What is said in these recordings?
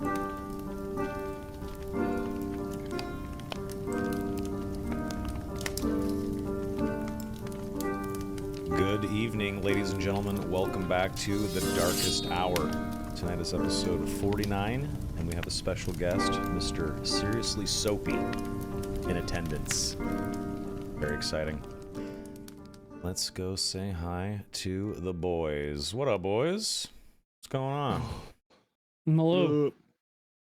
Good evening, ladies and gentlemen. Welcome back to The Darkest Hour. Tonight is episode 49, and we have a special guest, Mr. SrslySoapy, in attendance. Very exciting. Let's go say hi to the boys. What up, boys? What's going on? Hello.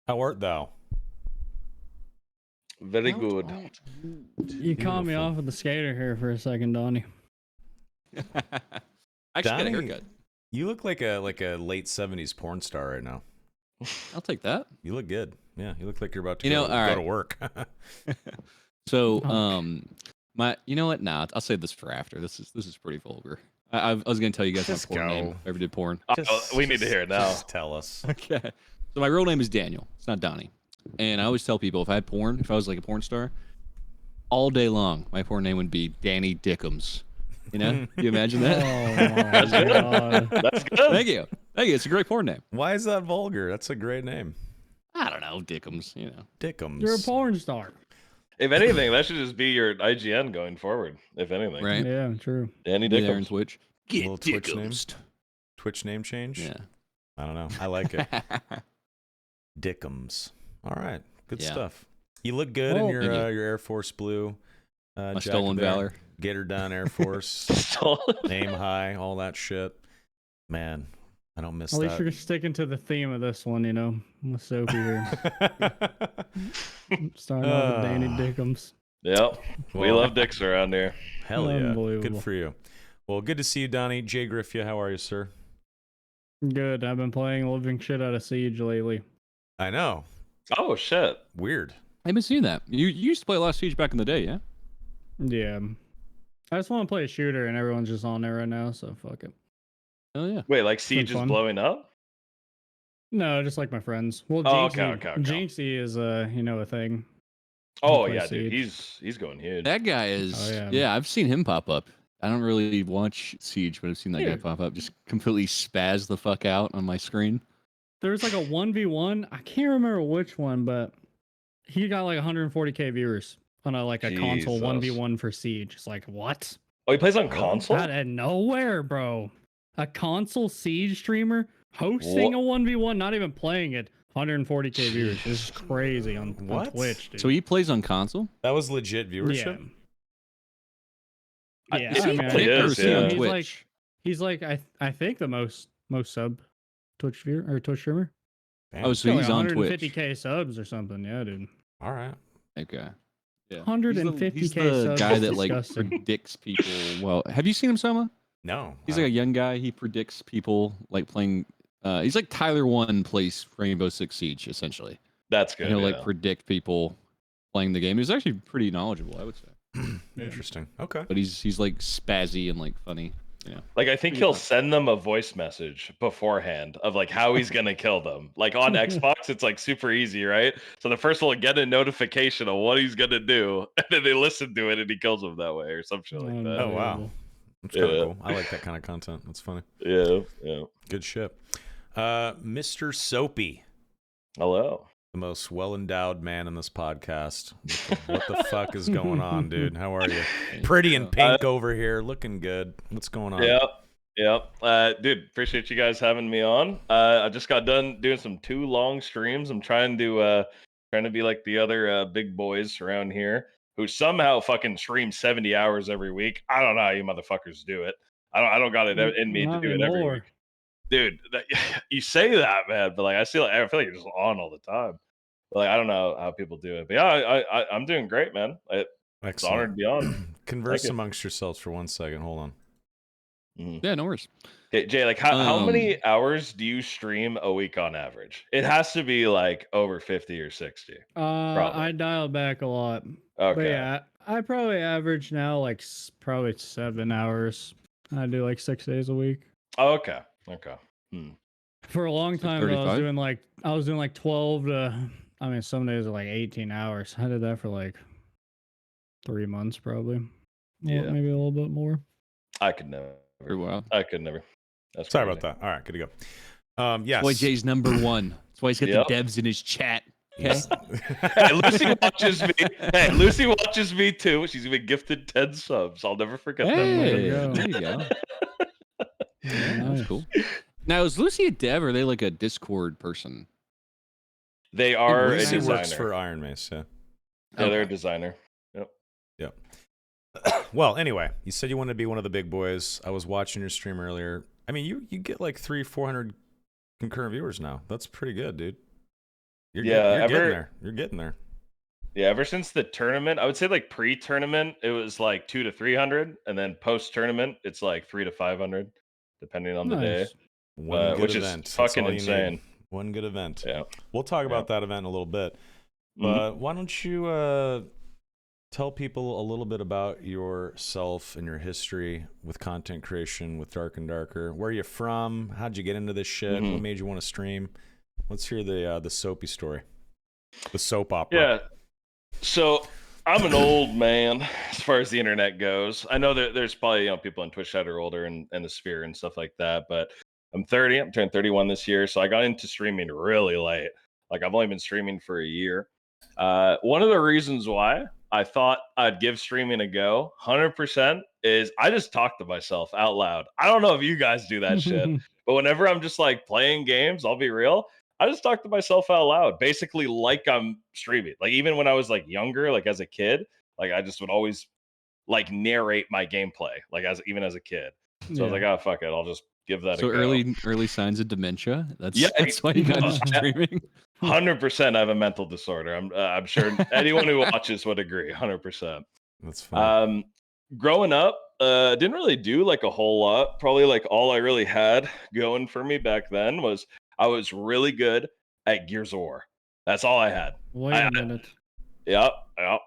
How art thou? Very good. You caught me off with the skater here for a second, Donnie. I actually got a haircut. You look like a late 70s porn star right now. I'll take that. You look good. Yeah, you look like you're about to go to work. So, you know what? Nah, I'll save this for after. This is pretty vulgar. I was gonna tell you guys my porn name. If I ever did porn. We need to hear it now. Just tell us. Okay. So my real name is Daniel. It's not Donnie. And I always tell people if I was like a porn star, all day long, my porn name would be Danny Dickums. You know? You imagine that? Oh my God. That's good. Thank you. It's a great porn name. Why is that vulgar? That's a great name. I don't know, Dickums. You know, Dickums. You're a porn star. If anything, that should just be your IGN going forward. If anything, right? Yeah, true. Danny Be there on Dickums. Twitch. Get little Twitch name. Twitch name change. Yeah. I don't know. I like it. Dickums. All right. Good stuff. You look good in your Air Force blue. My stolen valor. Get her done, Air Force. Name high, all that shit. Man, I don't miss that. At least you're sticking to the theme of this one, you know, with Soapy here. Starting off with Danny Dickums. Yep. We love dicks around here. Hell yeah. Good for you. Well, good to see you, Donnie. Jay Griffia, how are you, sir? Good. I've been playing living shit out of Siege lately. I know. Oh, shit. Weird. I haven't seen that. You used to play a lot of Siege back in the day, yeah? Yeah. I just want to play a shooter, and everyone's just on there right now, so fuck it. Oh, yeah. Wait, like Siege is blowing up? No, just like my friends. Well, okay. Jinxie is a thing. Oh yeah, dude, he's going huge. That guy is. Yeah, I've seen him pop up. I don't really watch Siege, but I've seen that guy pop up. Just completely spaz the fuck out on my screen. There's like a 1v1. I can't remember which one, but he got like 140k viewers on a console 1v1 for Siege. It's like, what? Oh, he plays on console? Out of nowhere, bro. A console Siege streamer hosting a 1v1, not even playing it. 140k viewers. This is crazy on Twitch, dude. So he plays on console? That was legit viewership? Yeah. He's like I think the most sub Twitch viewer or Twitch streamer. Oh, so he's on Twitch. 150k subs or something. Yeah, dude. All right. Okay. Yeah. 150k he's the subs. Guy that like predicts people. Well, have you seen him, Soma? No. He's like a young guy. He predicts people like playing. He's like Tyler One plays Rainbow Six Siege, essentially. That's good. And he'll like predict people playing the game. He's actually pretty knowledgeable, I would say. Interesting. Okay. But he's like spazzy and like funny. Yeah. Like I think he'll send them a voice message beforehand of like how he's gonna kill them. Like on Xbox, it's like super easy, right? So the first one will get a notification of what he's gonna do, and then they listen to it, and he kills them that way or some shit like that. Oh wow, that's kind of cool. I like that kind of content. That's funny. Yeah. Good shit. Mr. Soapy. Hello. The most well-endowed man in this podcast. What the fuck is going on, dude? How are you? Pretty and pink over here, looking good. What's going on? Yep. Dude, appreciate you guys having me on. I just got done doing some 2 long streams. I'm trying to be like the other big boys around here who somehow fucking stream 70 hours every week. I don't know how you motherfuckers do it. I don't got it in me to do it every week. Dude, you say that, man, but like I feel like you're just on all the time. But like I don't know how people do it, but yeah, I'm doing great, man. It's an honor to be on. Converse amongst yourselves for 1 second. Hold on. Yeah, no worries. Okay, Jay, like how many hours do you stream a week on average? It has to be like over 50 or 60. I dial back a lot. Okay. But yeah, I probably average now like probably 7 hours. I do like 6 days a week. Oh, okay. For a long time, though, I was doing like 12 to. I mean, some days are like 18 hours. I did that for like 3 months, probably. Yeah, maybe a little bit more. I could never. Wow. I could never. Sorry about that. All right, good to go. Yes. Boy, Jay's number one. That's why he's got the devs in his chat. Okay. Hey, Lucy watches me. Hey, Lucy watches me too. She's been gifted 10 subs. I'll never forget that. There you go. Yeah, that's cool. Now, is Lucy a dev or are they like a Discord person? They are Lucy a designer. works for Iron Mace, yeah. Yeah, they're a designer. Yep. Well, anyway, you said you wanted to be one of the big boys. I was watching your stream earlier. I mean, you get like 300-400 concurrent viewers now. That's pretty good, dude. You're getting there. You're getting there. Yeah, ever since the tournament, I would say like pre-tournament, it was like 200 to 300, and then post-tournament, it's like 300 to 500, depending on the day. One good which event. Is fucking insane. Need. One good event. Yeah, we'll talk about that event in a little bit. But why don't you tell people a little bit about yourself and your history with content creation with Dark and Darker? Where are you from? How'd you get into this shit? What made you want to stream? Let's hear the Soapy story, the soap opera. Yeah. So I'm an old man as far as the internet goes. I know that there's probably people on Twitch that are older and the Sphere and stuff like that, but I'm 30. I'm turning 31 this year, so I got into streaming really late. Like I've only been streaming for a year. One of the reasons why I thought I'd give streaming a go, 100%, is I just talk to myself out loud. I don't know if you guys do that shit, but whenever I'm just like playing games, I'll be real, I just talk to myself out loud, basically like I'm streaming. Like even when I was like younger, like as a kid, like I just would always like narrate my gameplay, like even as a kid. So I was like, oh fuck it, I'll just give that a go. So early signs of dementia. That's why you got into streaming. 100%. I have a mental disorder. I'm sure anyone who watches would agree. 100%. That's fine. Growing up, didn't really do like a whole lot. Probably like all I really had going for me back then was I was really good at Gears of War. That's all I had. Wait a minute. Yep.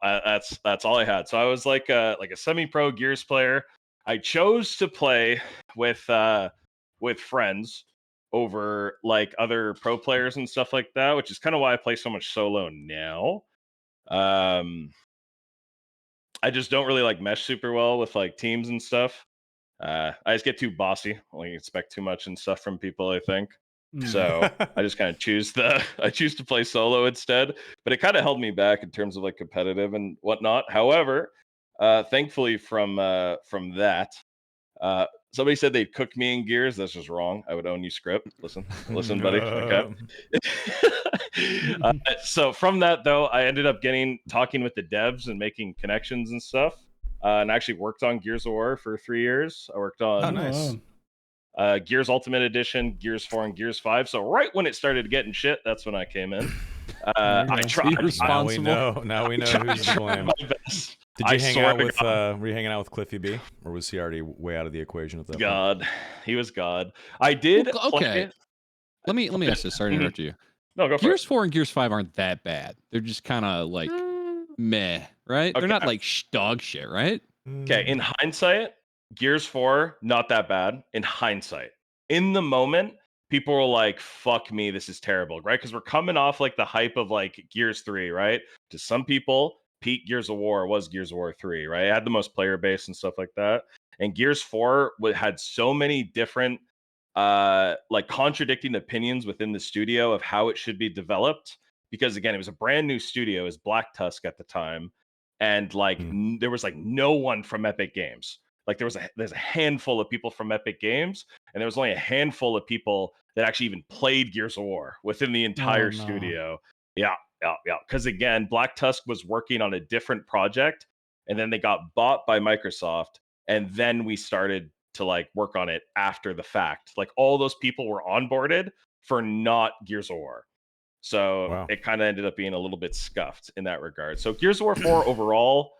That's all I had. So I was like a semi-pro Gears player. I chose to play with friends over like other pro players and stuff like that, which is kind of why I play so much solo now. I just don't really like mesh super well with like teams and stuff. I just get too bossy. I expect too much and stuff from people, I think. So I just kind of choose to play solo instead. But it kind of held me back in terms of like competitive and whatnot. However, thankfully from that, somebody said they'd cook me in Gears. That's just wrong. I would own you, script. Listen, buddy. Okay. So from that though, I ended up talking with the devs and making connections and stuff. And I actually worked on Gears of War for 3 years. I worked on Gears Ultimate Edition, Gears 4, and Gears 5. So right when it started getting shit, that's when I came in. I tried. Now we know who's to blame. My best. Did you hang out with? Were you hanging out with Cliffy B, or was he already way out of the equation at that point? He was God. I did. Okay. Let me ask this. Sorry to interrupt you. No, go for Gears 4 and Gears 5 aren't that bad. They're just kind of like meh, right? Okay. They're not like dog shit, right? Okay. In hindsight, Gears 4 not that bad. In hindsight, in the moment, people were like, "Fuck me, this is terrible," right? Because we're coming off like the hype of like Gears 3, right? To some people, peak Gears of War was Gears of War 3, right? It had the most player base and stuff like that. And Gears 4 had so many different like contradicting opinions within the studio of how it should be developed. Because again, it was a brand new studio, it was Black Tusk at the time. And like there was like no one from Epic Games. Like there's a handful of people from Epic Games, and there was only a handful of people that actually even played Gears of War within the entire studio. Yeah. Because again, Black Tusk was working on a different project, and then they got bought by Microsoft, and then we started to like work on it after the fact. Like all those people were onboarded for not Gears of War. So it kind of ended up being a little bit scuffed in that regard. So Gears of War 4 overall,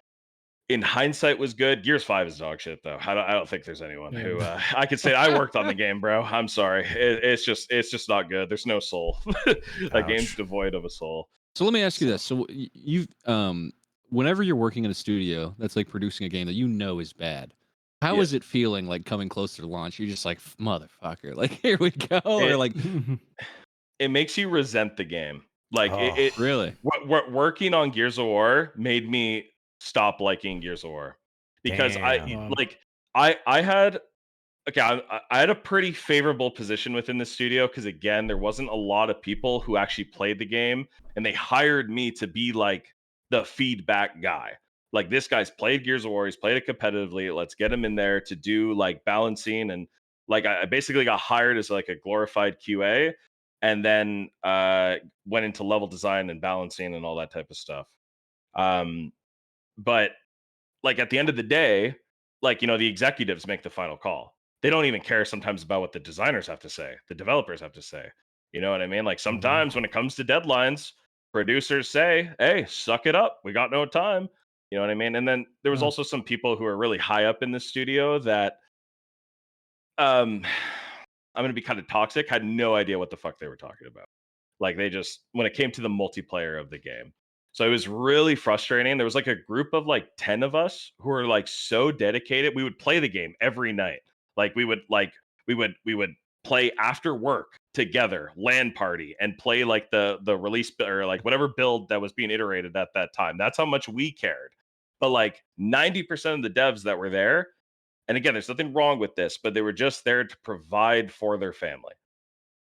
in hindsight, was good. Gears 5 is dog shit, though. I don't think there's anyone who I could say I worked on the game, bro. I'm sorry. It's just not good. There's no soul. That game's devoid of a soul. So let me ask you this. So you've whenever you're working in a studio that's like producing a game that you know is bad, how is it feeling like coming closer to launch? You're just like, motherfucker, like here we go. Or like it makes you resent the game. Like it really working on Gears of War made me stop liking Gears of War because I had okay, I had a pretty favorable position within the studio because again, there wasn't a lot of people who actually played the game, and they hired me to be like the feedback guy. Like this guy's played Gears of War, he's played it competitively. Let's get him in there to do like balancing and like I basically got hired as like a glorified QA, and then went into level design and balancing and all that type of stuff. Um, but like at the end of the day, like the executives make the final call. They don't even care sometimes about what the designers have to say, the developers have to say. You know what I mean? Like sometimes when it comes to deadlines, producers say, "Hey, suck it up. We got no time." You know what I mean? And then there was also some people who are really high up in the studio that um I'm gonna be kind of toxic, had no idea what the fuck they were talking about. Like they just when it came to the multiplayer of the game. So it was really frustrating. There was like a group of like 10 of us who were like so dedicated. We would play the game every night. Like we would play after work together, LAN party, and play like the release or like whatever build that was being iterated at that time. That's how much we cared. But like 90% of the devs that were there, and again, there's nothing wrong with this, but they were just there to provide for their family.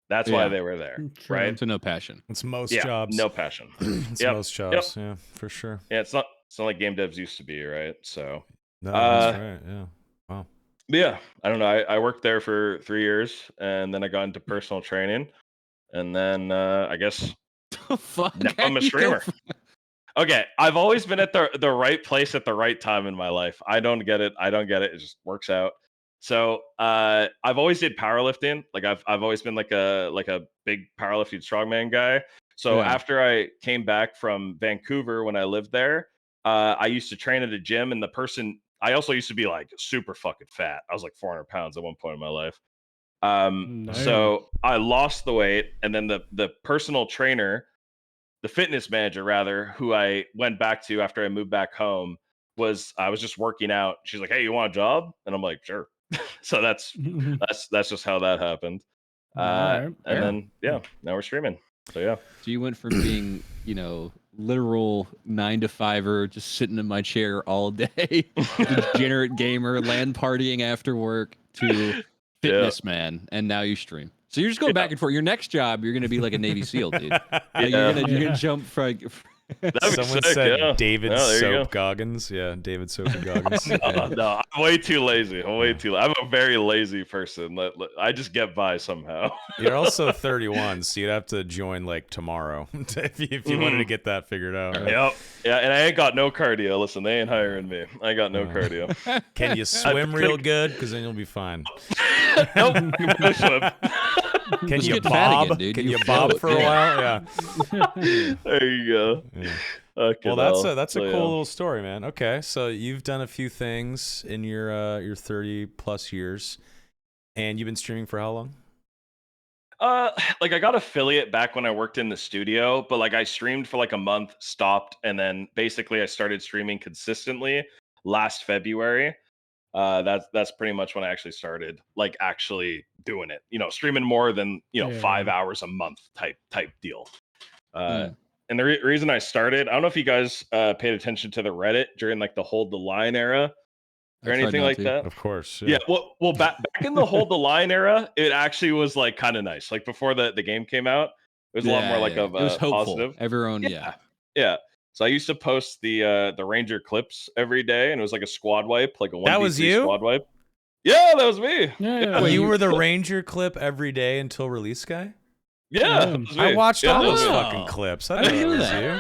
That's why they were there, right? So no passion. It's most Yeah, jobs. no passion. It's most jobs. Yeah, for sure. Yeah, it's not like game devs used to be, right? So No, that's right. Yeah. Wow. but yeah, I don't know. I worked there for 3 years, and then I got into personal training, and then I guess Fuck. now I'm a streamer. Okay, I've always been at the right place at the right time in my life. I don't get it. It just works out. So I've always did powerlifting. Like I've always been like a big powerlifting strongman guy. So after I came back from Vancouver when I lived there, I used to train at a gym, and I also used to be like super fucking fat. I was like 400 pounds at one point in my life. So I lost the weight, and then the personal trainer, the fitness manager rather, who I went back to after I moved back home, I was just working out. She's like, "Hey, you want a job?" And I'm like, "Sure." So that's just how that happened. And then now we're streaming. So yeah. So you went from being, literal 9-to-5er, just sitting in my chair all day, degenerate gamer, LAN partying after work, to fitness man, and now you stream. So you're just going back and forth. Your next job, you're going to be like a Navy SEAL, dude. Like you're gonna jump from. Someone said David Soap Goggins. Yeah, David Soapy Goggins. No, I'm way too lazy. I'm a very lazy person. I just get by somehow. You're also 31, so you'd have to join like tomorrow if you wanted to get that figured out. Right? Yep. Yeah, and I ain't got no cardio. Listen, they ain't hiring me. I got no cardio. Can you swim real good? Because then you'll be fine. Nope. No swim. Can you bob? Again, Can you bob for a while? Yeah. There you go. Yeah. Well, that's a cool little story, man. Okay, so you've done a few things in your 30 plus years, and you've been streaming for how long? Like I got affiliate back when I worked in the studio, but like I streamed for like a month, stopped, and then basically I started streaming consistently last February. That's pretty much when I actually started like actually doing it. Streaming more than 5 hours a month type deal. And the reason I started, I don't know if you guys paid attention to the Reddit during like the Hold the Line era or anything like that. Of course. Yeah. Well, back in the Hold the Line era, it actually was like kind of nice. Like before the game came out, it was a lot more like of it was hopeful. Positive. Everyone, yeah. So I used to post the Ranger clips every day, and it was like a squad wipe, like a 1v3 that was you? squad wipe. Yeah, that was me. Yeah. Wait, you were the Ranger clip every day until release guy? Yeah. I watched all those fucking clips. I didn't know it was you.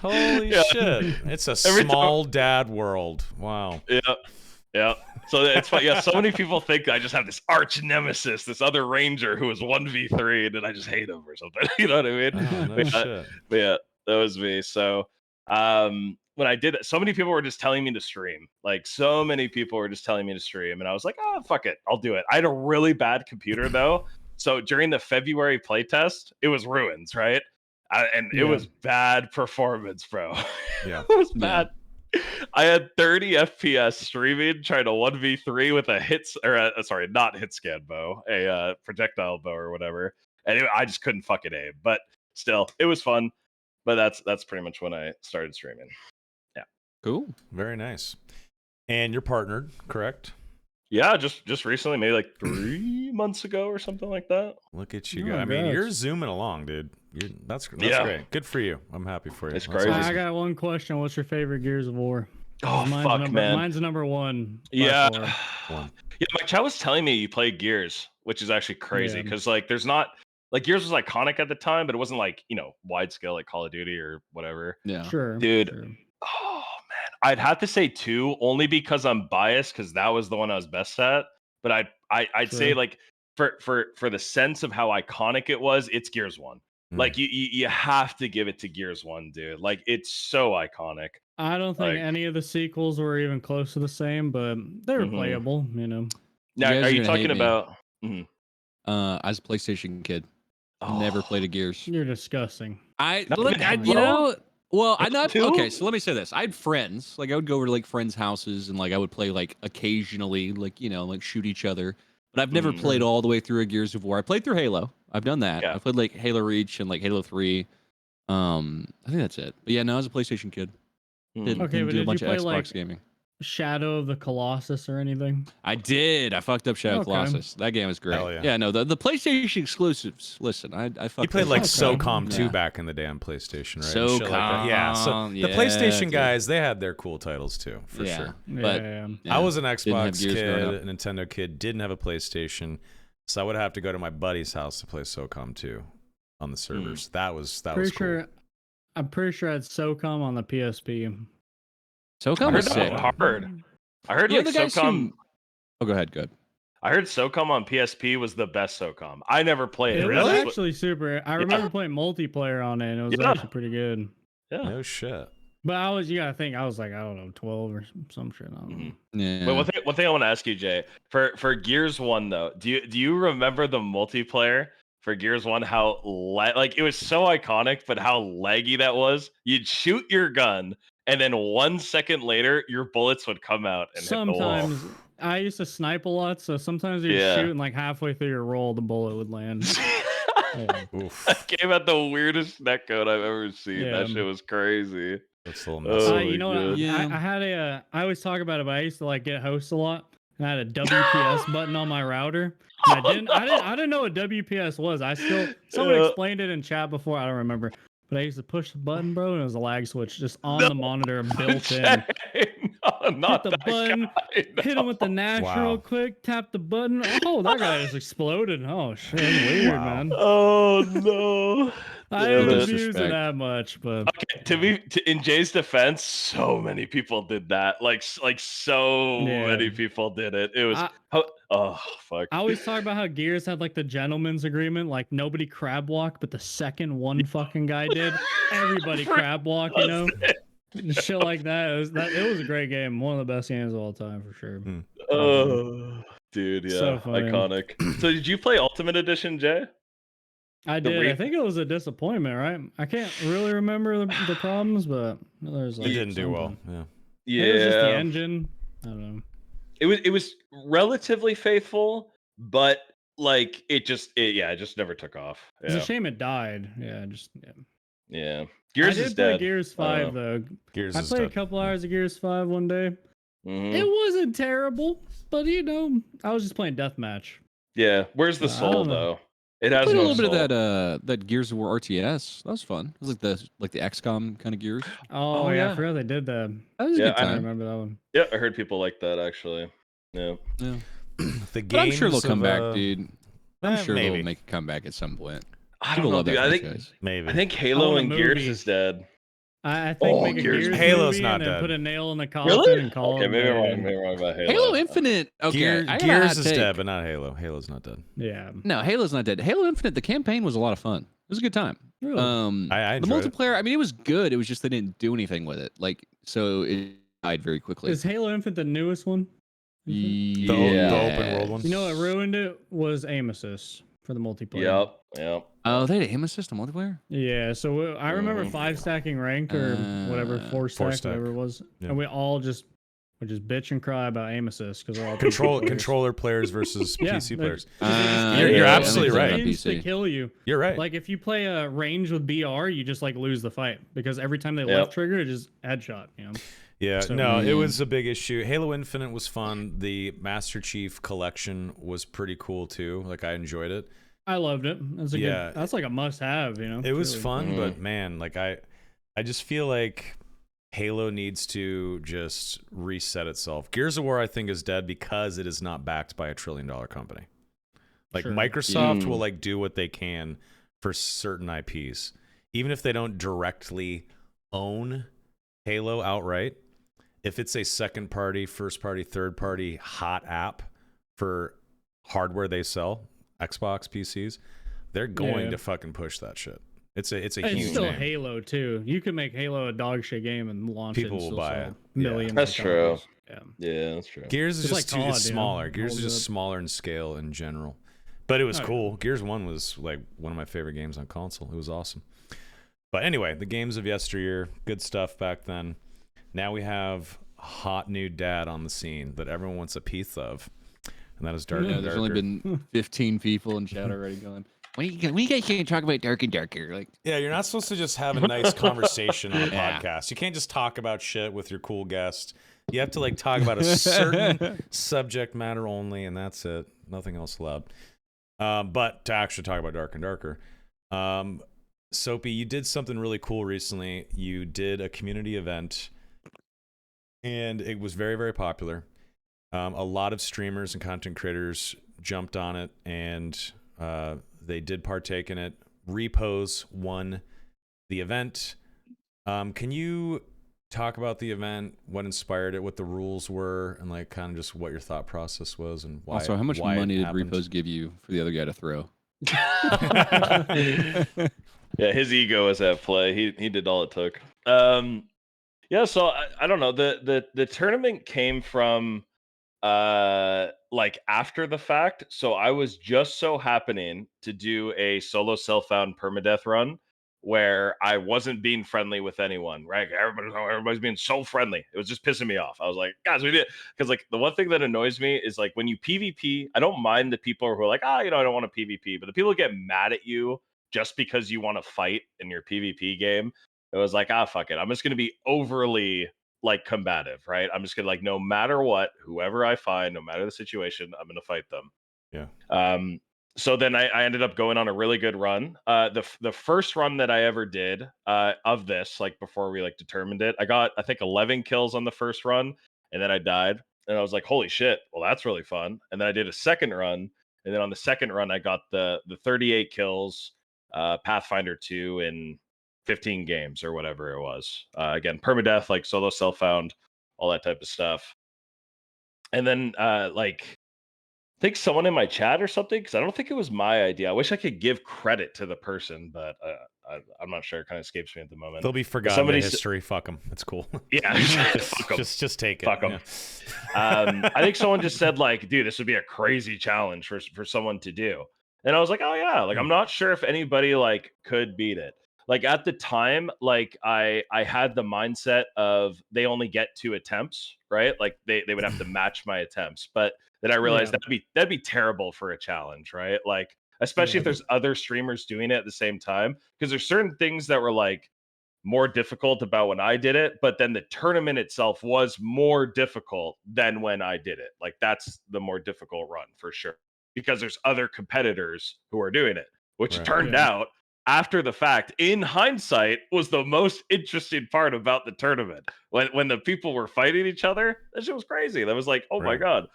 Holy shit. It's a small dad world. Wow. Yeah. So it's fun. Yeah, so many people think I just have this arch nemesis, this other Ranger who is 1v3, and then I just hate him or something. You know what I mean? Oh, no shit. But yeah, that was me. So when I did it, so many people were just telling me to stream. Like so many people were just telling me to stream, and I was like, "Oh, fuck it, I'll do it." I had a really bad computer though, so during the February playtest, it was ruins, right? And it was bad performance, bro. Yeah, it was bad. I had 30 FPS streaming, trying to 1v3 with a not hit scan bow, a projectile bow or whatever, and I just couldn't fucking aim. But still, it was fun. But that's pretty much when I started streaming. Yeah. Cool. Very nice. And you're partnered, correct? Yeah, just recently, maybe like 3 months ago or something like that. Look at you Oh, go. I mean, you're congrats. zooming along, dude. That's Yeah. great. Good for you. I'm happy for you. It's That's crazy. I got one question. What's your favorite Gears of War? Oh fuck, man. Mine's number one. Yeah. One. Yeah, my chat was telling me you play Gears, which is actually crazy Yeah. because like there's not like Gears was iconic at the time, but it wasn't like, wide scale like Call of Duty or whatever. Yeah. Sure. Dude. Sure. Oh man. I'd have to say 2 only because I'm biased because that was the one I was best at. But I'd say Sure. like for the sense of how iconic it was, it's Gears 1. Like you have to give it to Gears 1, dude. Like it's so iconic. I don't think Like- any of the sequels were even close to the same, but they were Mhm. playable, Now, guys are are you gonna talking hate me. about As a PlayStation kid, never played a Gears. You're disgusting. Not Look, even you Halo? know, well, I not Two? okay. So let me say this: I had friends. Like I would go over to like friends' houses and like I would play like occasionally, like like shoot each other. But I've never played all the way through a Gears of War. I played through Halo. I've done that. Yeah. I played like Halo Reach and like Halo 3. I think that's it. But yeah, no, I was a PlayStation kid. Didn't Okay, but do a did bunch you of play, Xbox like, gaming. Shadow of the Colossus or anything? I did. I fucked up Shadow Okay. Colossus. That game was great. Hell yeah. No, the PlayStation exclusives. Listen, I fucked. You played those like up. SOCOM 2 Yeah. back in the day on PlayStation, right? And shit like that. SOCOM, Yeah. So the yeah, PlayStation dude. guys, they had their cool titles too, for Yeah. sure. But Yeah. I was an didn't have Xbox Gears growing kid, a Nintendo kid, didn't have a PlayStation, so I would have to go to my buddy's house to play SOCOM 2 on the servers. That was Pretty cool. sure. I'm pretty sure I had SOCOM on the PSP. SOCOM I heard was that sick. was hard. I heard Yeah, like the guys SOCOM. Oh, go ahead. Good. I heard SOCOM on PSP was the best SOCOM. I never played it. It That's was what- actually super. I remember playing multiplayer on it, and it was Yeah. actually pretty good. yeah. No shit. But you gotta think, I was like, I don't know, 12 or some shit. I don't know. Yeah. But one thing I want to ask you, Jay, for Gears 1 though, do you remember the multiplayer for Gears 1? How like it was so iconic, but how laggy that was. You'd shoot your gun, and then 1 second later, your bullets would come out and hit the wall. Sometimes I used to snipe a lot, so sometimes you'd Yeah. shoot and like halfway through your roll, the bullet would land. Yeah. Oof. That game had the weirdest netcode I've ever seen. Yeah. That shit was crazy. That's a little messy. Oh, You know what? God. Yeah. I had I always talk about it, but I used to like get hosts a lot. And I had a WPS button on my router. And I didn't know what WPS was. Someone Yeah. explained it in chat before. I don't remember. But I used to push the button, bro, and it was a lag switch just on the monitor built in. No, not Hit the that button, guy, hit him with the natural Wow. quick, tap the button. Oh, that guy just exploded. Oh shit, that's weird, Wow. man. Oh no! I Yeah, didn't that's abuse it disrespect. that much, but Okay, in Jay's defense, so many people did that. Like so Yeah. many people did it. It was I- oh fuck. I always talk about how Gears had like the gentleman's agreement, like nobody crab walk, but the second one fucking guy did, everybody crab walk, you know? Shit like that. It was a great game. One of the best games of all time for sure. Oh, dude, yeah, So funny. iconic. So did you play Ultimate Edition, Jay? I The did. re- I think it was a disappointment, right? I can't really remember the problems, but there's like It didn't do well. something. Yeah. It was just the engine. I don't know. It was relatively faithful, but like it just never took off. It's a Yeah, shame it died. Yeah. yeah. I Gears did is play dead. Gears 5 though. Gears I is played a dead. couple hours of Gears 5 one day. Mhm. It wasn't terrible, but I was just playing deathmatch. Yeah, where's the I soul don't know. though? It I has played no a little bit soul. of that Gears of War RTS. That was fun. It was like the XCOM kind of Gears. Oh, Oh, yeah, yeah. I forgot they did that. That was a Yeah, good I time. remember that one. Yeah, I heard people like that actually. Yeah. Yeah. The But I'm sure they'll games come of, back, dude. I'm sure maybe. they'll make a comeback at some point. I People don't know, love dude. that I think franchise. Maybe. I think Halo want a and Gears movie. is dead. I think Oh, make a Gears. Gears Halo's movie not and then dead. put a nail in the coffin Really? and call Okay, it maybe I'm wrong. dead. Maybe I'm wrong about Halo. Halo Infinite. Okay, I got a Gears hot is take. dead, but not Halo. Halo's not dead. Yeah. No, Halo's not dead. Halo Infinite, the campaign was a lot of fun. It was a good time. Really? I The enjoyed it. multiplayer, I mean, it was good. It was just they didn't do anything with it. Like, so it died very quickly. Is Halo Infinite the newest one? The open world one. You know what ruined it was aim assist for the multiplayer. Yep. Oh, they had a aim assist on multiplayer? Yeah, so I remember Mhm. 5 stacking rank or whatever, 4 stack, stack. whatever it was, Yeah. and we all just would just bitch and cry about aim assist because we're all Controller players versus Yeah, PC like- players. You're You're yeah, absolutely it right. to kill you. You're right. Like if you play a range with BR, you just like lose the fight because every time they Yep. left trigger, it just headshot. You know. Yeah, So, no, it man. was a big issue. Halo Infinite was fun. The Master Chief collection was pretty cool too. Like I enjoyed it. I loved it. That's a Yeah. good. That's like a must-have. You know. It was truly. fun, Mhm. but man, like I just feel like Halo needs to just reset itself. Gears of War, I think, is dead because it is not backed by $1 trillion company. Like Sure. Microsoft will Mm. like do what they can for certain IPs, even if they don't directly own Halo outright. If it's a second party, first party, third party hot app for hardware they sell, Xbox, PCs, they're going Yeah. to fucking push that shit. It's a It's huge still name. Halo too. You can make Halo a dog shit game and launch People it and will still buy sell it. millions. That's of true. copies. Yeah. Yeah, that's true. Gears is Just just like too, it's COD, you know, smaller. Gears is holds just up. smaller in scale in general. But it was Oh, yeah. cool. Gears 1 was like one of my favorite games on console. It was awesome. But anyway, the games of yesteryear, good stuff back then. Now we have a hot new dad on the scene that everyone wants a piece of. And that is Dark Yeah, and There's Darker. only been 15 people in chat already going. When you guys can't talk about Dark and Darker, like Yeah, you're not supposed to just have a nice conversation on a Yeah. podcast. You can't just talk about shit with your cool guest. You have to like talk about a certain subject matter only, and that's it. Nothing else allowed. But to actually talk about Dark and Darker, Soapy, you did something really cool recently. You did a community event, and it was very, very popular. A lot of streamers and content creators jumped on it, and they did partake in it. Repose won the event. Can you talk about the event, what inspired it, what the rules were, and like kind of just what your thought process was and why? also, how much why it money did happened? Repos give you for the other guy to throw? Yeah, his ego is at play. He did all it took. Yeah, so I don't know. The tournament came from like after the fact. So I was just so happening to do a solo self-found permadeath run where I wasn't being friendly with anyone, right? Everybody's being so friendly. It was just pissing me off. I was like, guys, we did, because like the one thing that annoys me is like when you PvP, I don't mind the people who are like, I don't want to PvP, but the people who get mad at you just because you want to fight in your PvP game, it was like, fuck it. I'm just gonna be overly like combative, right? I'm just gonna like no matter what, whoever I find, no matter the situation, I'm gonna fight them. Yeah. So then I ended up going on a really good run. The first run that I ever did of this, like before we like determined it, I got I think 11 kills on the first run, and then I died, and I was like, holy shit, well that's really fun. And then I did a second run, and then on the second run I got the 38 kills, Pathfinder 2 in 15 games or whatever it was. Again, permadeath, like solo self-found, all that type of stuff. And then like I think someone in my chat or something, because I don't think it was my idea. I wish I could give credit to the person, but I'm not sure. It kind of escapes me at the moment. They'll be forgotten somebody in s- history. Fuck them. It's cool. Yeah, fuck 'em. just take it. Fuck 'em. Yeah. I think someone just said like, dude, this would be a crazy challenge for someone to do. And I was like, oh yeah, like I'm not sure if anybody like could beat it. Like at the time, like I had the mindset of they only get 2 attempts, right? Like they would have to match my attempts. But then I realized Yeah. that'd be terrible for a challenge, right? Like especially if there's other streamers doing it at the same time. Because there's certain things that were like more difficult about when I did it, but then the tournament itself was more difficult than when I did it. Like that's the more difficult run for sure. Because there's other competitors who are doing it, which Right. turned Yeah. out after the fact, in hindsight, was the most interesting part about the tournament. When the people were fighting each other, that shit was crazy. That was like, oh my Right. god.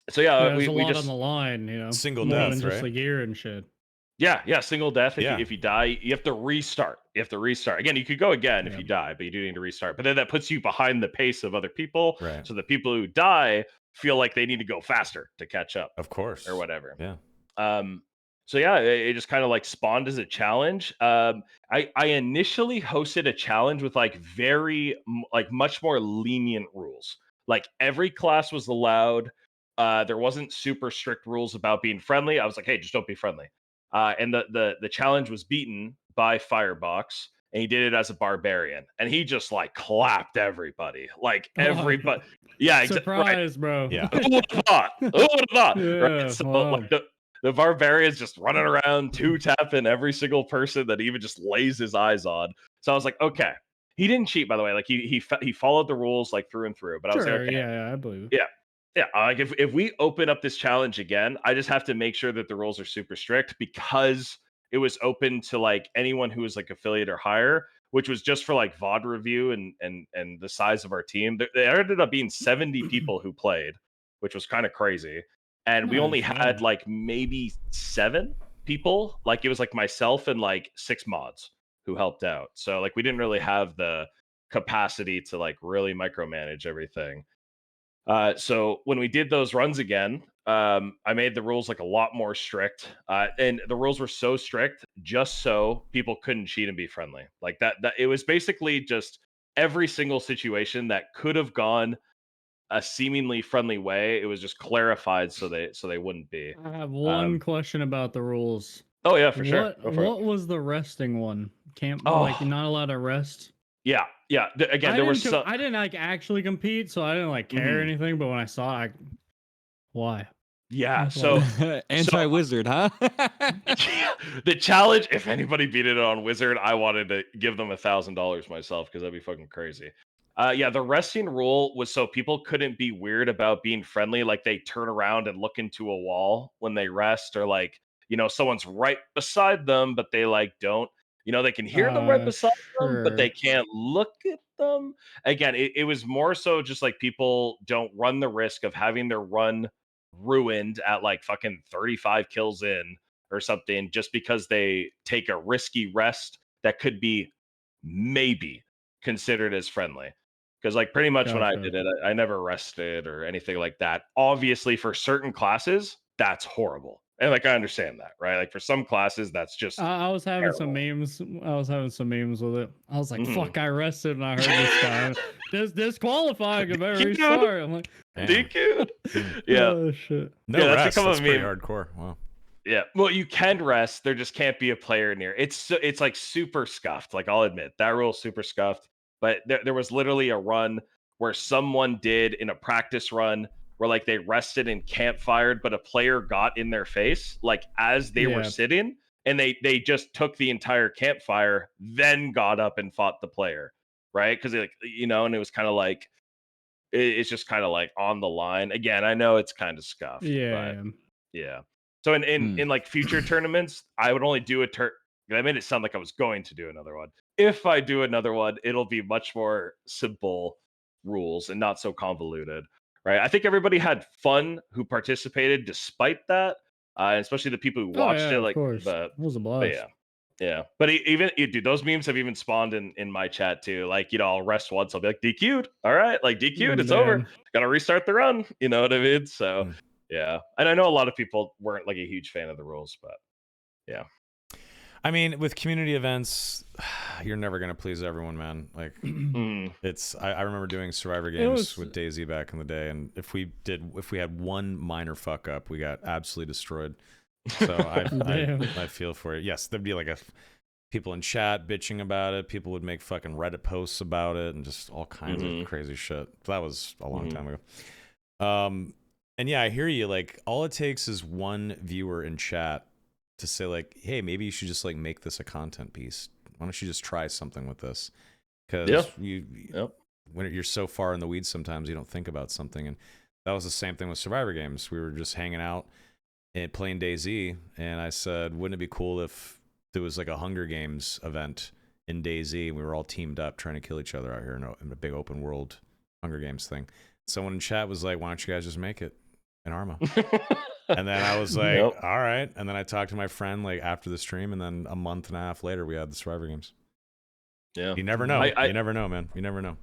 So yeah, There's a we lot just on the line, you know. Single more death, than just right? the gear and shit. yeah, single death. Yeah. If you die, you have to restart. You have to restart. Again, you could go again if Yeah. you die, but you do need to restart. But then that puts you behind the pace of other people. Right. So the people who die feel like they need to go faster to catch up Of course. or whatever. Yeah. So yeah, it just kind of like spawned as a challenge. I initially hosted a challenge with like like much more lenient rules. Like every class was allowed. There wasn't super strict rules about being friendly. I was like, hey, just don't be friendly. And the challenge was beaten by Firebox, and he did it as a barbarian, and he just like clapped everybody, like everybody. Yeah, exactly. Right. Surprise, bro. Yeah. Who would have thought? Who would have thought? Yeah, Right. So wow. like the barbarian's just running around, 2-tapping every single person that he even just lays his eyes on. So I was like, okay, He didn't cheat, by the way. Like he followed the rules like through and through. But I was like, Sure, okay, yeah, I believe it. yeah. Yeah, like if we open up this challenge again, I just have to make sure that the rules are super strict because it was open to like anyone who was like affiliate or higher, which was just for like VOD review and the size of our team. There ended up being 70 people who played, which was kind of crazy. And we only Nice, had yeah. like maybe 7 people. Like it was like myself and like 6 mods who helped out. So like we didn't really have the capacity to like really micromanage everything. So when we did those runs again, I made the rules like a lot more strict, and the rules were so strict just so people couldn't cheat and be friendly. Like that it was basically just every single situation that could have gone a seemingly friendly way. It was just clarified so they wouldn't be. I have one Um, question about the rules. oh yeah, for sure. What Go for it. what was the resting one? Can't like Oh you're not allowed to rest. yeah, yeah. Again, there was some. I didn't like actually compete, so I didn't like care or Mhm. anything. But when I saw, why? Yeah. That's So why. Anti-wizard, huh? the challenge, if anybody beat it on Wizard, I wanted to give them $1,000 myself because that'd be fucking crazy. Yeah, the resting rule was so people couldn't be weird about being friendly, like they turn around and look into a wall when they rest, or like, someone's right beside them, but they like don't, they can hear them right beside them, but they Sure. can't look at them. Again, it was more so just like people don't run the risk of having their run ruined at like fucking 35 kills in or something just because they take a risky rest that could be maybe considered as friendly. Because like pretty much when I Gotcha. did it, I never rested or anything like that. Obviously, for certain classes, that's horrible. And like I understand that, right? Like for some classes, that's just I was having some terrible. memes. I was having some memes with it. I was like, Mhm. "Fuck!" I rested and I heard this guy. This disqualifying. I better DQ'd. restart. I'm like, Damn. DQ'd. Hmm. Yeah. "Oh shit!" Yeah, No that's rest. become a That's pretty meme. hardcore. Wow. Yeah. Well, you can rest. There just can't be a player near. It's like super scuffed. Like I'll admit that rule's super scuffed. But there was literally a run where someone did in a practice run where like they rested and campfired, but a player got in their face like as they were Yeah. sitting, and they just took the entire campfire, then got up and fought the player, right? Because like and it was kind of like it's just kind of like on the line. Again, I know it's kind of scuffed, but Yeah. yeah. So in in, Hmm. in like future tournaments, I would only do a turn. I made it sound like I was going to do another one. If I do another one, it'll be much more simple rules and not so convoluted, right? I think everybody had fun who participated despite that, especially the people who Oh watched yeah, it. of Like, course. but It was a but blast. yeah, yeah. But dude, those memes have even spawned in my chat too. Like, I'll rest once, I'll be like DQ'd. All right, like DQ'd, it's over. Damn. Got to restart the run. You know what I mean? So. Hmm. Yeah, and I know a lot of people weren't like a huge fan of the rules, but yeah. I mean, with community events, you're never gonna please everyone, man. Like, Mm. it's. I remember doing Survivor It games was with DayZ back in the day, and if we had one minor fuck up, we got absolutely destroyed. So damn. I feel for it. Yes, there'd be like people in chat bitching about it. People would make fucking Reddit posts about it, and just all kinds of crazy shit. That was a long time ago. And yeah, I hear you. Like, all it takes is one viewer in chat to say, like, hey, maybe you should just like make this a content piece. Why don't you just try something with this? Yeah. Because when you're so far in the weeds, sometimes you don't think about something. And that was the same thing with Survivor games. We were just hanging out and playing DayZ, and I said, wouldn't it be cool if there was like a Hunger Games event in DayZ, and we were all teamed up trying to kill each other out here in a big open world Hunger Games thing. Someone in chat was like, why don't you guys just make it in Arma? And then I was like, Yep. all right. And then I talked to my friend like after the stream, and then a month and a half later, we had the Survivor games. Yeah. You never know. I You never know, man. You never know.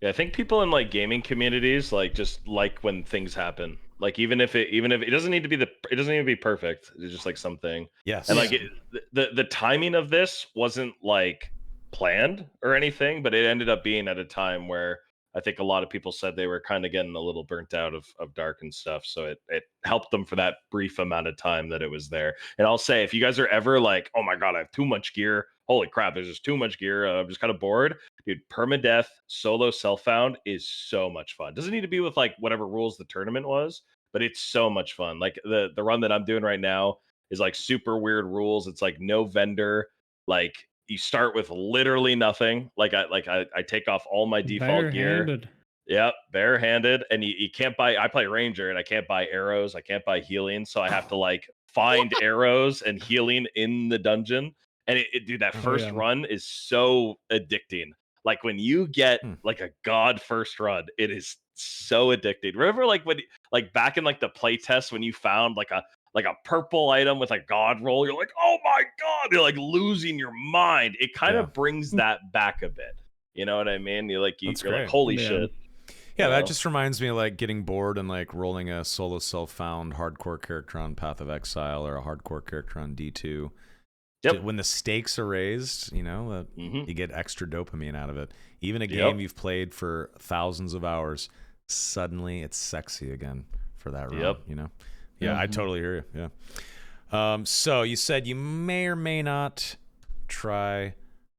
yeah, I think people in like gaming communities like just like when things happen. Like even if it doesn't need to be it doesn't need to be perfect. It's just like something. Yes. And like Yeah. the timing of this wasn't like planned or anything, but it ended up being at a time where I think a lot of people said they were kind of getting a little burnt out of Dark and stuff. So it helped them for that brief amount of time that it was there. And I'll say, if you guys are ever like, oh my God, I have too much gear. Holy crap, there's just too much gear. I'm just kind of bored. Dude, Perma-death solo self-found is so much fun. Doesn't need to be with like whatever rules the tournament was, but it's so much fun. Like the run that I'm doing right now is like super weird rules. It's like no vendor. Like you start with literally nothing. I take off all my default gear. Barehanded. Yep, barehanded, and you can't buy. I play ranger, and I can't buy arrows. I can't buy healing, so I have to like find arrows and healing in the dungeon. And dude, that first yeah. run is so addicting. Like when you get like a god first run, it is so addicting. Remember, like when like back in like the playtest when you found like a purple item with a god roll, you're like, oh my god, you're like losing your mind. It kind of brings that back a bit. You know what I mean? You're like, you're like, holy shit. Yeah, that just reminds me of like getting bored and like rolling a solo self-found hardcore character on Path of Exile or a hardcore character on D2. Yep. When the stakes are raised, you know, you get extra dopamine out of it. Even a game you've played for thousands of hours, suddenly it's sexy again for that run, you know? Yeah, I totally hear you. Yeah. So you said you may or may not try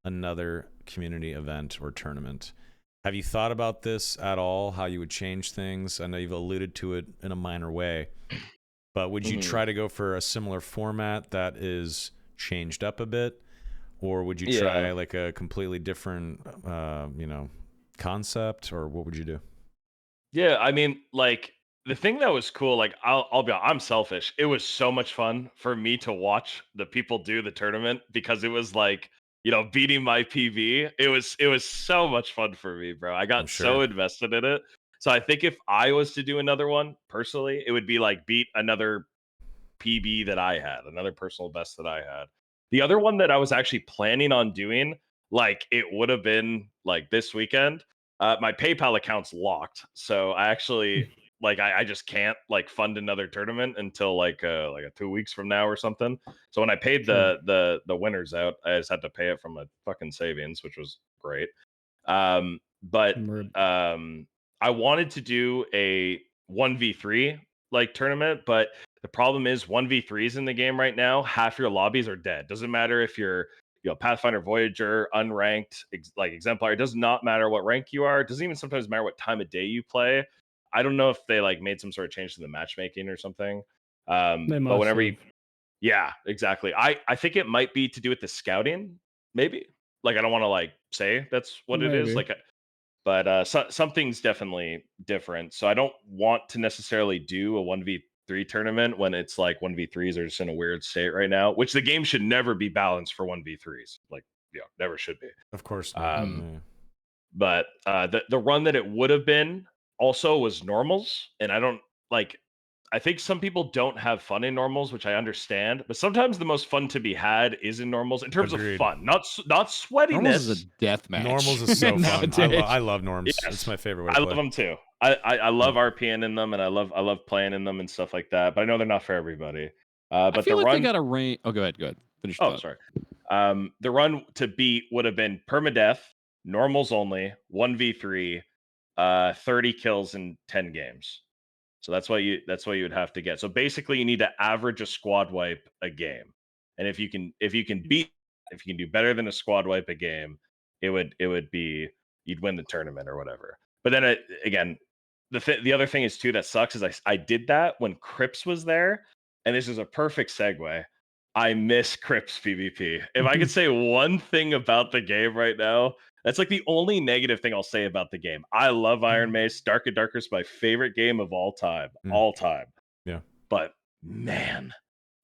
another community event or tournament. Have you thought about this at all, how you would change things? I know you've alluded to it in a minor way, but would you try to go for a similar format that is changed up a bit? Or would you try like a completely different, you know, concept, or what would you do? Yeah, I mean, like the thing that was cool, like I'll be honest, I'm selfish. It was so much fun for me to watch the people do the tournament because it was like, you know, beating my PB. It was so much fun for me, bro. I got so invested in it. So I think if I was to do another one personally, it would be like beat another PB that I had, another personal best that I had. The other one that I was actually planning on doing, like it would have been like this weekend. My PayPal account's locked, so I actually like I just can't like fund another tournament until like a 2 weeks from now or something. So when I paid the winners out, I just had to pay it from my fucking savings, which was great. But I wanted to do a 1v3 like tournament, but the problem is 1v3s in the game right now, half your lobbies are dead. Doesn't matter if you're, you know, Pathfinder, Voyager, unranked, like Exemplar. It does not matter what rank you are. It doesn't even sometimes matter what time of day you play. I don't know if they like made some sort of change to the matchmaking or something. But whenever you, yeah, exactly. I think it might be to do with the scouting, maybe. Like I don't want to like say that's what it is. Like, but something's definitely different. So I don't want to necessarily do a 1v3 tournament when it's like 1v3s are just in a weird state right now, which the game should never be balanced for 1v3s. Like, yeah, never should be. Of course not. But the run that it would have been also was normals, and I don't like. I think some people don't have fun in normals, which I understand. But sometimes the most fun to be had is in normals in terms of fun, not sweatiness. Normals is a death match. Normals is so fun. I love norms. Yes. It's my favorite way to play. I love them too. I love RPing in them, and I love playing in them and stuff like that. But I know they're not for everybody. But I feel like they got a range. Oh, go ahead. Finish. Oh, sorry. The run to beat would have been Perma-death, normals only, 1v3, 30 kills in 10 games. So that's what you would have to get. So basically you need to average a squad wipe a game. And if you can do better than a squad wipe a game, it would be you'd win the tournament or whatever. But then again, the other thing is too that sucks is I did that when Crips was there, and this is a perfect segue. I miss Crips PvP. If I could say one thing about the game right now, that's like the only negative thing I'll say about the game. I love Iron Mace. Dark and Darker is my favorite game of all time. All time. Yeah. But man,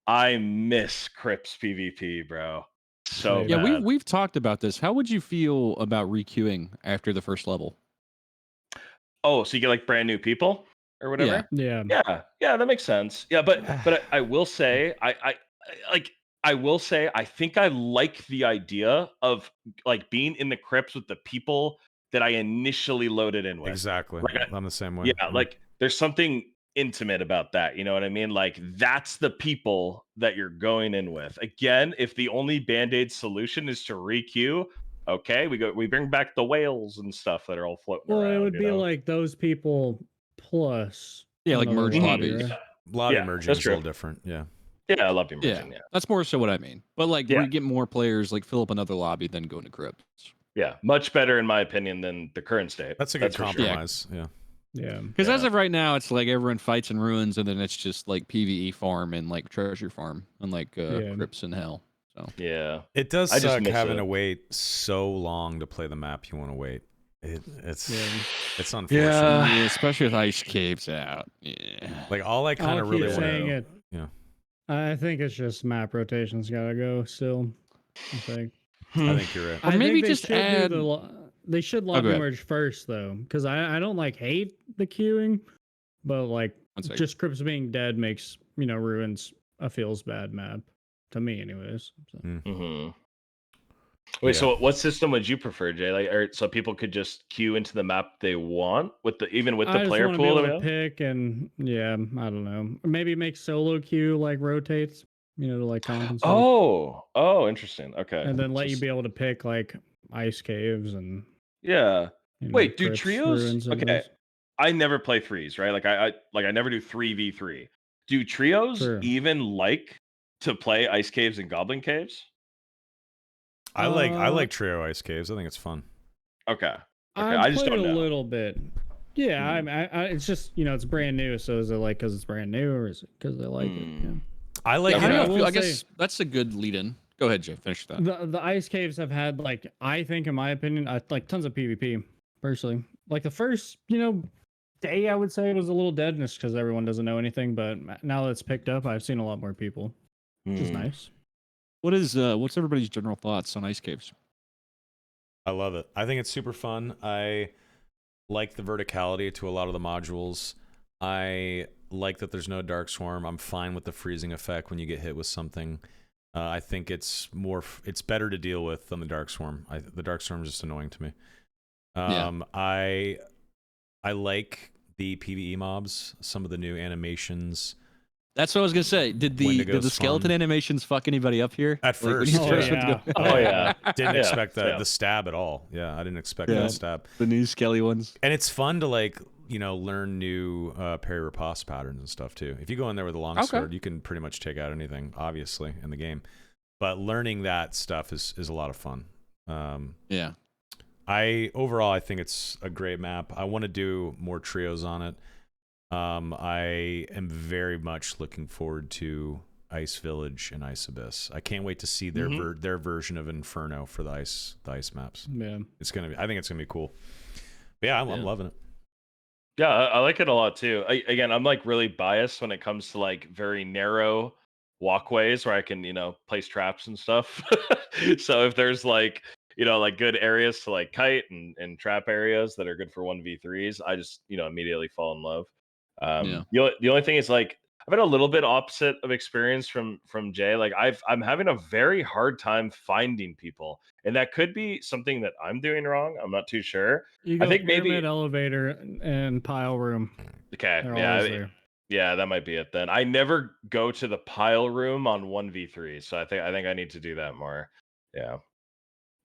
I miss Crips PvP, bro. So yeah, bad. we've talked about this. How would you feel about requeuing after the first level? Oh, so you get like brand new people or whatever? Yeah, that makes sense. Yeah, but I will say I will say I think I like the idea of like being in the crypts with the people that I initially loaded in with. Exactly. Like, I'm the same way. Yeah, like there's something intimate about that. You know what I mean? Like that's the people that you're going in with. Again, if the only band-aid solution is to requeue, okay, we bring back the whales and stuff that are all floating around. Well, it would be like those people plus. Yeah, like merge lobbies. Right? Lobby merging is a little different. Yeah. Yeah, I love the merging. Yeah, that's more so what I mean. But like, we get more players, like fill up another lobby, then go into crypts. Yeah, much better in my opinion than the current state. That's a good compromise. Yeah. Because as of right now, it's like everyone fights in ruins, and then it's just like PVE farm and like treasure farm and like crypts in hell. Yeah. It does I just suck miss having it. to wait so long to play the map you want to wait. It's unfortunate. Yeah, especially with ice caves out. Yeah. Like all I kind I'll of keep really want saying to. it. Yeah. I think it's just map rotations gotta go still. I think. I think you're right. Or I maybe think they just should add- they should go lobby ahead. merge first though, because I don't like hate the queuing, but like One second. just Crypts being dead makes ruins a feels bad map to me anyways. So. Mm-hmm. Wait, Yeah. so what system would you prefer, Jay? Like, or so people could just queue into the map they want with the I just player want to be pool able that we to have? pick and I don't know. Maybe make solo queue like rotates, to like compensate. Oh, interesting. Okay. And then let So you be able to pick like ice caves and yeah. Wait, do crypts, trios? ruins, Okay, everybody's. I never play threes, right? Like I never do 3v3. Do trios True. even like to play ice caves and goblin caves? I like trio ice caves. I think it's fun. Okay. I've just played don't a know. little bit. Yeah, it's just it's brand new. So is it like because it's brand new, or is it because they like it? Yeah. I like. How do I you will feel? I say- guess that's a good lead-in. Go ahead, Jay. Finish that. The ice caves have had like I think in my opinion like tons of PvP personally. Like the first day I would say it was a little deadness because everyone doesn't know anything. But now that it's picked up, I've seen a lot more people, which is nice. What's everybody's general thoughts on ice caves? I love it. I think it's super fun. I like the verticality to a lot of the modules. I like that there's no dark swarm. I'm fine with the freezing effect when you get hit with something. I think it's better to deal with than the dark swarm. The dark swarm is just annoying to me. I like the PvE mobs. Some of the new animations. That's what I was gonna say. Did the Wendigo's skeleton fun. animations fuck anybody up here? At Like, when first, you Oh, first yeah. went to go- Oh yeah. Didn't Yeah, expect yeah. the stab at all. Yeah, I didn't expect Yeah. that stab. the new skelly ones. And it's fun to learn new parry riposte patterns and stuff too. If you go in there with a longsword, you can pretty much take out anything, obviously, in the game. But learning that stuff is a lot of fun. Yeah. Overall, I think it's a great map. I want to do more trios on it. I am very much looking forward to Ice Village and Ice Abyss. I can't wait to see their version of Inferno for the ice maps. Yeah. I think it's gonna be cool. But yeah, I'm loving it. Yeah, I like it a lot too. Again, I'm like really biased when it comes to like very narrow walkways where I can, place traps and stuff. So if there's like, like good areas to like kite and trap areas that are good for 1v3s, I just, immediately fall in love. The only thing is like I've had a little bit opposite of experience from Jay. Like I'm having a very hard time finding people, and that could be something that I'm doing wrong. I'm not too sure. You go I think pyramid, maybe elevator, and pile room. okay, They're yeah, always there. yeah, that might be it then. I never go to the pile room on 1v3, so I think I need to do that more. Yeah.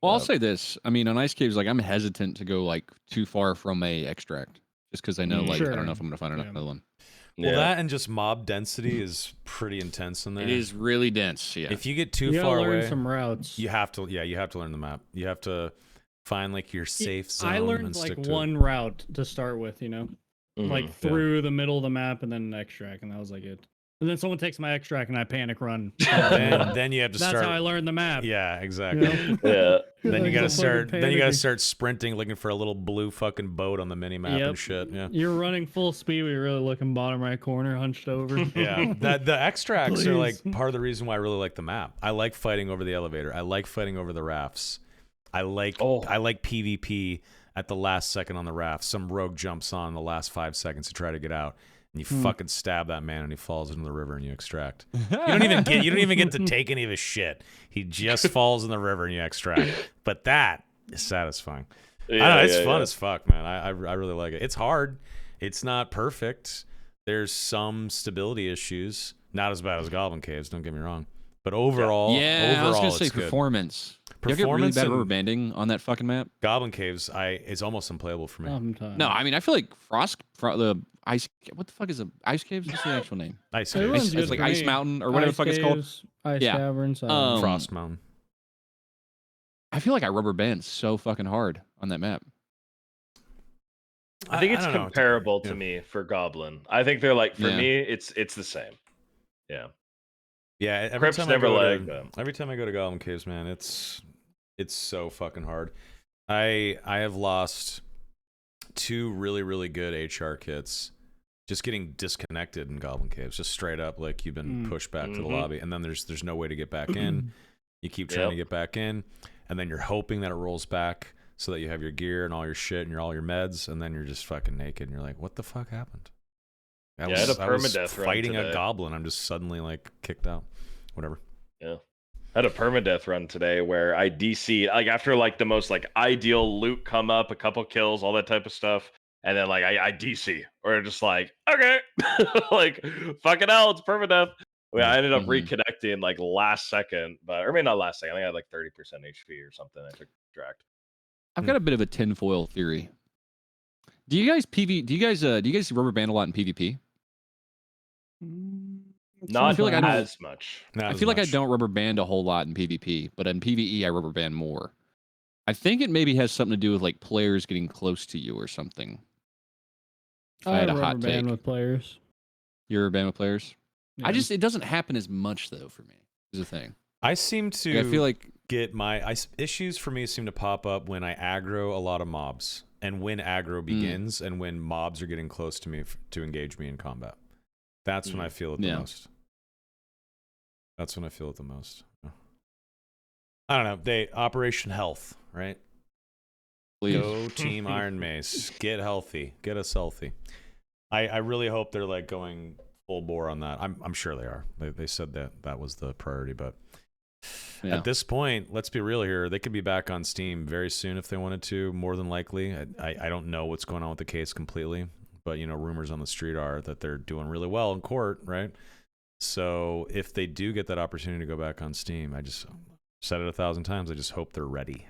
Well, I'll say this. I mean, on ice caves, like I'm hesitant to go like too far from a extract, just because I know like I don't know if I'm gonna find another one. Well, Yeah. that and just mob density is pretty intense in there. It is really dense. Yeah. If you get too You gotta far learn away, some routes. you have to. Yeah, you have to learn the map. You have to find like your safe zone. I and learned stick like to one route to start with, like Mhm. through the middle of the map and then an extract, and that was like it. And then someone takes my extract and I panic run. Then you have to That's start. how I learned the map. Yeah, exactly. Yeah. Then you Like, gotta I'm start. fucking Then you gotta panicking. start sprinting, looking for a little blue fucking boat on the mini map and shit. Yeah. You're running full speed, but you're really looking bottom right corner, hunched over. Yeah, the extracts are like Please. part of the reason why I really like the map. I like fighting over the elevator. I like fighting over the rafts. I like PvP at the last second on the raft. Some rogue jumps on in the last 5 seconds to try to get out, and you fucking stab that man, and he falls into the river, and you extract. You don't even get to take any of his shit. He just falls in the river, and you extract. But that is satisfying. I don't know, it's fun as fuck, man. I really like it. It's hard. It's not perfect. There's some stability issues. Not as bad as Goblin Caves, don't get me wrong. But overall, I was gonna say it's good. performance. You get really bad rubber banding on that fucking map. Goblin Caves, it's almost unplayable for me. Sometimes. No, I mean I feel like the ice. What the fuck is the ice caves? What's the actual name? Ice It Caves. runs It's good like for Ice me. Mountain or whatever the fuck it's called. Ice Yeah. caverns. Frost Mountain. I feel like I rubber band so fucking hard on that map. I think it's don't know. comparable Yeah. to me for Goblin. I think they're like for Yeah. me, it's the same. Yeah. Yeah, Crypts never lag, but every time I go to Goblin Caves, man, it's so fucking hard. I have lost 2 really, really good HR kits just getting disconnected in Goblin Caves, just straight up like you've been pushed back to the lobby, and then there's no way to get back in. You keep trying to get back in, and then you're hoping that it rolls back so that you have your gear and all your shit and all your meds, and then you're just fucking naked, and you're like, what the fuck happened? I had a I was perma-death run fighting today. a goblin. I'm just suddenly like kicked out. Whatever. Yeah. I had a permadeath run today where I DC'd, like after like the most like ideal loot come up, a couple kills, all that type of stuff. And then like I DC, or just like, okay, like fucking hell, it's permadeath. I ended up reconnecting like last second, but or maybe not last second. I think I had like 30% HP or something. I took Dract. I've got a bit of a tinfoil theory. Do you guys rubber band a lot in PvP? Not I feel like I don't, as much. I feel like I don't rubber band a whole lot in PvP, but in PvE I rubber band more. I think it maybe has something to do with like players getting close to you or something. I had a hot take. With players. You rubber band with players? Yeah. It doesn't happen as much though for me. Is the thing. I seem to. I feel like get my issues for me seem to pop up when I aggro a lot of mobs, and when aggro begins, and when mobs are getting close to me to engage me in combat. That's when I feel it the most. That's when I feel it the most. I don't know. Operation Health, right? Please. Go Team Iron Mace. Get healthy. Get us healthy. I really hope they're like going full bore on that. I'm sure they are. They said that was the priority, but at this point, let's be real here. They could be back on Steam very soon if they wanted to. More than likely. I don't know what's going on with the case completely, but you know, rumors on the street are that they're doing really well in court, right? So if they do get that opportunity to go back on Steam, I just said it 1,000 times. I just hope they're ready.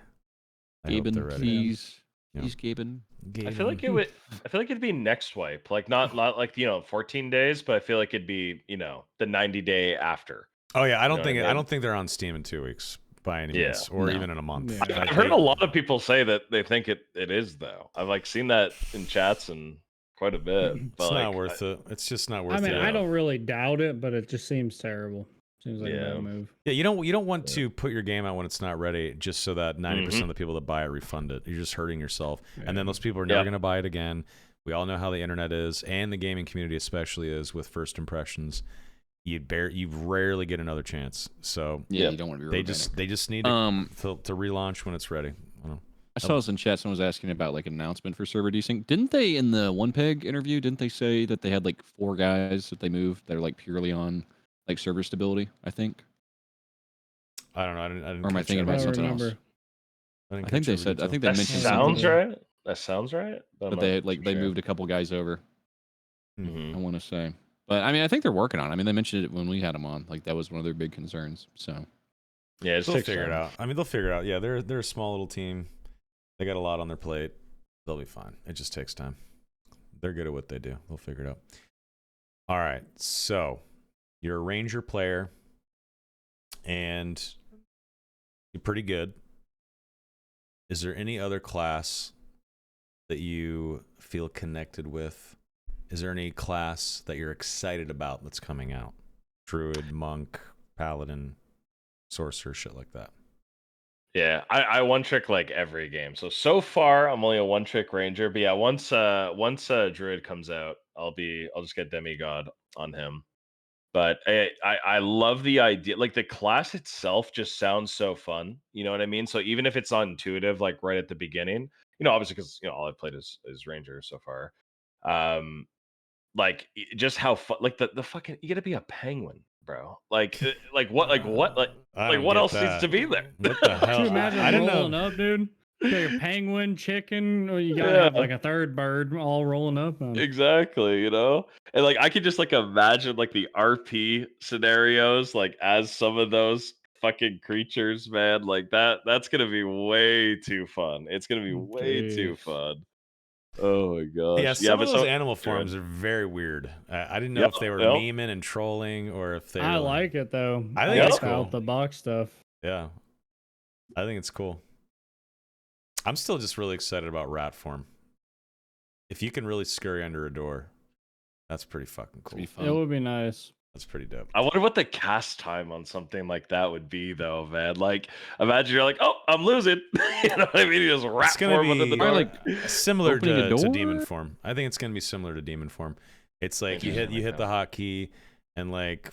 Gaben, please. Please, Gaben. I feel like it'd be next wipe. Like not like 14 days, but I feel like it'd be the 90-day after. Oh yeah, I don't think they're on Steam in 2 weeks by any means, or even in a month. Yeah. I've heard a lot of people say that they think it is though. I've like seen that in chats and quite a bit. It's not worth it. It's just not worth it. I mean, I don't really doubt it, but it just seems terrible. Seems like a bad move. Yeah, you don't want to put your game out when it's not ready, just so that 90% of the people that buy it refund it. You're just hurting yourself, and then those people are never going to buy it again. We all know how the internet is, and the gaming community especially is with first impressions. You rarely get another chance. So you don't want to be. They just need to relaunch when it's ready. I saw this in chat. Someone was asking about like an announcement for server desync. Didn't they in the One Peg interview? Didn't they say that they had like 4 guys that they moved that are like purely on like server stability? I think. I don't know. I didn't or am I thinking about something else? I think they said. I think they mentioned. Sounds right. That sounds right. But they moved a couple guys over. I want to say. But I mean, I think they're working on it. I mean, they mentioned it when we had them on. Like that was one of their big concerns. So yeah, they'll figure it out. I mean, they'll figure it out. Yeah, they're a small little team. They got a lot on their plate. They'll be fine. It just takes time. They're good at what they do. They'll figure it out. All right. So you're a ranger player, and you're pretty good. Is there any other class that you feel connected with? Is there any class that you're excited about that's coming out? Druid, monk, paladin, sorcerer, shit like that. Yeah, I one trick like every game. So far I'm only a one trick ranger, but yeah, once druid comes out, I'll just get demigod on him. But I love the idea. Like the class itself just sounds so fun. You know what I mean? So even if it's not intuitive, like right at the beginning, obviously because all I've played is ranger so far. Like just how fun, like the fucking, you gotta be a penguin, bro. Like what else needs to be there? What the hell? Can you imagine I don't rolling know. up, dude? You got your penguin, chicken, or you gotta have like a third bird all rolling up. Exactly, and like I could just like imagine like the RP scenarios, like as some of those fucking creatures, man. Like that's gonna be way too fun. It's gonna be way too fun. Oh my gosh. Yeah, some of those animal forms are very weird. I didn't know if they were memeing and trolling or if they I like it though. I think it's cool. Out the box stuff. Yeah. I think it's cool. I'm still just really excited about rat form. If you can really scurry under a door, that's pretty fucking cool. It would be nice. That's pretty dope. I wonder what the cast time on something like that would be, though, man. Like, imagine you're like, "Oh, I'm losing." You know what I mean? You just It's rat gonna form under the be door. Like, similar opening a to Demon door? Form. I think it's gonna be similar to Demon Form. It's like you Interesting, hit okay. the hotkey and like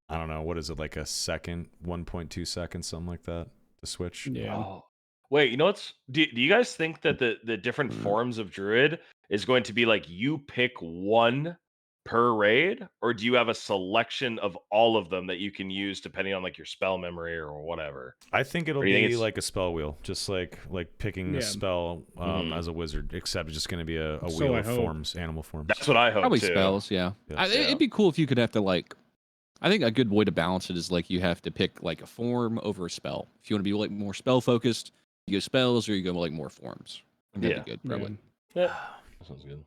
I don't know, what is it, like a second, 1.2 seconds, something like that to switch. Yeah. Oh. Wait, you know what's? Do you guys think that the different forms of Druid is going to be like you pick one per raid, or do you have a selection of all of them that you can use depending on like your spell memory or whatever? I think it'll Or do you think be it's like a spell wheel, just like picking a Yeah. spell Mhm. as a wizard, except it's just gonna be a So wheel I of hope. forms, animal forms. that's what I hope Probably too. spells, yeah. Yeah. It'd be cool if you could have to like. I think a good way to balance it is like you have to pick like a form over a spell. If you want to be like more spell focused, you go spells, or you go like more forms. I think that'd be good, probably. Yeah. That sounds good.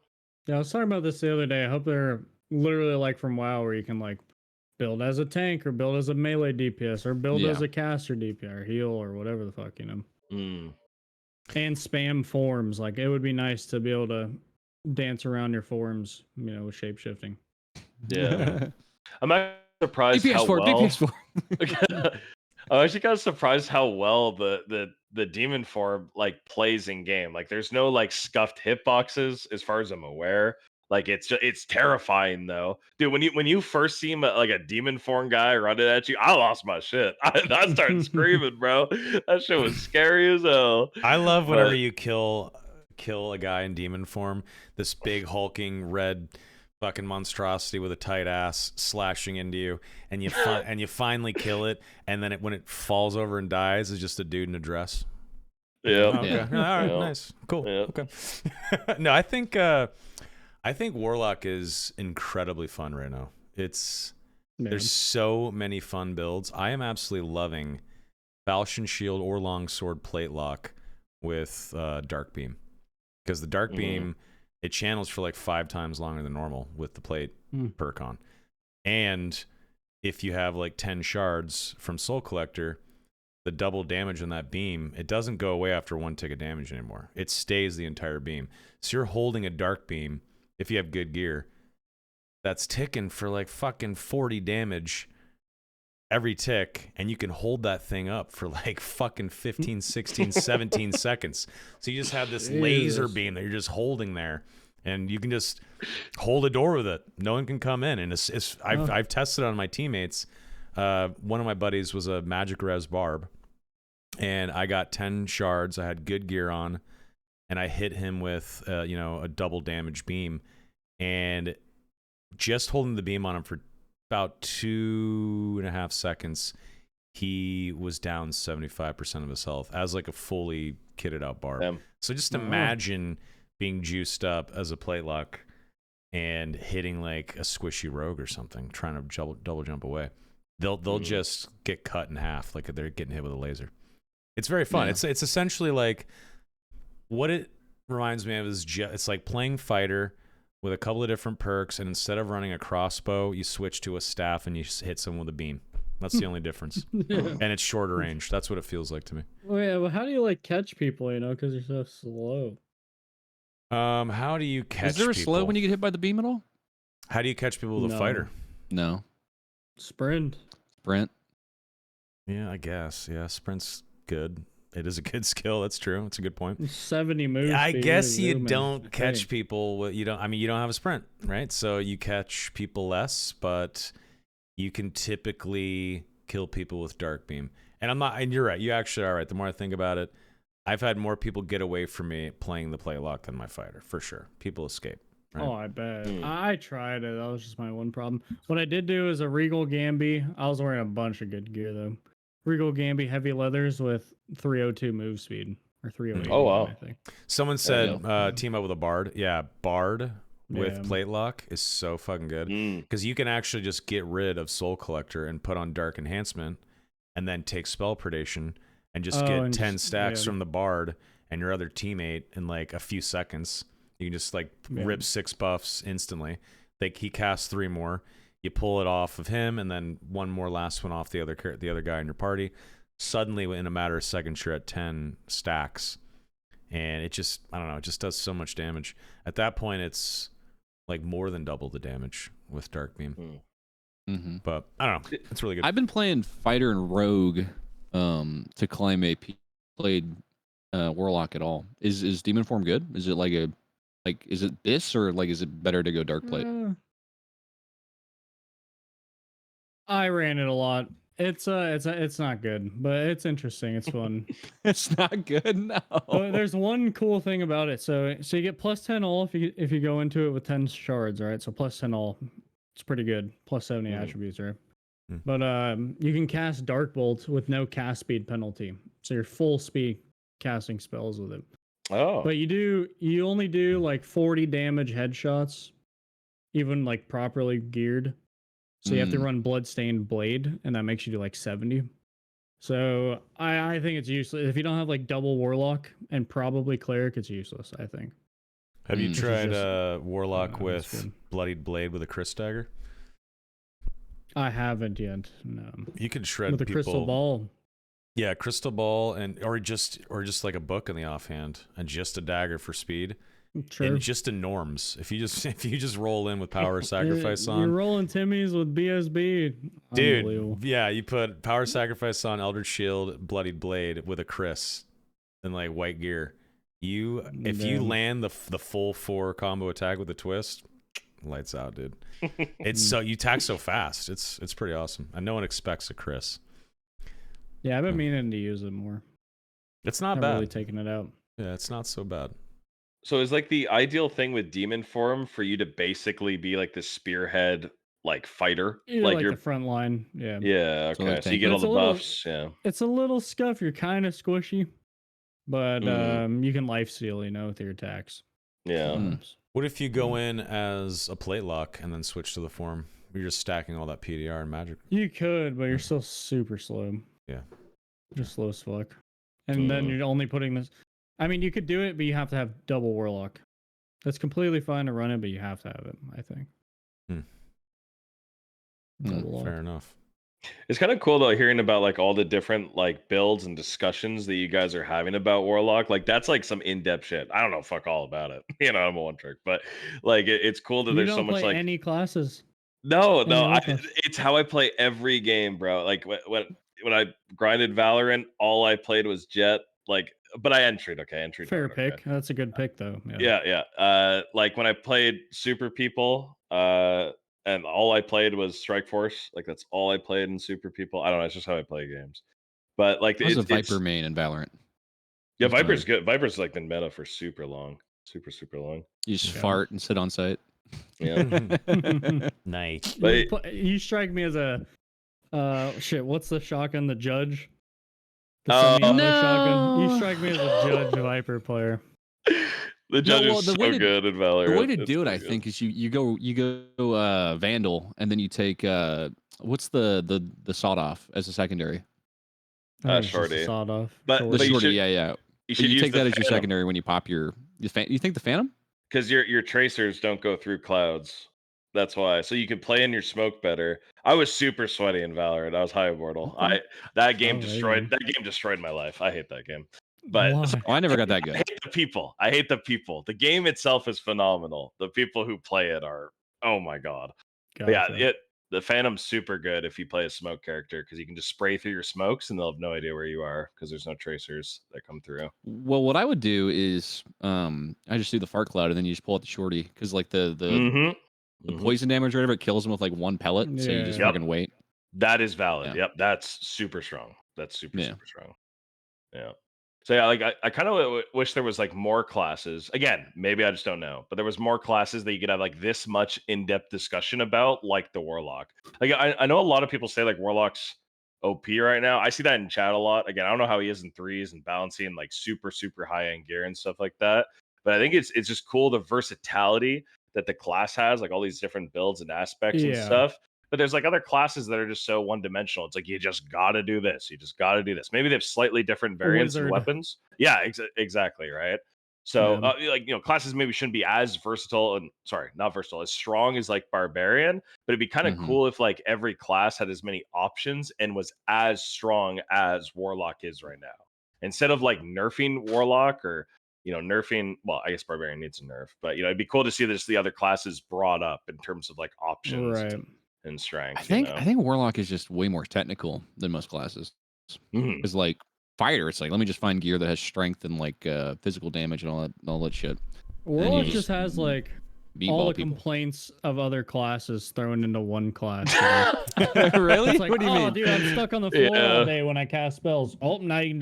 Yeah, I was talking about this the other day. I hope they're literally like from WoW, where you can like build as a tank or build as a melee DPS or build Yeah. as a caster DPS or heal or whatever the fuck, you know. Mm. And spam forms. Like it would be nice to be able to dance around your forms, you know, with shape shifting. Yeah. I'm actually surprised how DPS4, well. DPS4. I'm actually kind of surprised how well the demon form like plays in game. Like, there's no like scuffed hitboxes as far as I'm aware. Like, it's terrifying though, dude. When you first see like a demon form guy running at you, I lost my shit. I started screaming, bro. That shit was scary as hell. I love whenever But you kill a guy in demon form, this big hulking red fucking monstrosity with a tight ass slashing into you, and you finally kill it, and then when it falls over and dies, it's just a dude in a dress. yeah, Oh, okay. Yeah. All right. Yeah. Nice. Cool. Yeah. Okay. No, I think Warlock is incredibly fun right now. There's so many fun builds. I am absolutely loving Falchion Shield or Longsword Plate Lock with Dark Beam, because the Dark Beam, it channels for like 5 times longer than normal with the plate perk on. And if you have like 10 shards from Soul Collector, the double damage on that beam, it doesn't go away after 1 tick of damage anymore. It stays the entire beam. So you're holding a Dark Beam, if you have good gear, that's ticking for like fucking 40 damage every tick, and you can hold that thing up for like fucking 15, 16, 17 seconds. So you just have this laser beam that you're just holding there, and you can just hold a door with it. No one can come in. And I've tested it on my teammates. One of my buddies was a Magic Res Barb, and I got 10 shards. I had good gear on, and I hit him with a double damage beam, and just holding the beam on him for about 2.5 seconds, he was down 75% of his health as like a fully kitted out barb. Damn. So just imagine being juiced up as a plate lock and hitting like a squishy rogue or something, trying to double jump away. They'll just get cut in half, like they're getting hit with a laser. It's very fun. Yeah. It's essentially like, what it reminds me of is it's like playing fighter with a couple of different perks, and instead of running a crossbow, you switch to a staff and you hit someone with a beam. That's the only difference. And it's shorter range. That's what it feels like to me. Well, yeah, well, how do you like catch people, you know, because you're so slow? How do you catch Is there a people? slow when you get hit by the beam at all? How do you catch people with a No. fighter? No. Sprint. Sprint. Yeah, I guess. Yeah, sprint's good. It is a good skill. That's true. That's a good point. 70 moves. I speed, guess you zooming. don't catch Hey. people. You don't have a sprint, right? So you catch people less, but you can typically kill people with dark beam. And you're right. You actually are right. The more I think about it, I've had more people get away from me playing the play lock than my fighter, for sure. People escape. Right? Oh, I bet. Mm. I tried it. That was just my one problem. What I did do is a Regal Gamby. I was wearing a bunch of good gear, though. Regal Gamby heavy leathers with 302 move speed. Or 308, Oh, wow. I think. Someone said team up with a bard. Yeah, bard with Yeah. plate lock is so fucking good. Mm. Because you can actually just get rid of Soul Collector and put on Dark Enhancement, and then take Spell Predation and just get and 10 just- stacks yeah. from the Bard and your other teammate in like a few seconds. You can just like rip 6 buffs instantly. He casts 3 more. You pull it off of him, and then 1 more last one off the other guy in your party. Suddenly, in a matter of seconds, you're at 10 stacks, and it just, I don't know, it just does so much damage. At that point, it's like more than double the damage with Dark Beam. But I don't know. It's really good. I've been playing fighter and rogue to climb AP. Played Warlock at all? Is Demon Form good? Is it like is it this, or like is it better to go Dark Plate? I ran it a lot. It's not good, but it's interesting. It's fun. It's not good. No. But there's one cool thing about it. So you get plus 10 all if you go into it with 10 shards, right? So plus 10 all. It's pretty good. Plus 70 attributes, right? But you can cast Dark Bolt with no cast speed penalty. So you're full speed casting spells with it. Oh. But you only do like 40 damage headshots, even like properly geared. So you have to run Bloodstained Blade, and that makes you do like 70. So I think it's useless. If you don't have like double Warlock and probably Cleric, it's useless, I think. Have you tried Warlock know, with Bloodied Blade with a Crit Dagger? I haven't yet. No. You can shred with a people. Crystal Ball. Yeah, Crystal Ball or just like a book in the offhand and just a dagger for speed. True. And just in norms. If you just roll in with power sacrifice on. You're rolling Timmy's with BSB. Dude, yeah, you put power sacrifice on, Eldritch Shield, Bloodied Blade with a Chris and like white gear. If you land the full 4 combo attack with a twist, lights out, dude. It's so you attack so fast. It's pretty awesome. And no one expects a Chris. Yeah, I've been meaning to use it more. It's not I've bad. really taking it out. Yeah, it's not so bad. So is like the ideal thing with demon form for you to basically be like the spearhead like fighter, You're like the front line. Yeah. Yeah, So, okay. like, So, you get all It's the a little- buffs, yeah. It's a little scuff. You're kind of squishy, but you can lifesteal, with your attacks. Yeah. What if you go in as a plate lock and then switch to the form? You're just stacking all that PDR and magic. You could, but you're still super slow. Yeah. Just slow as fuck. And then you're only putting this. I mean, you could do it, but you have to have double Warlock. That's completely fine to run it, but you have to have it, I think. Fair enough. It's kind of cool though hearing about like all the different like builds and discussions that you guys are having about Warlock. Like that's like some in-depth shit. I don't know fuck all about it. I'm a one trick, but like it's cool that You there's don't so much play like any classes. No, any other class. it's how I play every game, bro. Like when I grinded Valorant, all I played was Jet. Like, but I entered. Okay, entered. Fair hard, pick. okay. That's a good pick, though. Yeah. Like when I played Super People, and all I played was Strike Force. Like that's all I played in Super People. I don't know. It's just how I play games. But like, I was a it's Viper main in Valorant. yeah, Viper's good. Viper's like been meta for super long, super long. You just fart and sit on site. Yeah, Nice. but You strike me as a shit. What's the shotgun? The Judge. Oh, semi-auto no! shotgun. You strike me as a Judge Viper player. the Judge well, is the so way to- good in Valorant. The way to It's do it, so I good. think, is you go Vandal, and then you take what's the sawed off as a secondary. I think it's just a Shorty. sawed off. But- Shorty. The But you shorty, should- yeah. You But should you use take the that as your Phantom. secondary when you pop your. You think the Phantom? Because your tracers don't go through clouds. That's why. So you can play in your smoke better. I was super sweaty in Valorant. I was high immortal. Okay. That game Oh, destroyed there you my life. I hate that game. But Why? Oh, I never got that I good. hate the people. I hate the people. The game itself is phenomenal. The people who play it are oh my god. But Gotcha. the Phantom's super good if you play a smoke character because you can just spray through your smokes and they'll have no idea where you are because there's no tracers that come through. Well, what I would do is I just do the fart cloud, and then you just pull out the shorty because like the Mhm. poison damage or whatever, it kills them with like one pellet. So you Yeah. just Yep. fucking wait. That is valid. Yeah. Yep, that's super strong. That's super Yeah. strong. Yeah. So yeah, like I kind of wish there was like more classes. Again, maybe I just don't know, but there was more classes that you could have like this much in-depth discussion about, like the Warlock. Like I know a lot of people say like Warlock's OP right now. I see that in chat a lot. Again, I don't know how he is in threes and balancing like super high end gear and stuff like that. But I think it's just cool the versatility that the class has, like all these different builds and aspects and Yeah. stuff. But there's like other classes that are just so one dimensional. It's like you just got to do this. You just got to do this. Maybe they have slightly different variants and wizard. weapons. Yeah, exactly, right? So Yeah. like classes maybe shouldn't be as versatile and not versatile, as strong as like Barbarian, but it'd be kind of Mhm. cool if like every class had as many options and was as strong as Warlock is right now. Instead of like nerfing Warlock or nerfing, well, I guess Barbarian needs a nerf, but it'd be cool to see this the other classes brought up in terms of like options Right. in strength. I think Warlock is just way more technical than most classes. Mhm. Because like fighter, it's like let me just find gear that has strength and like physical damage and all that shit. Warlock you just has like Beat all ball the people. complaints of other classes thrown into one class. Really? It's like, What do you oh, mean? dude, I'm stuck on the floor all Yeah. day when I cast spells. Oh, now you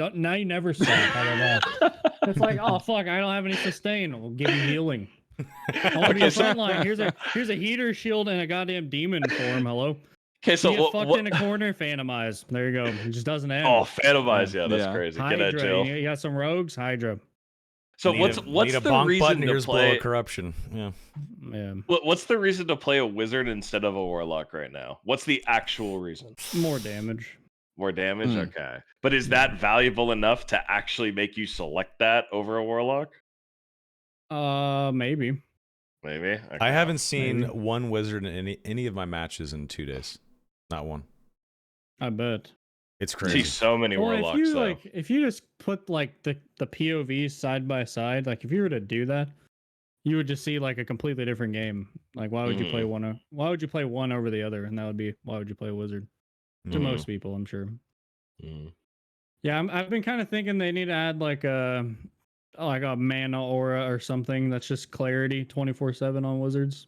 never suck. How about that? It's like, oh fuck, I don't have any sustain. We'll give you healing. I want to be a Okay, so- frontline. Here's a heater shield and a goddamn demon form. Hello. Okay, so You get fucked what? in a corner, phantomize. There you go. It just doesn't end. Oh, Phantomize, yeah, that's Yeah. crazy. Get out of Hydra. jail. You got some rogues. Hydra. So Need what's a the bonk reason button? to Here's blow play? of corruption. Yeah. Yeah. What's the reason to play a wizard instead of a warlock right now? What's the actual reason? More damage. More damage? Hmm. Okay. But is that valuable enough to actually make you select that over a warlock? Maybe. Maybe. Okay. I haven't seen Maybe. one wizard in any of my matches in 2 days. Not one. I bet. It's see crazy. so many Well, warlocks though. if you just put like the POVs side by side, like if you were to do that, you would just see like a completely different game. Like why would you play why would you play one over the other? And that would be why would you play a wizard? To Mhm. most people, I'm sure. Mm. Yeah, I've been kind of thinking they need to add like a mana aura or something that's just clarity 24/7 on wizards.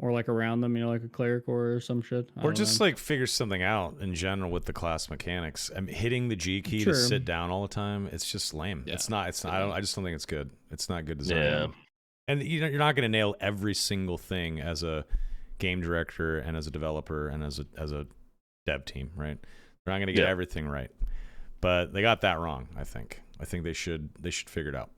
Or like around them, like a cleric aura or some shit. I Or don't just know. like figure something out in general with the class mechanics. I mean, hitting the G key to Sure. sit down all the time, it's just lame. Yeah. It's not. I just don't think it's good. It's not good design. Yeah. And you're not going to nail every single thing as a game director and as a developer and as a dev team, right? They're not going to get Yeah. everything right. But they got that wrong, I think. I think they should figure it out.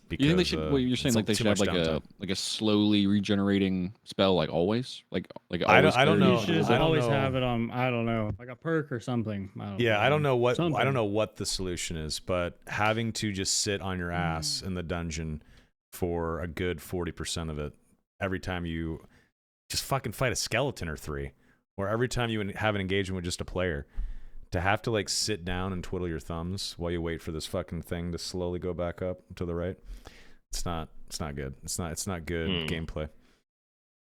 Because, You think they should? What you're saying, it's like they too should have much like downtime. a slowly regenerating spell, like always, like I always. don't You know. should just I don't always know. have it on. I don't know, like a perk or something. Yeah, I don't know what Something. I don't know what the solution is, but having to just sit on your ass in the dungeon for a good 40% of it every time you just fucking fight a skeleton or 3, or every time you have an engagement with just a player, to have to like sit down and twiddle your thumbs while you wait for this fucking thing to slowly go back up to the right. It's not good. It's not good gameplay.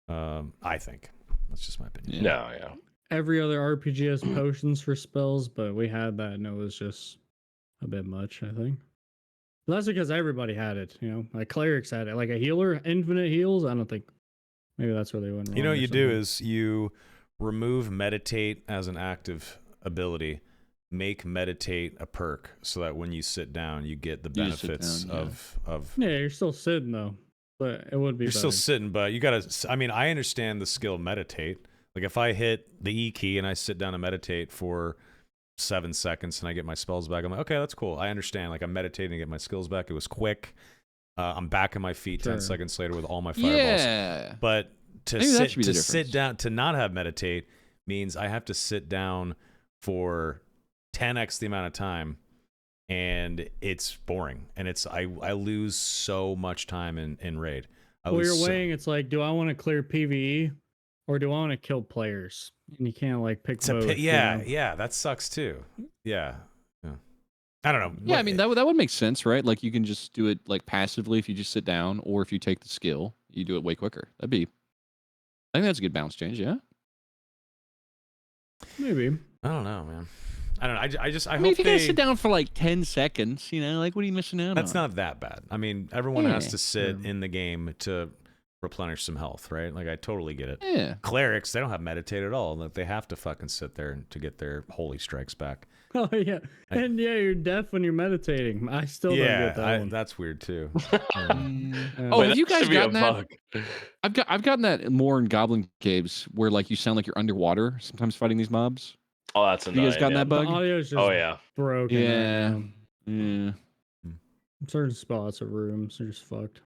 I think that's just my opinion. No, yeah. Every other RPG has potions for spells, but we had that and it was just a bit much, I think. But that's because everybody had it, like clerics had it. Like a healer, infinite heals. I don't think maybe that's where they went wrong. You know what or you do something. is you remove meditate as an active ability, make meditate a perk so that when you sit down you get the You just sit benefits down, yeah. of Yeah, you're still sitting though, but it would be. you're still sitting, but you gotta, I mean, I understand the skill meditate. Like if I hit the E key and I sit down and meditate for 7 seconds and I get my spells back, I'm like, okay, that's cool. I understand. Like I'm meditating to get my skills back. It was quick. I'm back on my feet 10 seconds later with all my fireballs. Yeah. But to Maybe that should be the sit difference. down, to not have meditate means I have to sit down for 10x the amount of time, and it's boring, and I lose so much time in raid. Well, you're weighing. It's like, do I want to clear PVE, or do I want to kill players? And you can't like pick both. Yeah, that sucks too. Yeah. I don't know. Yeah, I mean that would make sense, right? Like you can just do it like passively if you just sit down, or if you take the skill, you do it way quicker. I think that's a good balance change. Yeah. Maybe. I don't know, man. I don't know. I mean, hope if you gotta sit down for like 10 seconds, like what are you missing out on? That's not that bad. I mean, everyone has to sit Yeah. in the game to replenish some health, right? Like I totally get it. Yeah. Clerics, they don't have meditate at all. Like they have to fucking sit there to get their holy strikes back. Oh yeah, and yeah, you're deaf when you're meditating. I still don't get that one. That's weird too. Oh, Wait, have you that guys should be a gotten that? bug. I've gotten that more in Goblin Caves, where like you sound like you're underwater sometimes fighting these mobs. Oh, that's Have annoying. you guys gotten that The bug? audio's just Oh yeah. broken. Yeah. Right now. Yeah. Certain spots of rooms are just fucked.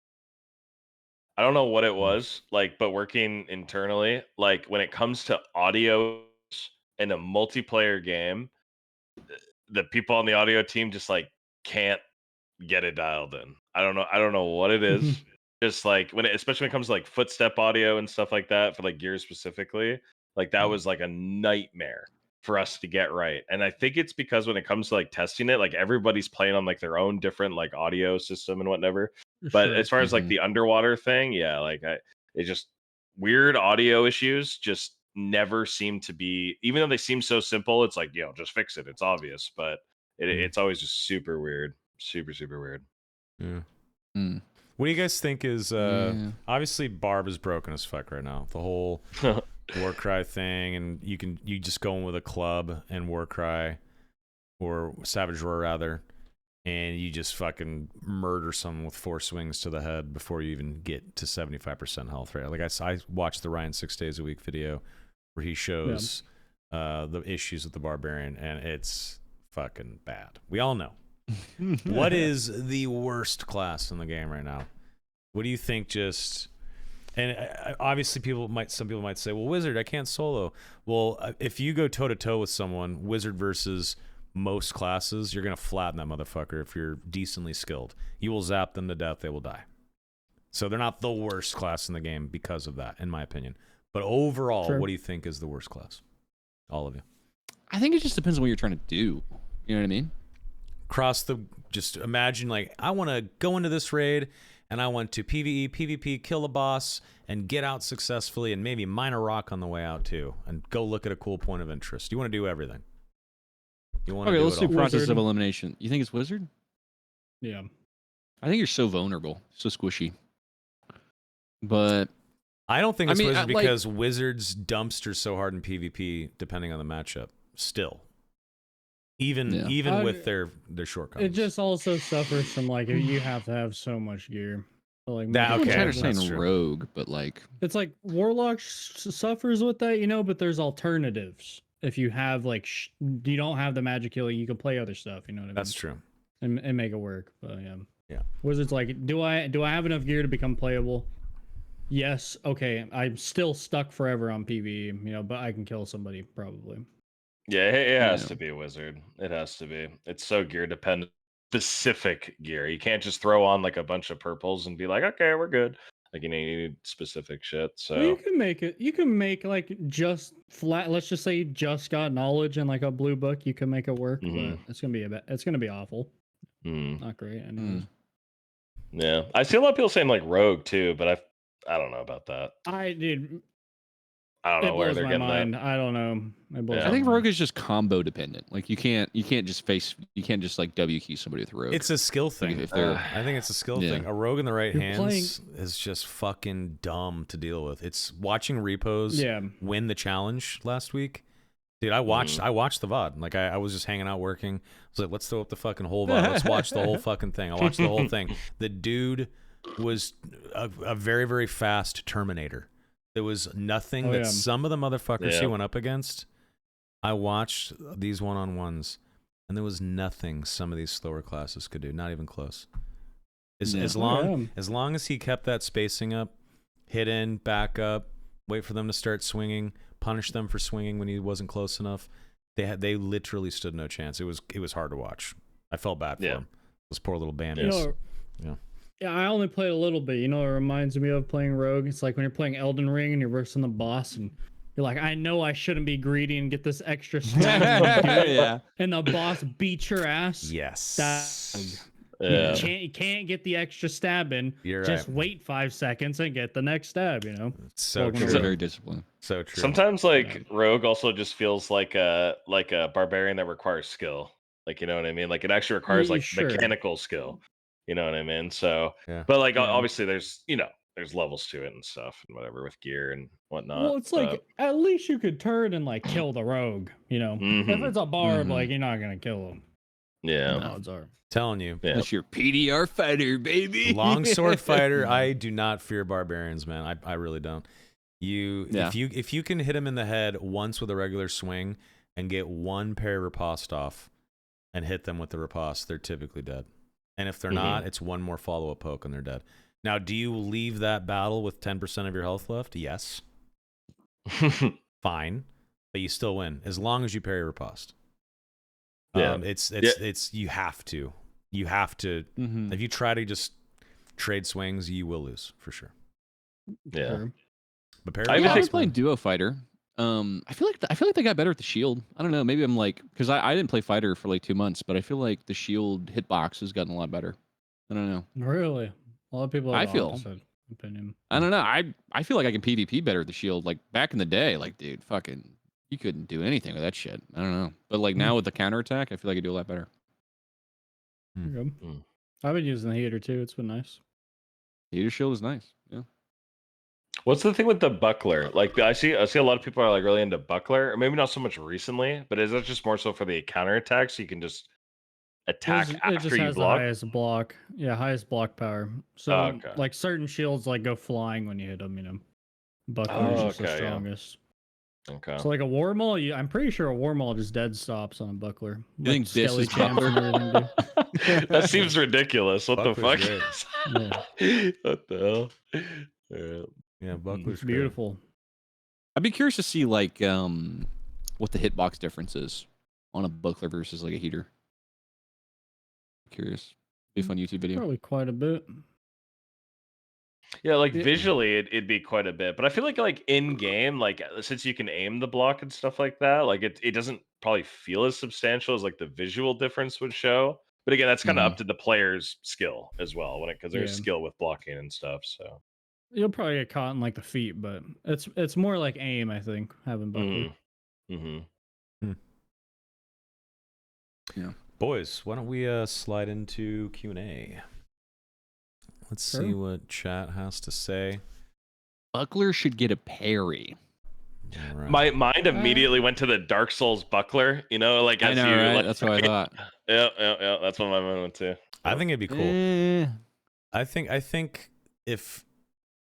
I don't know what it was like, but working internally, like when it comes to audio in a multiplayer game, the people on the audio team just like can't get it dialed in. I don't know what it is. Just like especially when it comes to like footstep audio and stuff like that for like gears specifically, like that was like a nightmare for us to get right. And I think it's because when it comes to like testing it, like everybody's playing on like their own different like audio system and whatever. But Sure. as far as like Mhm. the underwater thing, yeah, like it just weird audio issues just never seem to be, even though they seem so simple, it's like, just fix it. It's obvious, but it's always just super weird. Super weird. Yeah. Mm. What do you guys think is Yeah. obviously Barb is broken as fuck right now. The whole Warcry thing, and you just go in with a club and Warcry or Savage Roar rather, and you just fucking murder someone with 4 swings to the head before you even get to 75% health rate. Like I watched the Ryan 6 Days a Week video where he shows the issues with the Barbarian, and it's fucking bad. We all know. What is the worst class in the game right now? What do you think? Obviously some people might say, well, Wizard, I can't solo. Well, if you go toe to toe with someone, Wizard versus most classes, you're gonna flatten that motherfucker. If you're decently skilled, you will zap them to death. They will die. So they're not the worst class in the game because of that, in my opinion. But overall, what do you think is the worst class? All of you. I think it just depends on what you're trying to do. You know what I mean? Just imagine, like, I want to go into this raid and I want to PvE, PvP, kill a boss, and get out successfully, and maybe mine a rock on the way out too, and go look at a cool point of interest. You want to do everything. You want to let's do process Wizard. of elimination. You think it's Wizard? Yeah. I think you're so vulnerable, so squishy. But I don't think it's Wizard like, because Wizards dumpster so hard in PvP, depending on the matchup. Still, even with their shortcomings, It just also suffers from like you have to have so much gear. So, like, That- okay, I'm that's saying true. rogue, but like it's like Warlock suffers with that, but there's alternatives. If you have like you don't have the magic healing, you can play other stuff. You know what I mean? that's true. And make it work. But Yeah. Wizards like, do I have enough gear to become playable? Yes. Okay. I'm still stuck forever on PvE, but I can kill somebody probably. Yeah, it has to be a Wizard. It has to be. It's so gear dependent. Specific gear. You can't just throw on like a bunch of purples and be like, okay, we're good. Like, you need specific shit. So Well, you can make it. You can make like just flat. Let's just say you just got knowledge and like a blue book. You can make it work, but it's gonna be it's gonna be awful. Not great. Anyways. Yeah, I see a lot of people saying like rogue too, but I don't know about that. I I don't know where blows they're my getting mind. that. I don't know. It blows Yeah. my I think mind. rogue is just combo dependent. Like you can't just like W key somebody with rogue. It's a skill thing. If they're- I think it's a skill Yeah. thing. A rogue in the right You're hands is just fucking dumb to deal with. It's watching repos win the challenge last week. Dude, I watched the VOD. Like I was just hanging out working. I was like, let's throw up the fucking whole VOD. Let's watch the whole fucking thing. I watched the whole thing. The dude was a very, very fast Terminator. There was nothing that some of the motherfuckers he went up against. I watched these one-on-ones, and there was nothing some of these slower classes could do. Not even close. As long as he kept that spacing up, hit in, back up, wait for them to start swinging, punish them for swinging when he wasn't close enough. They literally stood no chance. It was hard to watch. I felt bad for him. Those poor little bandits. Yeah, I only played a little bit. It reminds me of playing Rogue. It's like when you're playing Elden Ring and you're versing the boss, and you're like, I know I shouldn't be greedy and get this extra stab. And the boss beats your ass. Yes. You can't get the extra stab in. You're just right. wait 5 seconds and get the next stab. So Welcome true. to very disciplined. So true. Sometimes rogue also just feels like a barbarian that requires skill. Like, you know what I mean? Like it actually requires like mechanical skill. You know what I mean? So, but like obviously there's there's levels to it and stuff and whatever with gear and whatnot. Well, it's like at least you could turn and like kill the rogue. If it's a barb, like you're not gonna kill him. Yeah, odds are. Telling you. That's your PDR fighter, baby. Longsword fighter. I do not fear barbarians, man. I really don't. If you can hit him in the head once with a regular swing and get one pair riposte off and hit them with the riposte, they're typically dead. And if they're not, it's one more follow-up poke and they're dead. Now, do you leave that battle with 10% of your health left? Yes. Fine. But you still win as long as you parry riposte. It's you have to. You have to. If you try to just trade swings, you will lose for sure. Yeah. Sure. But parry I was riposte, playing man. duo fighter. I feel like they got better at the shield. I don't know. Maybe I'm like, because I didn't play fighter for like 2 months, but I feel like the shield hitbox has gotten a lot better. I don't know. Really? A lot of people. I feel. opinion. I don't know. I feel like I can PvP better with the shield. Like back in the day, like dude, fucking, you couldn't do anything with that shit. I don't know. But like now with the counterattack, I feel like I do a lot better. Good. Mm. I've been using the heater too. It's been nice. Heater shield is nice. Yeah. What's the thing with the buckler? Like I see a lot of people are like really into buckler, or maybe not so much recently, but is that just more so for the counterattack, so you can just attack It just after you has the block? highest block. Yeah, highest block power. Oh, So okay. like certain shields like go flying when you hit them. Buckler is Oh, just the okay, yeah. strongest. Okay. So like a war maul, I'm pretty sure a war maul just dead stops on a buckler. You Like think this skelly is champs and buckler? everything do. That seems ridiculous. What the Buckler's fuck? Yeah. What the hell? Yeah. Yeah, Buckler's It's beautiful. I'd be curious to see like what the hitbox difference is on a buckler versus like a heater. Curious. Be a fun YouTube video. Probably quite a bit. Yeah, like Yeah. visually it'd be quite a bit, but I feel like in game, like since you can aim the block and stuff like that, like it doesn't probably feel as substantial as like the visual difference would show. But again, that's kind of up to the player's skill as well, because there's Yeah. skill with blocking and stuff. So You'll probably get caught in like the feet, but it's more like aim, I think, having buckler. mm-hmm. Yeah. Boys, why don't we slide into Q&A? Let's see Sure. what chat has to say. Buckler should get a parry. All right. My mind immediately went to the Dark Souls buckler, like I as know, you right? like, That's what I thought. yeah, that's what my mind went to. I think it'd be cool. Eh, I think if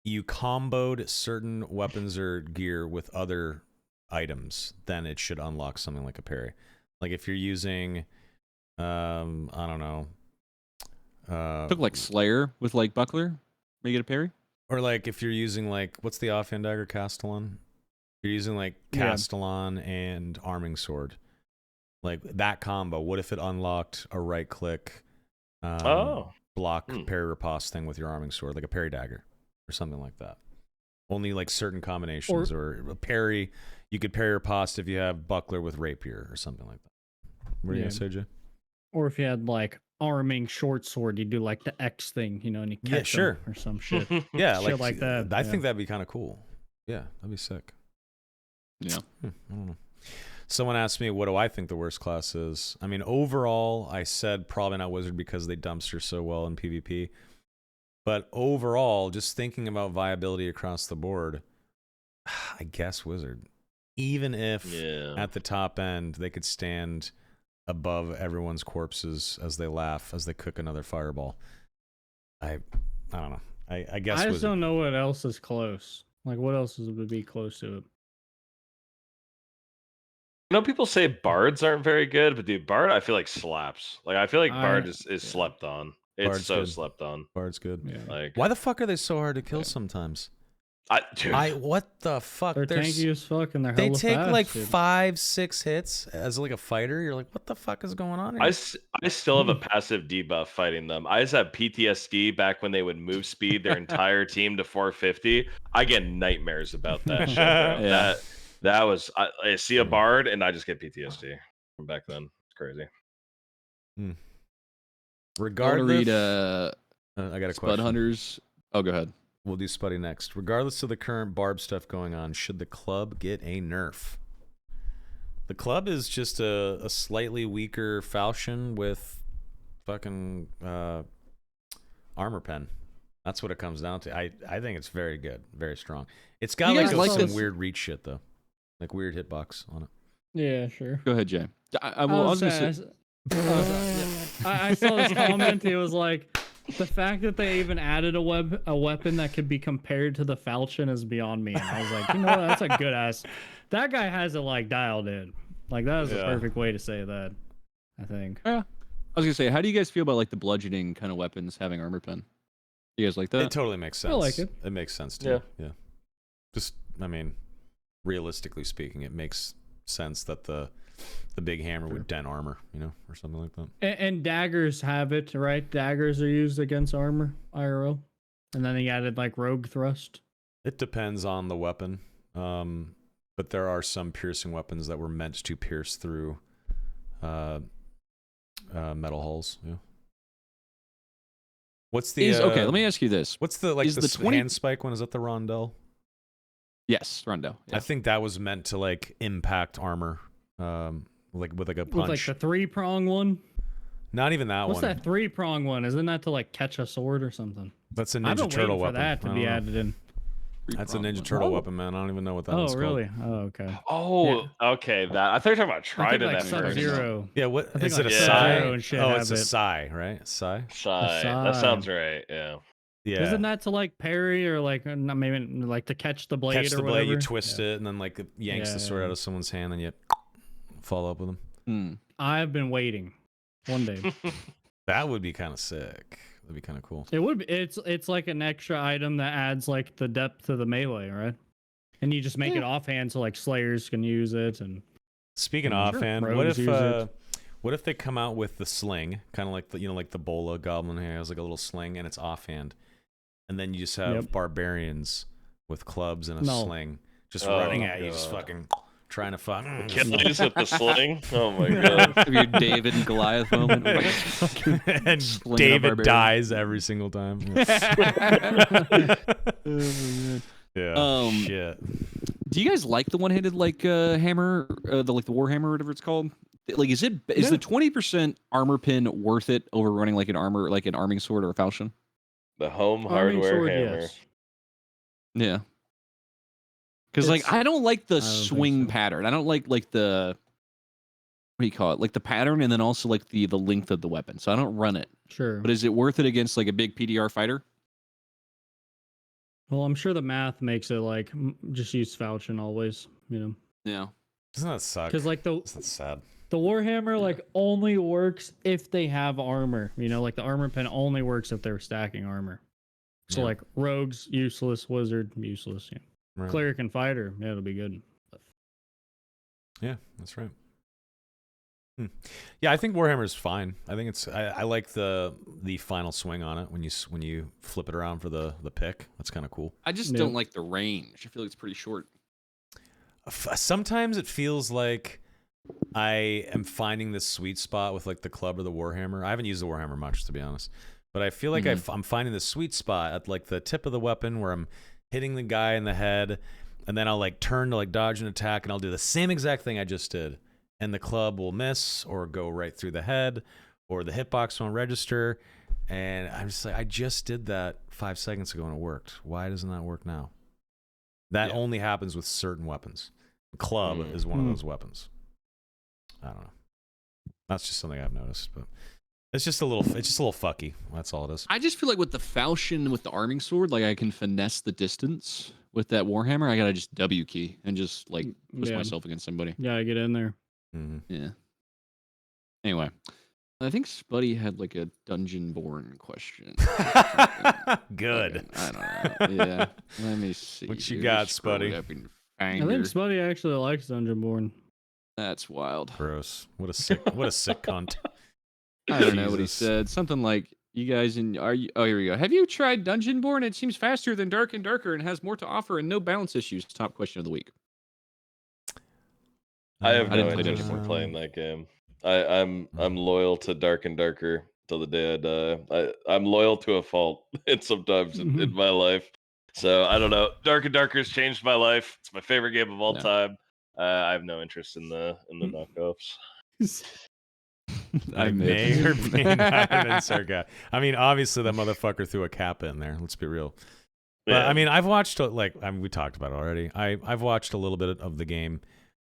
you comboed certain weapons or gear with other items, then it should unlock something like a parry. Like if you're using, I don't know, took like Slayer with like buckler. May you get a parry? or like if you're using like what's the offhand dagger, Castellan? You're using like Castellan and arming sword, like that combo. What if it unlocked a right click, block parry riposte thing with your arming sword, like a parry dagger or something like that? Only like certain combinations, or a parry. You could parry riposte if you have buckler with rapier or something like that. What are you gonna say, Jay? Or if you had like arming short sword, you do like the X thing, and you catch them or some shit. Yeah, Shit like that. I think that'd be kind of cool. Yeah, that'd be sick. Yeah. I don't know. Someone asked me, what do I think the worst class is? I mean, overall, I said probably not Wizard because they dumpster so well in PvP. But overall, just thinking about viability across the board, I guess Wizard. Even if at the top end they could stand above everyone's corpses as they laugh, as they cook another fireball. I don't know. I guess I just Wizard. don't know what else is close. Like what else would be close to it? People say bards aren't very good, but dude, bard I feel like slaps. Like I feel like bard is slept on. It's Bard's so good. slept on. Bard's good. Yeah. Like why the fuck are they so hard to kill sometimes? Dude, What the fuck? They're tanky as fuck and they're they hella take fast, like dude. 5-6 hits as like a fighter. You're like, what the fuck is going on here? I still have a passive debuff fighting them. I just have PTSD back when they would move speed their entire team to 450. I get nightmares about that shit, bro. Yeah. That was I see a bard and I just get PTSD from back then. It's crazy. Regardless, read I got a Spud question. Hunters. Oh, go ahead. We'll do Spuddy next. Regardless of the current Barb stuff going on, should the club get a nerf? The club is just a slightly weaker falchion with fucking armor pen. That's what it comes down to. I think it's very good, very strong. It's got You guys like some this? weird reach shit though, like weird hitbox on it. Yeah, sure. Go ahead, Jay. I was gonna say. I saw this comment. It was like the fact that they even added a weapon that could be compared to the falchion is beyond me. And I was like, that's a good ass. That guy has it like dialed in. Like that is the perfect way to say that. I think. Yeah. I was gonna say, how do you guys feel about like the bludgeoning kind of weapons having armor pen? You guys like that? It totally makes sense. I like it. It makes sense to me. Yeah. Just, I mean, realistically speaking, it makes sense that the big hammer would dent armor, or something like that. And daggers have it, right? Daggers are used against armor, IRL. And then he added like rogue thrust. It depends on the weapon. But there are some piercing weapons that were meant to pierce through metal hulls. Yeah. What's the Okay, let me ask you this. What's the is the the 20 hand spike one? Is that the rondelle? Yes, Rondo. Yeah. I think that was meant to like impact armor, like with like a punch. With like the 3-prong one. Not even that What's one. that 3-prong one? Isn't that to like catch a sword or something? That's a I've Ninja been Turtle waiting for weapon. that to I be don't know. added in. That's a Ninja one. Turtle Oh. weapon, man. I don't even know what that Oh, one's really? called. Oh, okay. Oh, okay. That I thought you were talking about I think Trident like at first. Sub-Zero. Yeah, what I think is it? like A Sub-Zero Psy? and shit Oh, have it's a it. Psy, right? Psy. Sigh. That Sigh. sounds right. Yeah. Yeah. Isn't that to like parry or like not maybe like to catch the blade Catch or the whatever? blade, you twist it, and then like it yanks Yeah, the sword yeah. out of someone's hand, and you follow up with them. Hmm. I've been waiting. One day. That would be kind of sick. That'd be kind of cool. It would be, it's like an extra item that adds like the depth to the melee, right? And you just make it offhand so like slayers can use it and Speaking of offhand, Rogues use it. what if they come out with the sling, kind of like the like the Bola goblin here has like a little sling and it's offhand, and then you just have barbarians with clubs and a sling just running at you, just fucking trying to fuck. Achilles with the sling. Oh my god. Have your David and Goliath moment. where you fucking And sling at a David barbarian. dies every single time. Yeah. Shit. Do you guys like the one-handed like hammer, the warhammer or whatever it's called? Like, is the 20% armor pin worth it over running like an arming sword or a falchion? The home arming hardware sword, hammer. yes. Yeah. Because like I don't like the I don't think swing so. pattern. I don't like the what do you call it? Like the pattern, and then also like the length of the weapon. So I don't run it. Sure. But is it worth it against like a big PDR fighter? Well, I'm sure the math makes it like just use falchion always, you know. Yeah. Doesn't that suck? Because like That's sad. the warhammer like only works if they have armor, you know, like the armor pin only works if they're stacking armor. So Yeah. like rogues useless, wizard useless, yeah. Right. Cleric and fighter, yeah, it'll be good. Yeah, that's right. Yeah, I think Warhammer's fine. I think it's. I like the final swing on it when you flip it around for the pick. That's kind of cool. I just Yeah. don't like the range. I feel like it's pretty short. Sometimes it feels like I am finding this sweet spot with like the club or the Warhammer. I haven't used the Warhammer much, to be honest, but I feel like I'm finding the sweet spot at like the tip of the weapon where I'm hitting the guy in the head, and then I'll like turn to like dodge an attack, and I'll do the same exact thing I just did, and the club will miss or go right through the head, or the hitbox won't register, and I'm just like, I just did that 5 seconds ago and it worked. Why doesn't that work now? That only happens with certain weapons. Club is one of those weapons. I don't know. That's just something I've noticed, but it's just a little fucky. That's all it is. I just feel like with the falchion, with the arming sword, like I can finesse the distance. With that warhammer, I gotta just W key and just like push myself against somebody. Yeah, I get in there. Yeah. Anyway, I think Spuddy had like a Dungeon-born question. Good. I don't know. Yeah. Let me see. What you here. got, Scroll it Spuddy? up in I think Finder. Spuddy actually likes Dungeonborn. That's wild. Gross. What a sick cunt. I don't know what he Jesus. said. Something like, "You guys are you?" Oh, here we go. Have you tried Dungeonborn? It seems faster than Dark and Darker and has more to offer and no balance issues. Top question of the week. I have I no didn't play interest in Dungeonborn. playing that game. I'm loyal to Dark and Darker till the day I die. I'm loyal to a fault. And sometimes in my life. So I don't know. Dark and Darker has changed my life. It's my favorite game of all time. I have no interest in the knockoffs. I may or may not have been sarcastic. I mean, obviously that motherfucker threw a kappa in there. Let's be real. But Yeah. I mean, I've watched we talked about it already. I've watched a little bit of the game,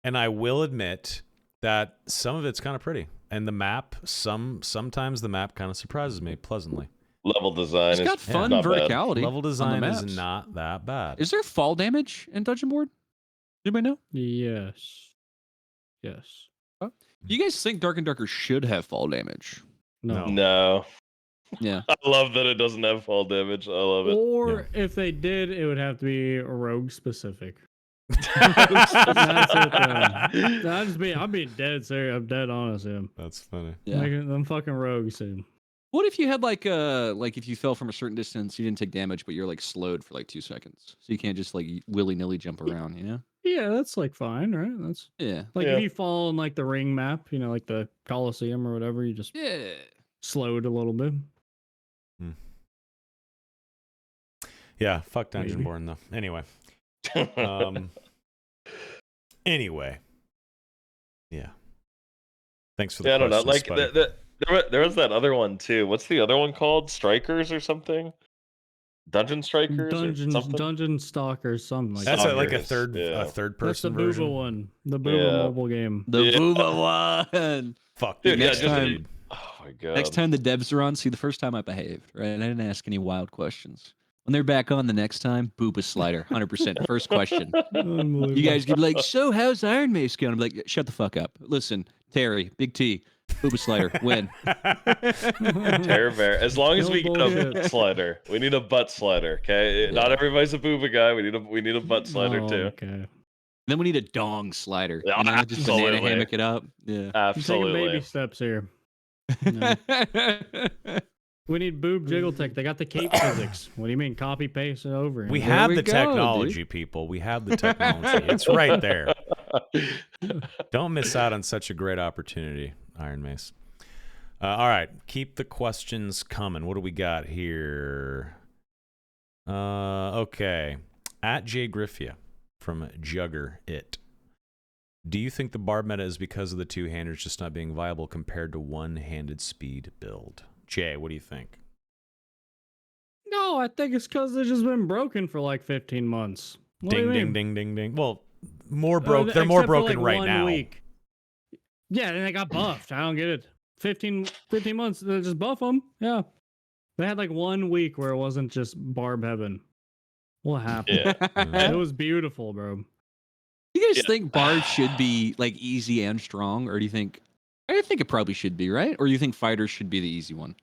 and I will admit that some of it's kind of pretty, and the map sometimes the map kind of surprises me pleasantly. Level design It's is got fun not bad. verticality. Level on the design is maps. not that bad. Is there fall damage in Dungeonborn? Anybody know? Yes. You guys think Dark and Darker should have fall damage? No. No. Yeah. I love that it doesn't have fall damage. I love it. Or if they did, it would have to be rogue specific. That's it. I'm being dead serious. I'm dead honest, him. That's funny. Yeah. Like, them fucking rogues, him. What if you had like if you fell from a certain distance, you didn't take damage, but you're like slowed for like 2 seconds, so you can't just like willy nilly jump around, you know? Yeah, that's like fine, right? That's Yeah. like Yeah. if you fall in like the ring map, you know, like the Coliseum or whatever, you just Yeah. slowed a little bit. Yeah, fuck Maybe. Dungeonborn though. Anyway. Anyway. Yeah. Thanks for the Yeah, I don't know. question, Like Spuddy. there was that other one too. What's the other one called? Strikers or something? Dungeon Strikers or something? Dungeon Stalkers, something like That's that. like a Stalkers, third yeah. third That's the person Booba version. one. The Booba Yeah. mobile game. The Yeah. Booba one. Fuck. Dude, yeah, next time- dude. Oh my god. Next time the devs are on, see the first time I behaved, right? I didn't ask any wild questions. When they're back on the next time, Booba slider, 100%. First question. You guys could be like, so how's Iron Mace going? I'm like, shut the fuck up. Listen, Terry, Big T, Booba slider, win. Terror Bear. As long as No we get a bullshit. butt slider, we need a butt slider. Okay, Yeah. not everybody's a booba guy. We need a butt slider Oh, too. Okay. Then we need a dong slider. Yeah, You know, just banana absolutely. hammock it up. Yeah. Taking Absolutely. baby steps here. No. We need boob jiggle tech. They got the cape physics. What do you mean? Copy paste it over. We There have we the go, technology, people. We have the technology. It's right there. Don't miss out on such a great opportunity, Iron Mace. All right, keep the questions coming. What do we got here? Okay. At Jay Griffia from Jugger It. Do you think the barb meta is because of the two-handers just not being viable compared to one-handed speed build? Jay, what do you think? No, I think it's because they've just been broken for like 15 months. What do you Ding, ding, mean? ding, ding, ding. Well, more broke. They're more Except for, broken like, right 1 now. week. Yeah, and they got buffed. I don't get it. 15 months, they just buff them. Yeah. They had like 1 week where it wasn't just barb heaven. What happened? Yeah. It was beautiful, bro. You guys Yeah. think barb should be like easy and strong, or do you think? I think it probably should be, right? Or you think fighters should be the easy one?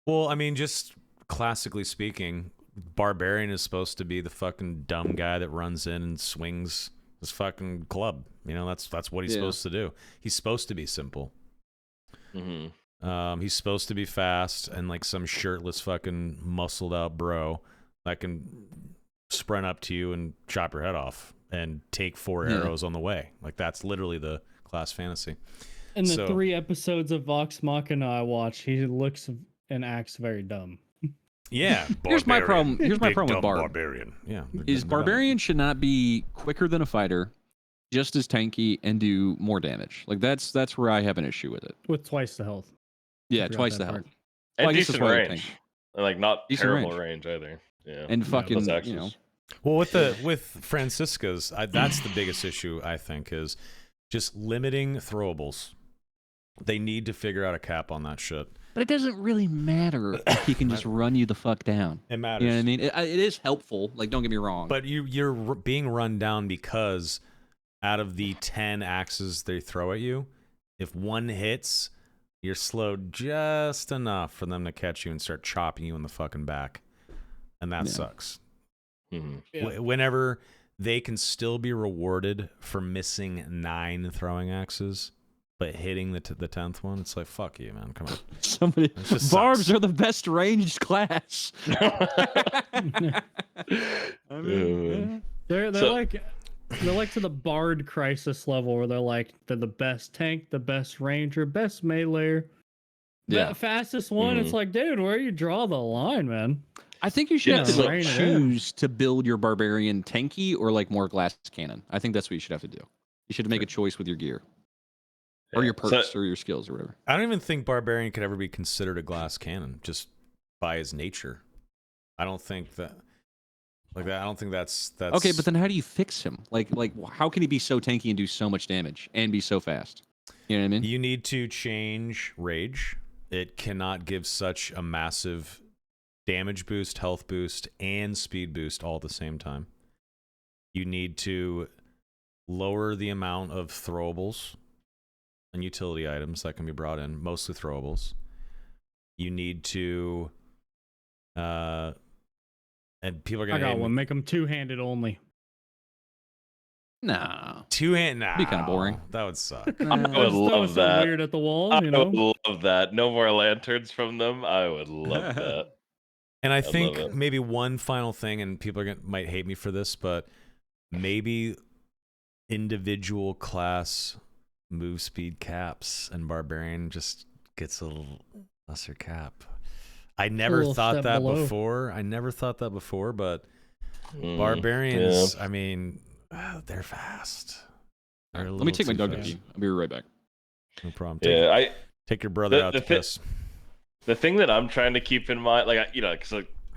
Well, I mean, just classically speaking, Barbarian is supposed to be the fucking dumb guy that runs in and swings his fucking club. You know, that's what he's Yeah. supposed to do. He's supposed to be simple. Mm-hmm. He's supposed to be fast and like some shirtless fucking muscled out bro that can sprint up to you and chop your head off and take 4 Yeah. arrows on the way. Like that's literally the class fantasy. In the So- 3 episodes of Vox Machina I watched, he looks and acts very dumb. Yeah. Here's my Barbarian. problem. Here's my Big problem with dumb barb. Barbarian. Yeah. Is Barbarian should not be quicker than a fighter, just as tanky, and do more damage. Like that's where I have an issue with it. With twice the health. Yeah, forgot twice that the part. health. And Well, I guess that's decent why they're range. tanky. And, like not Decent terrible range either. Yeah. And Yeah, fucking, Plus you axes. know, Well, with Francisca's, that's the biggest issue, I think, is just limiting throwables. They need to figure out a cap on that shit. but it doesn't really matter if he can just run you the fuck down. It matters. You know what I mean? It is helpful. Like, don't get me wrong. But you're being run down because out of the 10 axes they throw at you, if one hits, you're slowed just enough for them to catch you and start chopping you in the fucking back. And that Yeah. sucks. Mm-hmm. Yeah. Whenever they can still be rewarded for missing 9 throwing axes, but hitting the 10th one, it's like, fuck you, man. Come on. Somebody, It just barbs sucks. are the best ranged class. I man. They're So- like to the Bard crisis level where they're the best tank, the best ranger, best melee, Yeah. the fastest one. It's Mhm. like, dude, where you draw the line, man? I think you should Yeah, have to so- like, choose to build your barbarian tanky or like more glass cannon. I think that's what you should have to do. You should make a choice with your gear or your So- perks or your skills or whatever. I don't even think Barbarian could ever be considered a glass cannon just by his nature. I don't think that. Like that, I don't think that's Okay, but then how do you fix him? Like how can he be so tanky and do so much damage and be so fast? You know what I mean? you need to change rage. It cannot give such a massive damage boost, health boost, and speed boost all at the same time. You need to lower the amount of throwables and utility items that can be brought in, mostly throwables. You need to and people are I gonna got hate one. me. Make them two-handed only. No. Two-hand. Nah, Be kinda boring. That would suck. I Throw would love something that. weird at the wall, I you know. would love that. No more lanterns from them. I would love that. And I love think it. maybe one final thing, and people are might hate me for this, but maybe individual class move speed caps, and Barbarian just gets a little lesser cap. I never little thought step that below. before. I never thought that before, but Yeah. Barbarians, I mean, they're fast. They're a Let me little take my too dog to fast. pee. I'll be right back. No problem. Yeah, Take your brother out the to piss. the thing that I'm trying to keep in mind, like because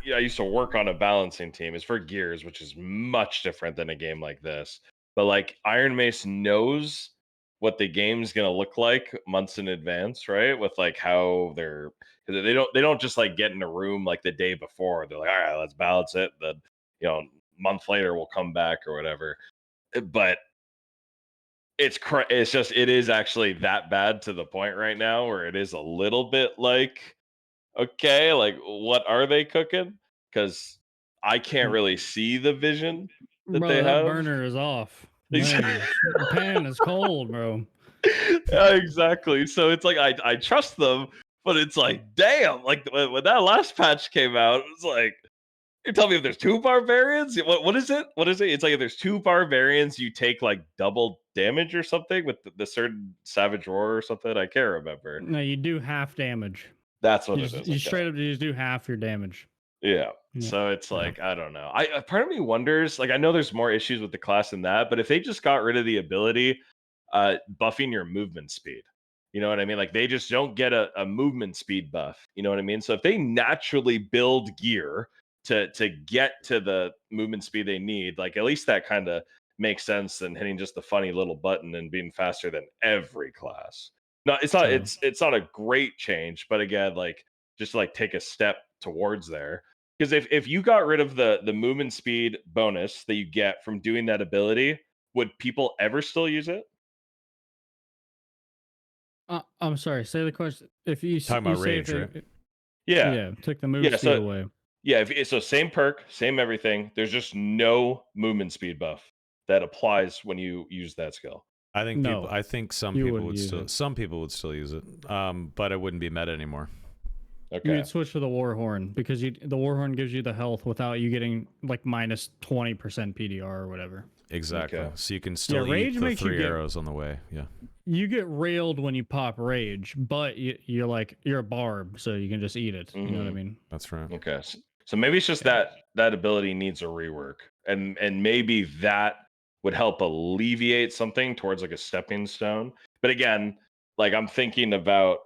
I used to work on a balancing team, is for Gears, which is much different than a game like this. But like Iron Mace knows what the game's gonna look like months in advance, right? With like how they're, because they don't just like get in a room like the day before. They're like, all right, let's balance it. Then month later we'll come back or whatever. But it is actually that bad to the point right now where it is a little bit like, okay, like what are they cooking? Because I can't really see the vision that Bro, they that have. burner is off. Exactly. Man, the pan is cold, bro. Yeah, exactly. So it's like I trust them, but it's like, damn, like when that last patch came out, it was like, you're telling me if there's two barbarians? What is it? What is it? It's like if there's two barbarians, you take like double damage or something with the certain Savage Roar or something. I can't remember. No, you do half damage. That's what You, it just, is. you Okay. straight up just do half your damage. Yeah. Yeah. So it's like, I don't know. I part of me wonders, like I know there's more issues with the class than that, but if they just got rid of the ability buffing your movement speed. You know what I mean? Like they just don't get a movement speed buff. You know what I mean? So if they naturally build gear to get to the movement speed they need, like at least that kind of makes sense than hitting just the funny little button and being faster than every class. No, it's not True. it's not a great change, but again, like just like take a step towards there. Because if you got rid of the movement speed bonus that you get from doing that ability, would people ever still use it? I'm sorry. Say the question. If you Talking you about say range, right? Yeah. took the move Yeah, speed away. Yeah, so same perk, same everything. There's just no movement speed buff that applies when you use that skill. I think No, some you people wouldn't would use still it. some people would still use it. But it wouldn't be meta anymore. Okay. You'd switch to the Warhorn because the Warhorn gives you the health without you getting like minus 20% PDR or whatever. Exactly. Okay. So you can still eat rage the makes you 3 get- arrows on the way. Yeah. You get railed when you pop rage, but you're a barb, so you can just eat it. You know what I Mhm. mean? That's right. Okay. So maybe it's just that ability needs a rework. And maybe that would help alleviate something towards like a stepping stone. But again, like I'm thinking about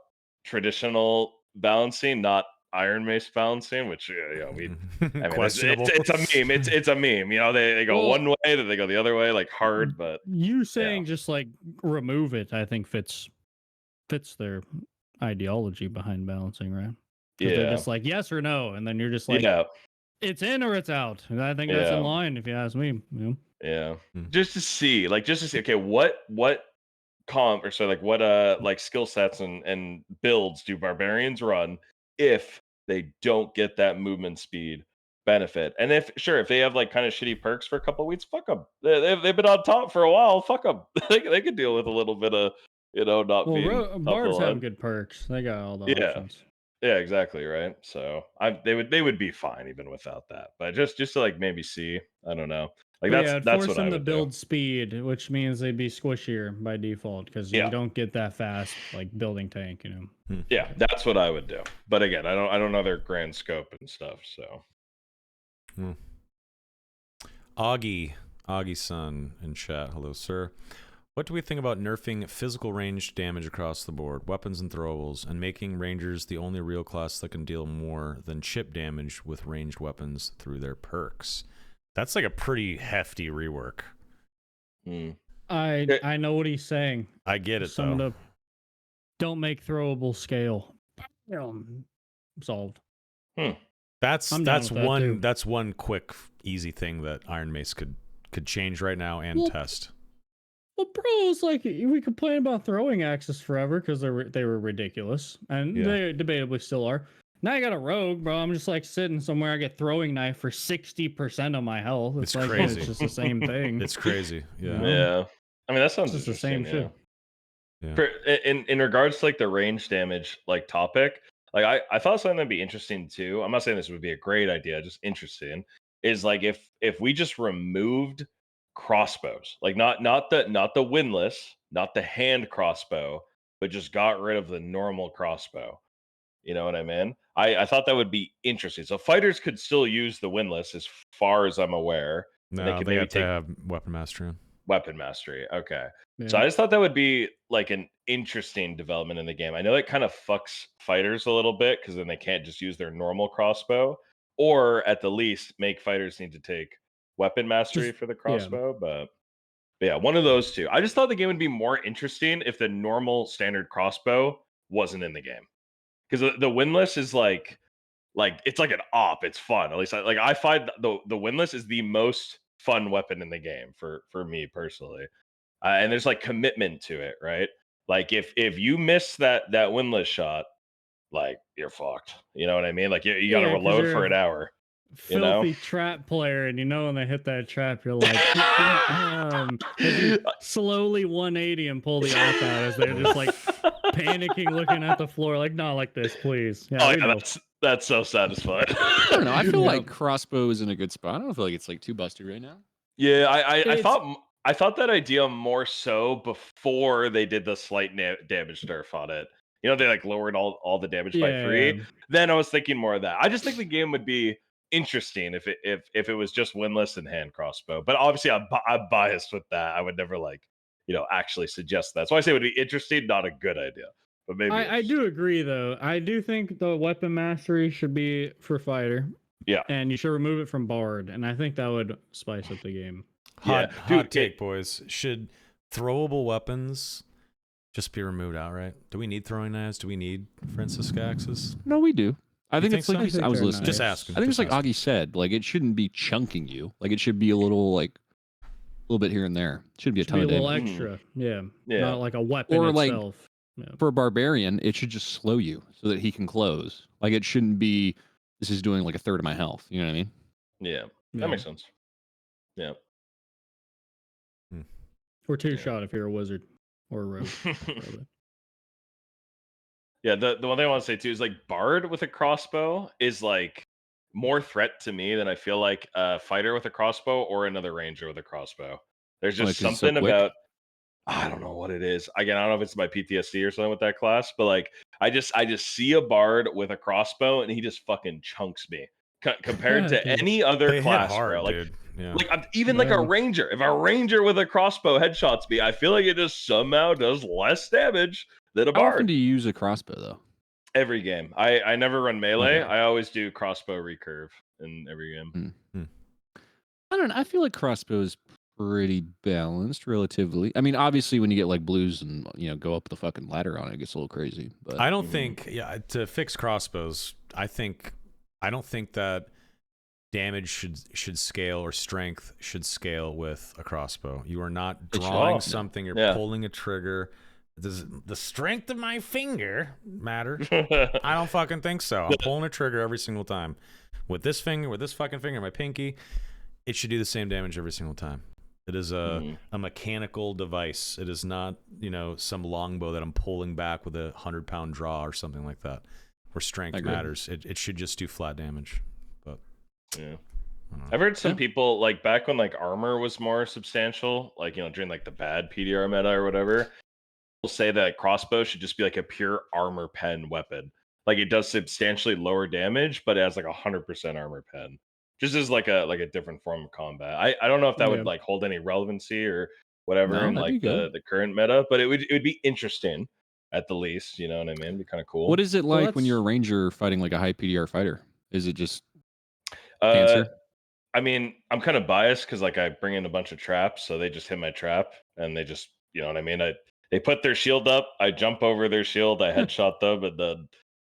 traditional balancing, not Iron Mace balancing, which I mean, Questionable. it's a meme. It's a meme. You know, they go Well- one way, then they go the other way, like hard. But You saying just like remove it, I think fits their ideology behind balancing, right? 'Cause they're yeah, just like yes or no, and then you're just like yeah, it's in or it's out. And I think that's Yeah. in line if you ask me. You know? yeah. Hmm. Just to see, okay, what comp or so like what like skill sets and builds do barbarians run if they don't get that movement speed benefit? And if they have like kind of shitty perks for a couple of weeks, fuck them. They've been on top for a while. Fuck them. they could deal with a little bit of not Well, being top of the barbs have line. good perks. They got all the Yeah. options. Yeah, exactly, right? So they would be fine even without that. But just to like maybe see, I don't know. Like But yeah, it'd that's force what I them to would build do. speed, which means they'd be squishier by default because Yeah. you don't get that fast like building tank. You know. Yeah, that's what I would do. But again, I don't know their grand scope and stuff, so Augie-san in chat. Hello, sir. What do we think about nerfing physical range damage across the board, weapons and throwables, and making rangers the only real class that can deal more than chip damage with ranged weapons through their perks? That's like a pretty hefty rework. I know what he's saying. I get it, Summed though. up. Don't make throwable scale. Solved. That's I'm down with that, too. that's one quick, easy thing that Iron Mace could change right now and Well, test. Well, bro, it's like we complain about throwing axes forever because they were ridiculous, and they debatably still are. Now I got a rogue, bro. I'm just like sitting somewhere. I get throwing knife for 60% of my health. It's like crazy. It's just the same thing. It's crazy. Yeah. yeah. I mean that sounds It's just the interesting. same shit. Yeah. In regards to like the range damage like topic, like I thought something that'd be interesting too. I'm not saying this would be a great idea, just interesting. Is like if we just removed crossbows, like not the windlass, not the hand crossbow, but just got rid of the normal crossbow. You know what I mean? I thought that would be interesting. So fighters could still use the windlass, as far as I'm aware. And No, could they maybe have to take have weapon mastery on. weapon mastery. Okay. So Yeah. I just thought that would be like an interesting development in the game. I know it kind of fucks fighters a little bit because then they can't just use their normal crossbow, or at the least make fighters need to take weapon mastery Just for the yeah. crossbow. But yeah, one of those two. I just thought the game would be more interesting if the normal standard crossbow wasn't in the game, because the windlass is like it's like an op. It's fun. At least I find the windlass is the most fun weapon in the game for me personally. And there's like commitment to it, right? Like if you miss that windlass shot, like you're fucked. You know what I mean? Like you got to Yeah, 'cause reload you're for a an hour. You know? filthy trap player, and you know when they hit that trap, you're like, as you slowly 180 and pull the op out as they're just like panicking, looking at the floor, like, not like this, please. Yeah, Oh we yeah, know. that's so satisfying. I don't know. I feel Yeah. like crossbow is in a good spot. I don't feel like it's like too busted right now. Yeah, I It's- thought that idea more so before they did the slight damage nerf on it. You know, they like lowered all the damage by Yeah. 3. Then I was thinking more of that. I just think the game would be interesting if it was just windlass and hand crossbow. But obviously, I'm biased with that. I would never actually suggest that. So I say it would be interesting, not a good idea. But maybe I do agree, though. I do think the weapon mastery should be for fighter. Yeah. And you should remove it from Bard, and I think that would spice up the game. Yeah. Hot Dude, take, boys. Should throwable weapons just be removed outright? Do we need throwing knives? Do we need Francisca axes? No, we do. I think think it's like so? I think I was they're listening. Just nice. asking. I think it's just like asking. Augie said. Like it shouldn't be chunking you. Like it should be a little bit here and there. It shouldn't be a Should ton be a of little damage. extra. Yeah. Yeah. Not like a weapon Or, like, itself. Yeah. For a barbarian, it should just slow you so that he can close. Like it shouldn't be. This is doing like a third of my health. You know what I mean? Yeah. Yeah. That makes sense. Yeah. Or two shot if you're a wizard or a rogue. Yeah, the one thing I want to say too is like Bard with a crossbow is like more threat to me than I feel like a fighter with a crossbow or another ranger with a crossbow. There's just Like, 'cause it's so something quick? about I don't know what it is. Again, I don't know if it's my PTSD or something with that class, but like I just see a Bard with a crossbow and he just fucking chunks me compared to Dude. any other They hit class, hard, bro. Like dude. Yeah. like even like a Yeah. ranger. If a ranger with a crossbow headshots me, I feel like it just somehow does less damage than a How often Bard. do you use a crossbow though? Every game. I never run melee. Okay. I always do crossbow recurve in every game. I don't know. I feel like crossbow is pretty balanced relatively. I mean, obviously when you get like blues and go up the fucking ladder on it, it gets a little crazy. But I don't think to fix crossbows. I don't think that damage should scale or strength should scale with a crossbow. You are not It should. drawing No. something. You're Yeah. pulling a trigger. Does the strength of my finger matter? I don't fucking think so. I'm pulling a trigger every single time. With this finger, with this fucking finger, my pinky, it should do the same damage every single time. It is a mechanical device. It is not, some longbow that I'm pulling back with a 100-pound draw or something like that, where strength Agreed. matters. It should just do flat damage. But Yeah. I don't know. I've heard some people like back when like armor was more substantial, like during like the bad PDR meta or whatever, will say that crossbow should just be like a pure armor pen weapon. Like it does substantially lower damage, but it has like 100% armor pen. Just as like a different form of combat. I don't know if that Yeah. would like hold any relevancy or whatever No, in that'd like be good. the current meta, but it would be interesting at the least. You know what I mean? Be kind of cool. What is it Well, like when that's- you're a ranger fighting like a high PDR fighter? Is it just Uh, cancer? I mean, I'm kind of biased because like I bring in a bunch of traps, so they just hit my trap and they just, you know what I mean? They put their shield up, I jump over their shield, I headshot them, and then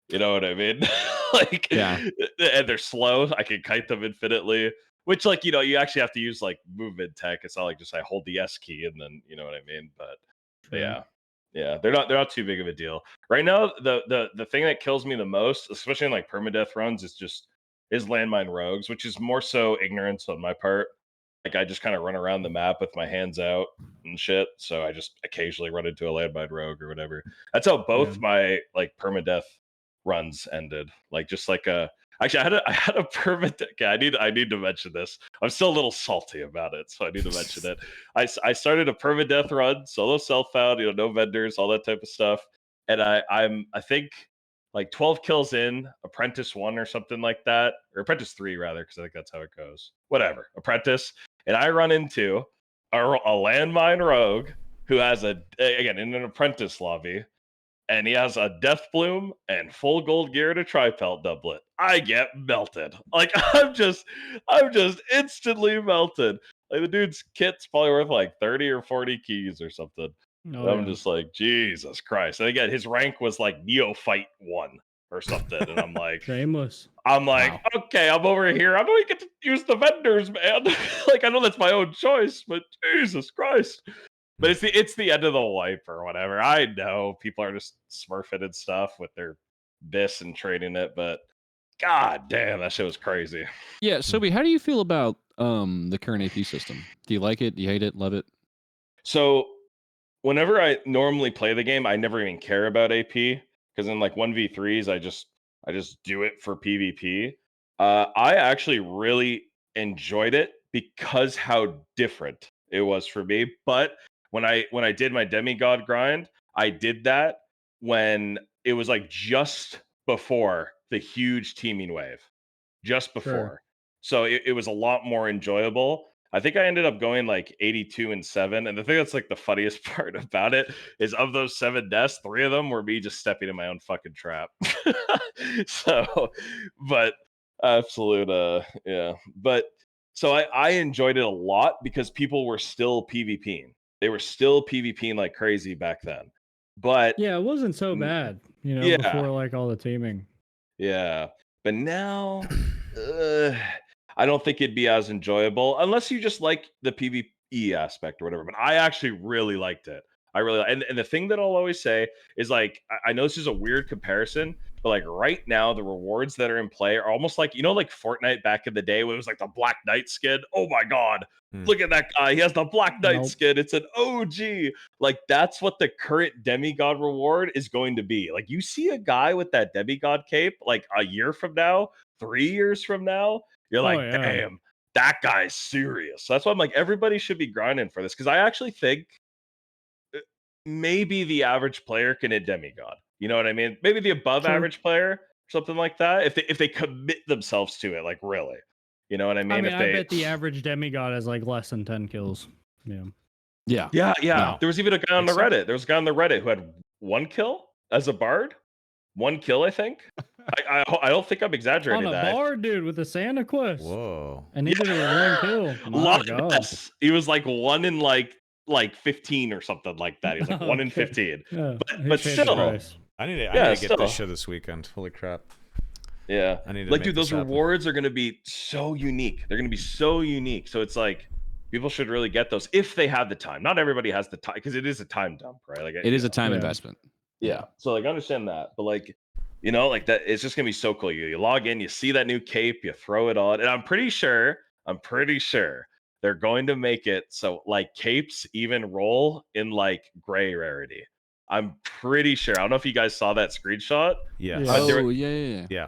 you know what I mean? Like Yeah. and they're slow. I can kite them infinitely. Which like, you actually have to use like movement tech. It's not like just I hold the S key and then you know what I mean? But yeah. Yeah, they're not too big of a deal. Right now, the thing that kills me the most, especially in like permadeath runs, is landmine rogues, which is more so ignorance on my part. Like I just kind of run around the map with my hands out and shit. So I just occasionally run into a landmine rogue or whatever. That's how both my like permadeath runs ended. Like just like actually I had a permadeath. Okay, I need to mention this. I'm still a little salty about it, so I need to mention it. I started a permadeath run, solo self-found, no vendors, all that type of stuff. And I think like 12 kills in, Apprentice 1 or something like that, or Apprentice 3 rather, because I think that's how it goes. Whatever, Apprentice, and I run into a landmine rogue who has again in an Apprentice lobby, and he has a Death Bloom and full gold gear and a Tripelt doublet. I get melted. Like I'm just instantly melted. Like the dude's kit's probably worth like 30 or 40 keys or something. Oh, I'm yeah. just like, Jesus Christ. And again, his rank was like Neophyte 1 or something. And I'm like, Shameless. wow. Okay, I'm over here. I don't get to use the vendors, man. Like I know that's my own choice, but Jesus Christ. But it's the end of the wipe or whatever. I know people are just smurfing and stuff with their this and trading it, but god damn, that shit was crazy. Yeah, Soapy, how do you feel about the current AP system? Do you like it? Do you hate it? Love it? So whenever I normally play the game, I never even care about AP because in like 1v3s, I just do it for PvP. I actually really enjoyed it because how different it was for me. But when I did my demigod grind, I did that when it was like just before the huge teaming wave, just before. Sure. So it was a lot more enjoyable. I think I ended up going like 82 and 7. And the thing that's like the funniest part about it is of those 7 deaths, 3 of them were me just stepping in my own fucking trap. So, but absolute, yeah. But so I enjoyed it a lot because people were still PvPing. They were still PvPing like crazy back then. But Yeah, it wasn't so bad, you know, yeah. before like all the teaming. Yeah. But now, I don't think it'd be as enjoyable unless you just like the PvE aspect or whatever. But I actually really liked it. I really and the thing that I'll always say is like I know this is a weird comparison, but like right now the rewards that are in play are almost like like Fortnite back in the day when it was like the Black Knight skin. Oh my god, look at that guy! He has the Black Knight skin. It's an OG. Like that's what the current demigod reward is going to be. Like you see a guy with that demigod cape like a year from now, 3 years from now, you're like, yeah. damn, that guy's serious. So that's why I'm like, everybody should be grinding for this because I actually think maybe the average player can hit demigod. You know what I mean? Maybe the above average player, something like that. If they commit themselves to it, like really. You know what I mean? I bet the average demigod has like less than 10 kills. Yeah. Yeah. No. There was even a guy on the Reddit. There was a guy on the Reddit who had 1 kill as a bard. 1 kill, I think. I don't think I'm exaggerating. On a bard, dude, with a Santa quest. Whoa. And he did it with 1 kill. My God. Yes. He was like 1 in like 15 or something like that. He was like 1 in 15. Yeah, but still. I need to get this show this weekend. Holy crap. Yeah. I need to like, dude, those rewards are going to be so unique. They're going to be so unique. So it's like, people should really get those if they have the time. Not everybody has the time because it is a time dump, right? Like it is a time investment. Yeah. So like, understand that. But like, like that, it's just going to be so cool. You log in, you see that new cape, you throw it on. And I'm pretty sure they're going to make it so like capes even roll in like gray rarity. I'm pretty sure. I don't know if you guys saw that screenshot. Yeah.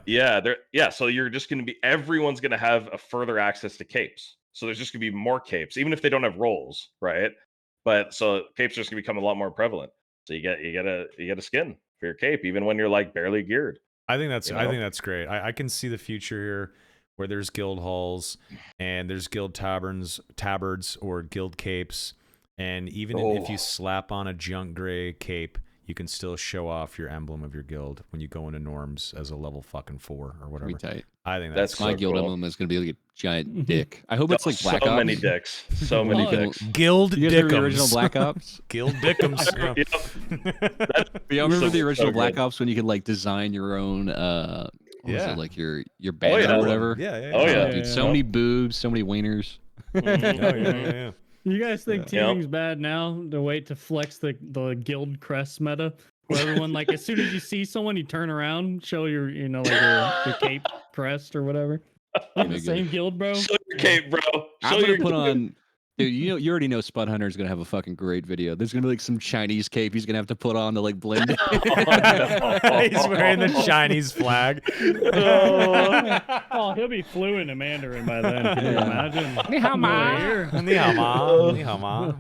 Yeah. So you're just going to be, everyone's going to have a further access to capes. So there's just going to be more capes, even if they don't have rolls, right? But so capes are just going to become a lot more prevalent. So you get a skin for your cape, even when you're like barely geared. I think that's great. I can see the future here where there's guild halls and there's guild tabards or guild capes. And even if you slap on a junk gray cape, you can still show off your emblem of your guild when you go into norms as a level fucking 4 or whatever. Tight. I think that's my so guild cool. emblem is going to be like a giant dick. I hope it's like Black so Ops. Many dicks. So many dicks. Guild You guys remember the original Dickums. Black Ops? Guild Dickums. You remember the original Black Ops when you could like design your own what was it, like your banner or whatever? Yeah. Dude, so many boobs, so many wieners. Yeah. You guys think teaming's bad now? To wait to flex the guild crest meta, where everyone like as soon as you see someone, you turn around, show your like your cape crest or whatever. Like the same guild, bro. Show your cape, bro. I'm gonna put on. Dude, you already know Spud Hunter is gonna have a fucking great video. There's gonna be like some Chinese cape he's gonna have to put on to like blend in. He's wearing the Chinese flag. Oh, he'll be fluent in Mandarin by then. Can you imagine? Ni hao ma. Ni hao ma. Ni hao ma.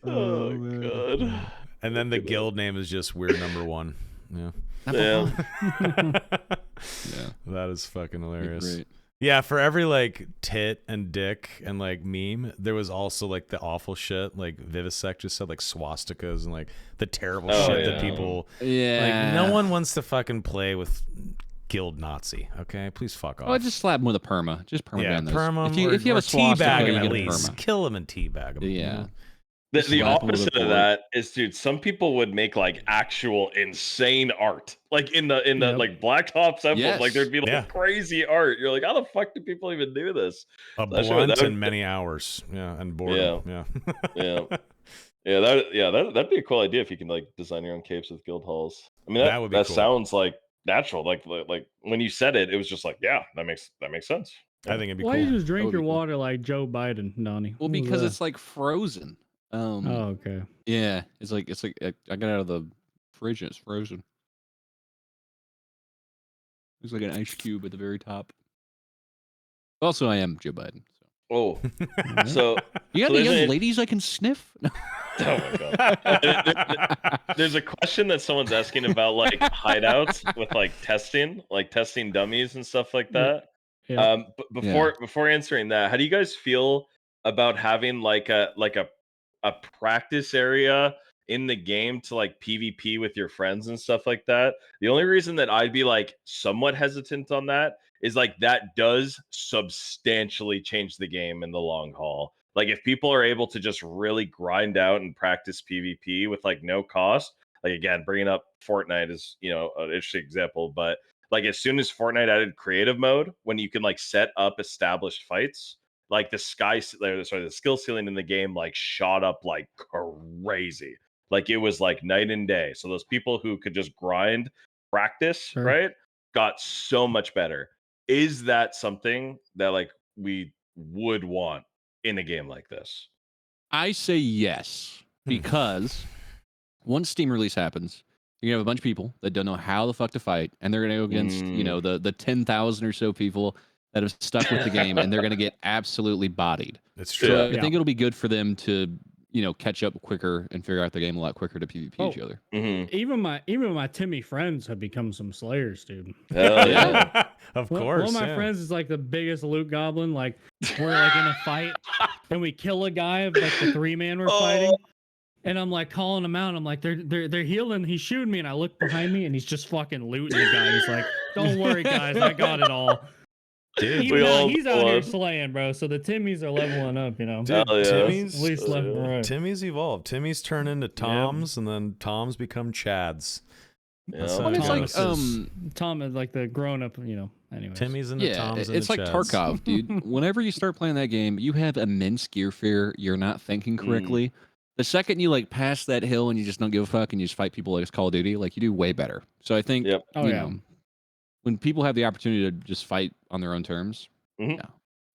Oh god. And then the guild name is just weird number 1. Yeah. Yeah. Yeah. That is fucking hilarious. Great. Yeah, for every like tit and dick and like meme, there was also like the awful shit. Like Vivisect just said like swastikas and like the terrible shit that people. Yeah. Like no one wants to fucking play with Guild Nazi. Okay, please fuck off. Oh, just slap him with a perma. Just perma yeah, down those. perma. If you have a swastika, teabag him you at get a least. perma. Kill him and teabag him. Yeah. The Slap him with a opposite of board. that is, dude, some people would make like actual insane art, like in the Yep. like Black Ops emblem, like Yes. there'd be like Yeah. crazy art. You're like, how the fuck do people even do this? A That shit- blunt that would- and many hours. Yeah, and boredom. Yeah. Yeah, that'd be a cool idea if you can like design your own capes with guild halls. I mean, That would be that cool. sounds like natural. Like when you said it, it was just like, yeah, that makes sense. I think it'd be Why you cool. just drink would your be cool. water like Joe Biden, Donnie? Well, What was because that? it's like frozen. Oh, okay. Yeah, it's like I got it out of the fridge and it's frozen. There's like an ice cube at the very top. Also, I am Joe Biden. So. Oh, Alright. so You got So any there's young a- ladies I can sniff? oh my god. There's a question that someone's asking about like hideouts with like testing dummies and stuff like that. Yeah. But before answering that, how do you guys feel about having like a practice area in the game to like PvP with your friends and stuff like that? The only reason that I'd be like somewhat hesitant on that is like that does substantially change the game in the long haul. Like if people are able to just really grind out and practice PvP with like no cost, like again, bringing up Fortnite is, an interesting example, but like as soon as Fortnite added creative mode, when you can like set up established fights, like the skill ceiling in the game like shot up like crazy. Like it was like night and day. So those people who could just grind, practice, Sure. right, got so much better. Is that something that like we would want in a game like this? I say yes, because once Steam release happens, you're gonna have a bunch of people that don't know how the fuck to fight, and they're gonna go against, the 10,000 or so people that have stuck with the game, and they're gonna get absolutely bodied. It's true. So Yeah. I think it'll be good for them to, catch up quicker and figure out the game a lot quicker to PvP each other. Mm-hmm. Even my Timmy friends have become some slayers, dude. Hell yeah. Of One course. of my yeah. friends is like the biggest loot goblin. Like we're like in a fight and we kill a guy of like the 3-man we're fighting. And I'm like calling him out. I'm like, they're healing. He's shooting me, and I look behind me, and he's just fucking looting the guy. He's like, "Don't worry, guys, I got it all." Dude, Even now, he's out here won. slaying, bro. So the Timmys are leveling up, Dude, Hell yeah. Timmy's At least left and right. Timmy's evolved. Timmy's turn into Toms, and then Toms become Chads. That's Yeah. how Well, it's it like goes. Tom is like the grown up, anyways. Timmy's into Yeah, Toms. And it's like Chads. Tarkov, dude. Whenever you start playing that game, you have immense gear fear. You're not thinking correctly. The second you like pass that hill and you just don't give a fuck and you just fight people like it's Call of Duty, like you do way better. So I think, Yep. Oh, you yeah. know, when people have the opportunity to just fight on their own terms, Mhm. yeah, I think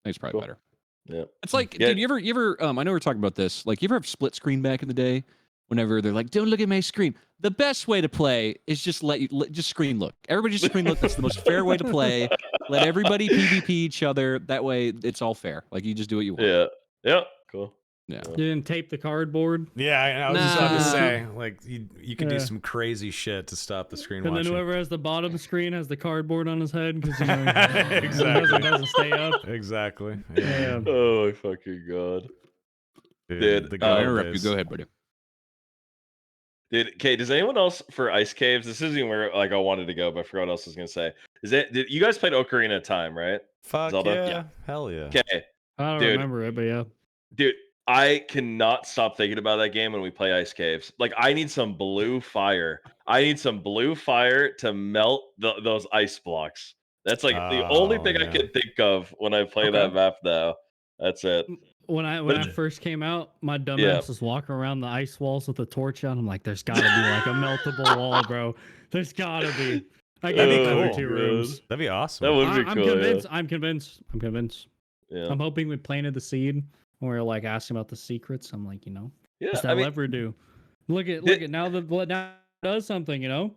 it's probably Cool. better. Yeah. It's like, Yeah. dude, you ever, I know we're talking about this. Like, you ever have split screen back in the day? Whenever they're like, "Don't look at my screen." The best way to play is just just screen look. Everybody just screen look. That's the most fair way to play. Let everybody PvP each other. That way, it's all fair. Like you just do what you want. Yeah. Yeah. Cool. Yeah. You didn't tape the cardboard, Yeah, I was just about to Nah. say, like, you could do Yeah. some crazy shit to stop the screen and then watching. whoever has the bottom screen has the cardboard on his head because Exactly. it doesn't stay up. Exactly. Yeah. Oh my fucking god. Dude, the I'll I'll good interrupt you. days. Go ahead, buddy. Dude, okay, does anyone else for ice caves? This isn't where like I wanted to go, but I forgot what else I was gonna say. Did you guys played Ocarina of Time, right? Fuck Zelda? yeah. Yeah. Hell yeah. Okay, I don't Dude. remember it, but yeah. dude, I cannot stop thinking about that game when we play ice caves. Like, I need some blue fire. I need some blue fire to melt those ice blocks. That's like the only thing I yeah. can think of when I play Okay. that map now. That's it. When I But- first came out, my dumbass Yeah. was walking around the ice walls with a torch out. I'm like, there's gotta be like a meltable wall, bro. There's gotta be. I got That'd be the other cool. 2 rooms. That'd be awesome. That would be I'm cool. convinced. I'm convinced. I'm convinced. Yeah. I'm hoping we planted the seed when we were like asking about the secrets. I'm like, Yeah. what's I that mean, lever do? Look at now the now it does something, You're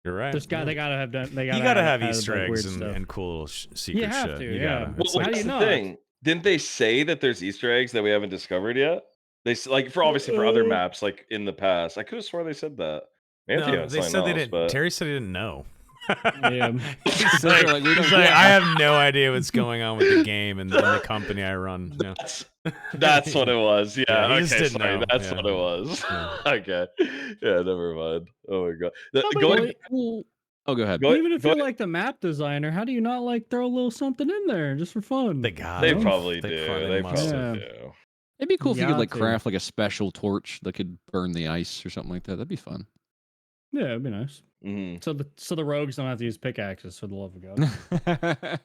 right. This guy, yeah. they gotta have done. They You gotta gotta have like, Easter weird eggs stuff. and cool little secret You have shit. to, You yeah. gotta. well, It's How like, do what's you the not? thing? Didn't they say that there's Easter eggs that we haven't discovered yet? They like for obviously for other maps like in the past. I could have swore they said that. Anthony No, on they something said they else, didn't. but Terry said he didn't know. Yeah. he's They're like, like, we don't he's like, care. I have no idea what's going on with the game and the company I run. You know? that's what it was. Yeah. Yeah, he Okay. just didn't Sorry. know. That's Yeah. what it was. Yeah. Okay. Yeah. Never mind. Oh my god. but Going. well, Oh, go ahead. even if you're going- like the map designer, how do you not like throw a little something in there just for fun? They got. They it. probably They do. probably They must probably have. have. do. It'd be cool if you could like Got to. craft like a special torch that could burn the ice or something like that. That'd be fun. Yeah, it'd be nice. Mhm. So the rogues don't have to use pickaxes for the love of God.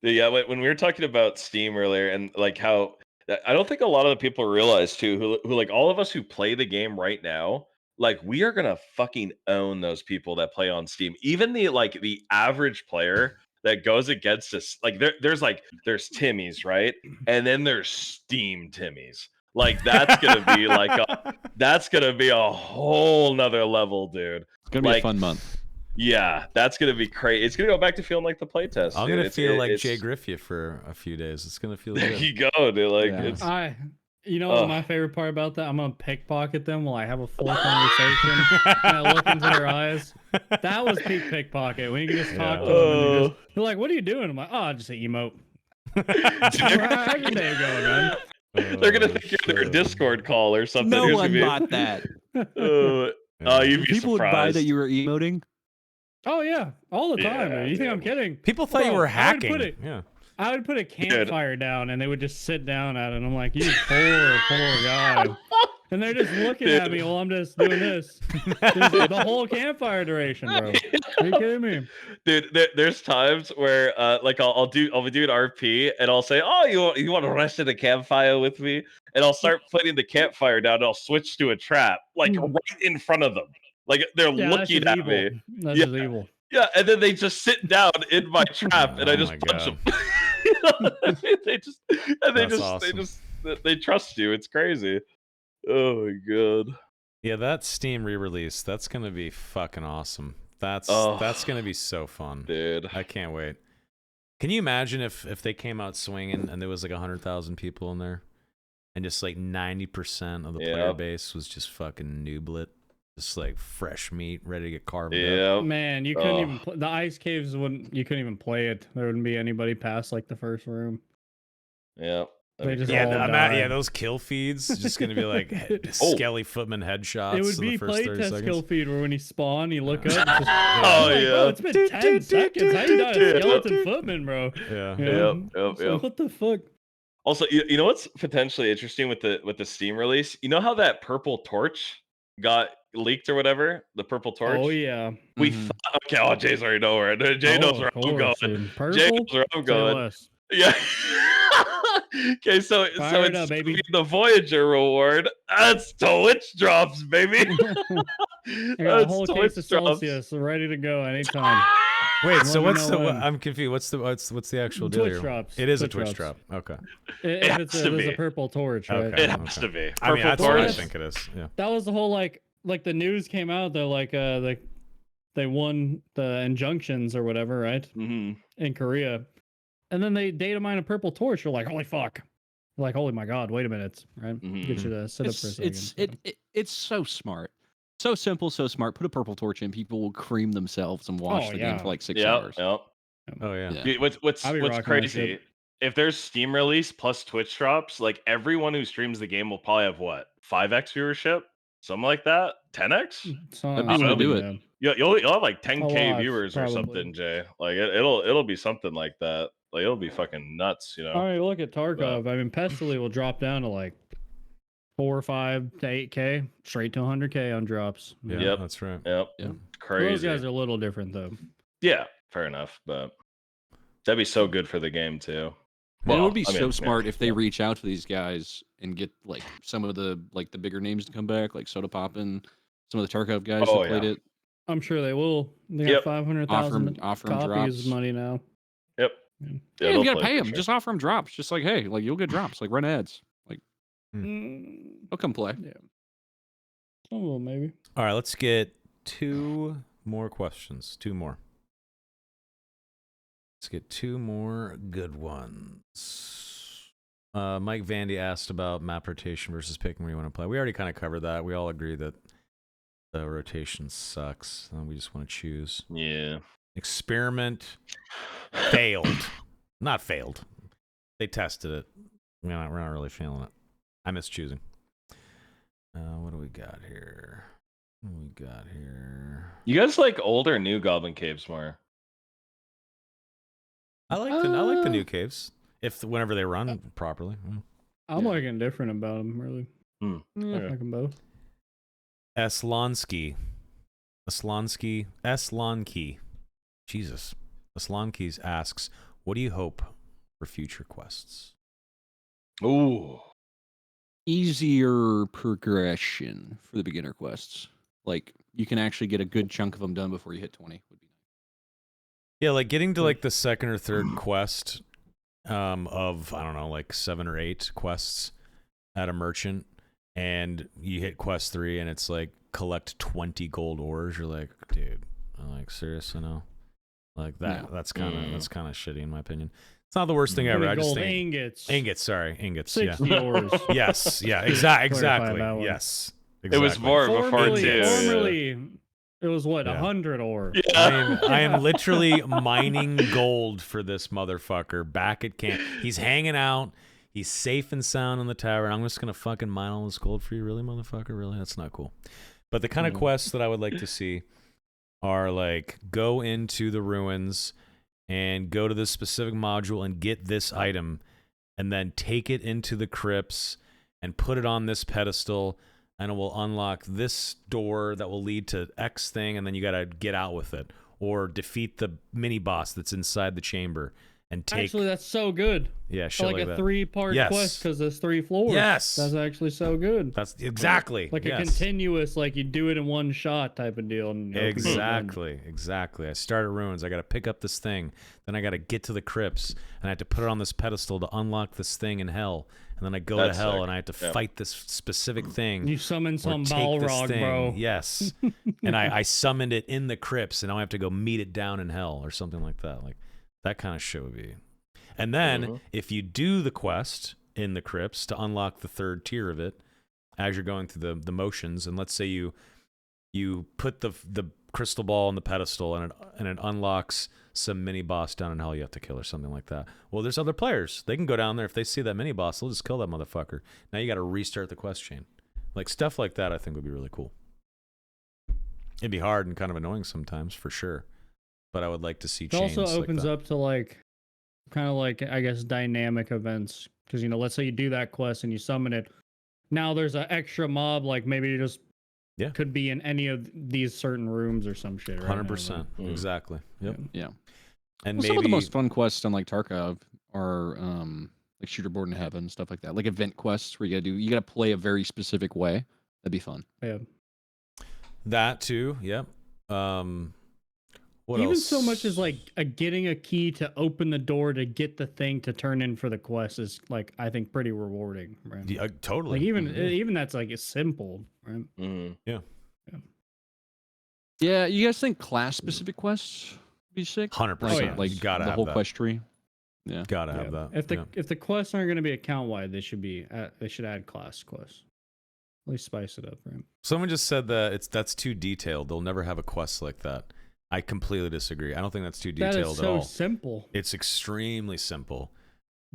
Yeah, when we were talking about Steam earlier, and like how I don't think a lot of the people realize too, who like all of us who play the game right now, like we are gonna fucking own those people that play on Steam. Even the average player that goes against us, like there's Timmy's, right? And then there's Steam Timmy's. Like that's gonna be a whole nother level, dude. It's gonna be Like, a fun month. Yeah, that's gonna be crazy. It's gonna go back to feeling like the playtest. I'm dude. gonna feel like it's, Jay Griffith for a few days. It's gonna feel There good. you go, dude. Like Yeah. it's You know what Ugh. my favorite part about that? I'm gonna pickpocket them while I have a full conversation and I look into their eyes. That was peak pickpocket. When you can just talk to them and they're like, "What are you doing?" I'm like, "Oh, just an emote." How's your day going, man? They're gonna think you're their Discord call or something. No Here's one gonna bought that. You'd be People would buy that surprised. you were emoting. Oh yeah, all the time. Yeah, dude. You think I'm dude. kidding? People thought you Bro, were I would hacking. put it- Yeah. I would put a campfire down and they would just sit down at it. And I'm like, "You poor guy." And they're just looking at me while I'm just doing this. The whole campfire duration, bro. Are you kidding me? Dude, there's times where like I'll be doing RP and I'll say, "Oh, you want to rest in a campfire with me?" And I'll start putting the campfire down and I'll switch to a trap, like right in front of them. Like they're Yeah, that's looking just at evil. me. That's Yeah. just evil. Yeah, and then they just sit down in my trap and I Oh just my punch God. them. they just That's awesome. they trust you. It's crazy. Oh my god. Yeah, that Steam re-release, that's gonna be fucking awesome. That's Oh. gonna be so fun. Dude. I can't wait. Can you imagine if they came out swinging and there was like 100,000 people in there, and just like 90% of the player Yep. base was just fucking nooblet, just like fresh meat ready to get carved up. Yeah. Man, you couldn't Oh. even the ice caves wouldn't. You couldn't even play it. There wouldn't be anybody past like the first room. Yeah. They just Yeah, all yeah, die. those kill feeds just gonna be like Oh. Skelly Footman headshots. It would in be the first 30 playtest seconds. kill feed where when you spawn, you look up. And just, Oh, I'm like, yeah. Bro, it's been 10 seconds. How you not a skeleton footman, bro? Yeah. You know? Yep, It's like, yep. what the fuck? Also, you know what's potentially interesting with the Steam release? You know how that purple torch got leaked or whatever? The purple torch? Oh yeah. We Mhm. thought, okay, oh, Jay's already know where. Jay knows where I'm going. Dude. Jay Purple. knows where I'm Say going. less. Yeah. Okay, so Fire it it's up, baby. the Voyager reward. That's Twitch drops, baby. I got a That's whole Twitch case of drops. Celsius ready to go anytime. Wait, so Let me what's know the? when. I'm confused. What's the actual deal Twitch here? drops. It is a Twitch Twitch drop. drops. Okay. If has it's to there's a be. purple torch, right? Okay. It has to be. I mean, Purple that's what I torch. think it is. Yeah. That was the whole like the news came out. They're like they won the injunctions or whatever, right? Mhm. In Korea. And then they data mine a purple torch. You're like, holy fuck. Like, holy my god, wait a minute. Right? Mhm. Get you to sit up for a second. It's so smart. So simple, so smart. Put a purple torch in, people will cream themselves and watch the game for like 6 hours. Yep. Oh yeah. Yeah. Dude, what's I'll be rocking that crazy? shit. If there's Steam release plus Twitch drops, like everyone who streams the game will probably have what 5x viewership, something like that, 10x. So, That's how to do it. yeah. Yeah, you'll have like 10K lot, viewers or probably. something, Jay. Like it'll be something like that. Like it'll be fucking nuts, you know. All right, look at Tarkov. I mean, Pestily will drop down to like 4 or 5 to 8K, straight to 100K on drops. Yeah, Yep. that's right. Yep. Yeah. Crazy. Those guys are a little different though. Yeah, fair enough, but that'd be so good for the game too. And it would be I mean, so yeah. smart if they reach out to these guys and get like some of the bigger names to come back, like Soda Poppin', some of the Tarkov guys Oh, that played yeah. it. I'm sure they will. They Yep. got 500,000 Offer 'em copies drops. money now. Yep. Yeah. Yeah, they'll you gotta play pay for them. sure. Just offer them drops. Just like, hey, like you'll get drops. Like run ads. Like they'll come play. Yeah. Some of them maybe. All right, let's get 2 more questions. 2 more. Let's get 2 more good ones. Mike Vandy asked about map rotation versus picking where you want to play. We already kind of covered that. We all agree that the rotation sucks, and we just want to choose. Yeah. Experiment failed. Not failed. They tested it. We're not really feeling it. I miss choosing. What do we got here? You guys like old or new Goblin Caves more? I like the new caves whenever they run properly. I'm like indifferent about them, really. Yeah. I like them both. Slonsky. Jesus. Slonkeys asks, what do you hope for future quests? Ooh. Easier progression for the beginner quests. Like, you can actually get a good chunk of them done before you hit 20 would be nice. Yeah, like getting to like the second or third quest of, I don't know, like 7 or 8 quests at a merchant, and you hit quest 3 and it's like collect 20 gold ores. You're like, dude, I'm like, serious, like that. No. That's kind of shitty in my opinion. It's not the worst thing ever. I just think ingots. Ingots. 60 ores. Yes. Yeah. Exactly. that one. Yes. It was more before too. Formerly, it was what, 100 ores. Yeah. I am literally mining gold for this motherfucker back at camp. He's hanging out. He's safe and sound in the tower. I'm just gonna fucking mine all this gold for you, really, motherfucker? Really? That's not cool. But the kind of quests that I would like to see are like go into the ruins and go to this specific module and get this item, and then take it into the crypts and put it on this pedestal, and it will unlock this door that will lead to X thing, and then you gotta get out with it. Or defeat the mini boss that's inside the chamber and take... Actually, that's so good. Yeah, shit like a that. 3-part quest because there's 3 floors. Yes. That's actually so good. That's exactly. Like a continuous, like you do it in one shot type of deal. And Exactly. I start at ruins. I got to pick up this thing. Then I got to get to the crypts, and I have to put it on this pedestal to unlock this thing in hell. And then I go to hell, and I have to fight this specific thing. You summon some Balrog, bro. Yes. And I summoned it in the crypts, and now I have to go meet it down in hell or something like that. Like that kind of shit would be. And then if you do the quest in the crypts to unlock the 3rd tier of it, as you're going through the motions, and let's say you put the crystal ball on the pedestal and it unlocks some mini boss down in hell you have to kill or something like that. Well, there's other players. They can go down there. If they see that mini boss, they'll just kill that motherfucker. Now you got to restart the quest chain. Like stuff like that I think would be really cool. It'd be hard and kind of annoying sometimes for sure. But I would like to see chains. It also opens like that. up to like kind of like, I guess, dynamic events. Because, let's say you do that quest and you summon it. Now there's an extra mob, like maybe you just could be in any of these certain rooms or some shit. 100%. Exactly. Yep. Yeah. And well, maybe some of the most fun quests on like Tarkov are like Shooterboard in Heaven, stuff like that. Like event quests where you gotta play a very specific way. That'd be fun. Yeah. That too. Yep. What Even else? so much as like getting a key to open the door to get the thing to turn in for the quest is like, I think, pretty rewarding. Right? Yeah, totally. Like even that's like it's simple, right? Yeah. Yeah, you guys think class specific quests would be sick? 100%. Like you gotta the have whole that. quest tree. Yeah. Gotta have that. If the quests aren't going to be account wide, they should add class quests. At least spice it up, right? Someone just said that that's too detailed. They'll never have a quest like that. I completely disagree. I don't think that's too detailed that is at all. so simple. It's extremely simple.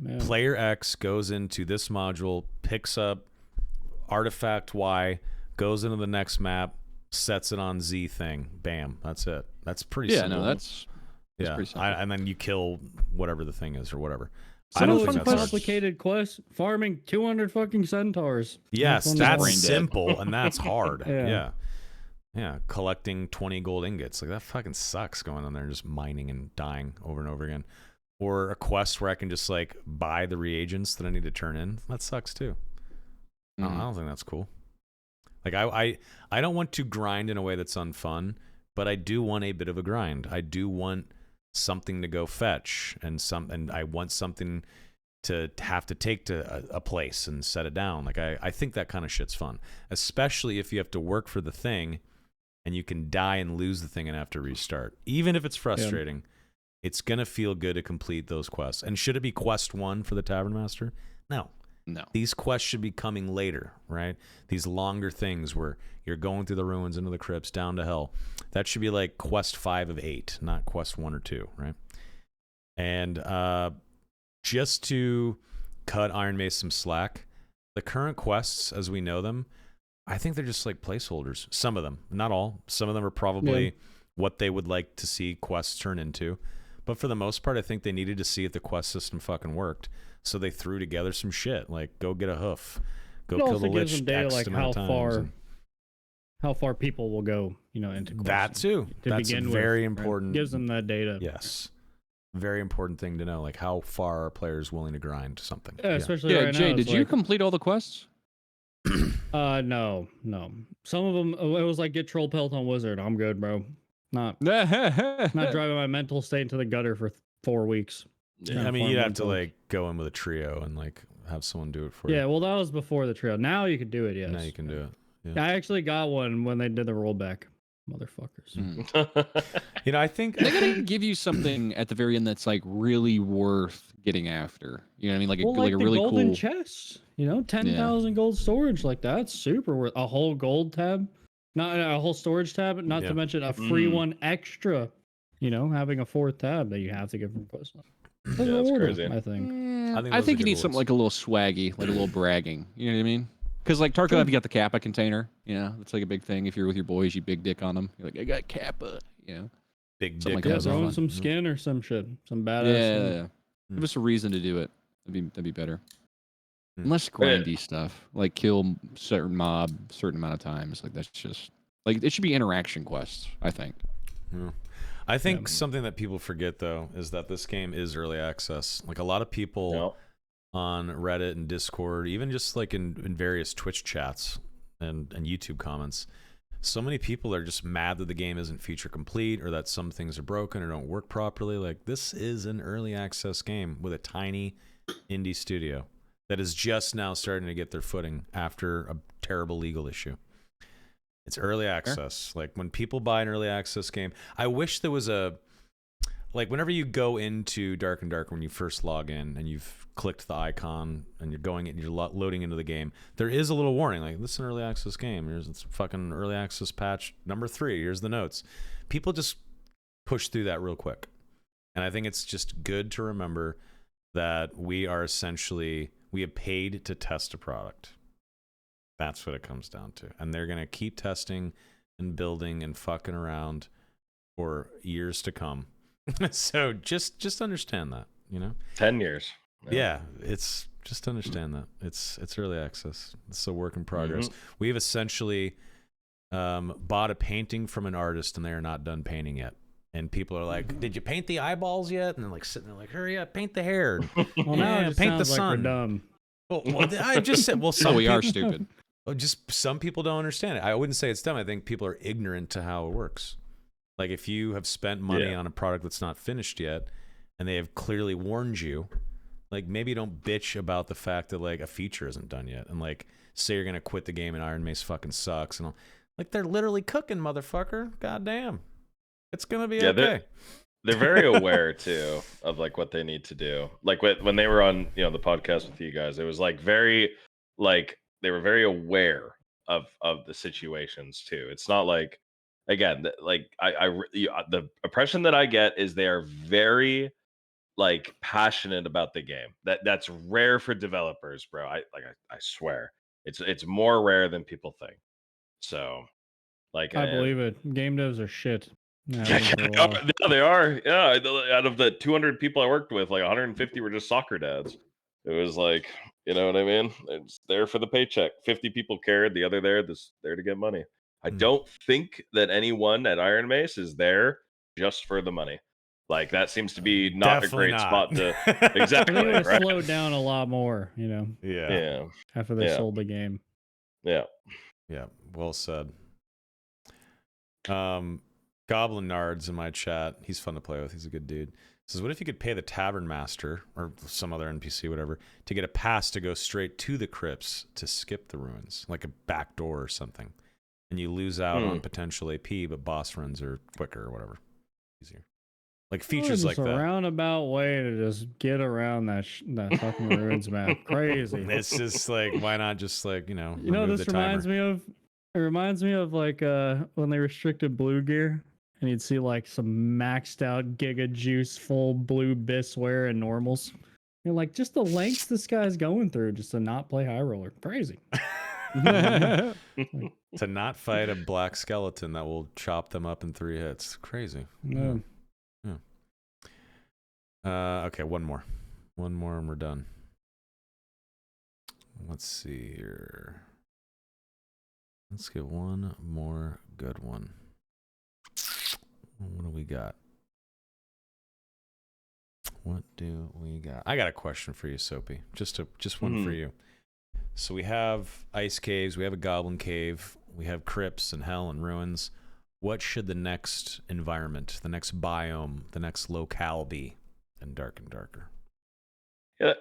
Yeah. Player X goes into this module, picks up artifact Y, goes into the next map, sets it on Z thing. Bam. That's it. That's pretty simple. Yeah, no, that's pretty simple. And then you kill whatever the thing is or whatever. I don't think that's that's hard. complicated quest. Farming 200 fucking centaurs. Yes, Brain that's dead. simple and that's hard. Yeah. Yeah, collecting 20 gold ingots. Like that fucking sucks going on there and just mining and dying over and over again. Or a quest where I can just like buy the reagents that I need to turn in. That sucks too. No, I don't think that's cool. Like I don't want to grind in a way that's unfun, but I do want a bit of a grind. I do want something to go fetch and I want something to have to take to a place and set it down. Like I think that kind of shit's fun, especially if you have to work for the thing and you can die and lose the thing and have to restart. Even if it's frustrating, it's going to feel good to complete those quests. And should it be quest 1 for the Tavern Master? No. No. These quests should be coming later, right? These longer things where you're going through the ruins, into the crypts, down to hell. That should be like quest 5 of 8, not quest 1 or 2, right? And just to cut Iron Mace some slack, the current quests as we know them, I think they're just like placeholders. Some of them, not all. Some of them are probably what they would like to see quests turn into. But for the most part, I think they needed to see if the quest system fucking worked. So they threw together some shit, like go get a hoof, go kill the lich X like amount of times. How far people will go, into quests. That too. That's a very important. Right? Gives them that data. Yes. Very important thing to know, like how far are players willing to grind something. Especially Yeah, right Jay, now. did you complete all the quests? No. Some of them, it was like get troll pelt on wizard. I'm good, bro. Not driving my mental state into the gutter for 4 weeks. I mean, you'd have to like go in with a trio and like have someone do it for you. Yeah, well, that was before the trio. Now you could do it, yes. Now you can do it. Yeah. I actually got one when they did the rollback. Motherfuckers. I think they're gonna give you something at the very end that's like really worth getting after. You know what I mean? Like Like a the really golden cool chest. 10,000 gold storage, like that's super worth a whole gold tab, not a whole storage tab, not to mention a free one extra. Having a 4th tab that you have to give from quest. That's crazy. I think. I think you need something like a little swaggy, like a little bragging. You know what I mean? Because like Tarkov, you got the Kappa container. That's like a big thing. If you're with your boys, you big dick on them. You're like, I got Kappa. Big something dick. like Yeah, that. throwing some skin or some shit, some badass. Yeah. Give us a reason to do it. That'd be better. Hmm. Less grindy stuff, like kill certain mob certain amount of times. Like that's just like it should be interaction quests. I think. Yeah. I think something that people forget though is that this game is early access. Like a lot of people on Reddit and Discord, even just like in various Twitch chats and YouTube comments, so many people are just mad that the game isn't feature complete or that some things are broken or don't work properly. Like this is an early access game with a tiny indie studio that is just now starting to get their footing after a terrible legal issue. It's early access. Like when people buy an early access game, I wish there was like whenever you go into Dark and Dark when you first log in and you've clicked the icon and you're going and you're loading into the game, there is a little warning like this is an early access game. Here's this fucking early access patch number 3. Here's the notes. People just push through that real quick. And I think it's just good to remember that we have paid to test a product. That's what it comes down to. And they're going to keep testing and building and fucking around for years to come. So just understand that, 10 years. Yeah, it's just understand that. It's early access. It's a work in progress. We've essentially bought a painting from an artist and they are not done painting yet. And people are like, "Did you paint the eyeballs yet?" And they're like sitting there like, "Hurry up, paint the hair." Well, now it paint the sounds like sun. we're dumb. Well, I just said, some we are people- stupid. Just some people don't understand it. I wouldn't say it's dumb. I think people are ignorant to how it works. Like if you have spent money on a product that's not finished yet and they have clearly warned you, like maybe don't bitch about the fact that like a feature isn't done yet and like say you're going to quit the game and Iron Mace fucking sucks and all. Like they're literally cooking, motherfucker. Goddamn. It's going to be okay. They're very aware too of like what they need to do. Like when they were on, the podcast with you guys, it was like very like they were very aware of the situations too. It's not like, again, like the impression that I get is they are very like passionate about the game. That's rare for developers, bro. I swear it's more rare than people think. So like I believe it. Game devs are shit. Yeah, they are. Yeah, out of the 200 people I worked with, like 150 were just soccer dads. It was like, you know what I mean? It's there for the paycheck. 50 people cared. The other there to get money. I don't think that anyone at Iron Mace is there just for the money. Like that seems to be not Definitely a great not. spot to I exactly. think it would Right? slowed down a lot more, Yeah. after they sold the game. Yeah. Yeah. Well said. Goblin Nards in my chat. He's fun to play with. He's a good dude. Says, what if you could pay the tavern master or some other NPC, whatever, to get a pass to go straight to the crypts to skip the ruins, like a back door or something, and you lose out on potential AP, but boss runs are quicker or whatever, easier. Like features like just a that. roundabout way to just get around that fucking ruins map. Crazy. It's just like, why not just like, You know, remove this the timer? reminds me of. It reminds me of like when they restricted blue gear, and you'd see like some maxed out Giga Juice full blue Biswear and normals. You're like, just the lengths this guy's going through just to not play high roller. Crazy. To not fight a black skeleton that will chop them up in 3 hits. Crazy. No. Okay, one more and we're done. Let's see here. Let's get one more good one. What do we got? I got a question for you, Soapy. Just one for you. So we have ice caves, we have a goblin cave, we have crypts and hell and ruins. What should the next environment, the next biome, the next locale be in Dark and Darker? Yeah,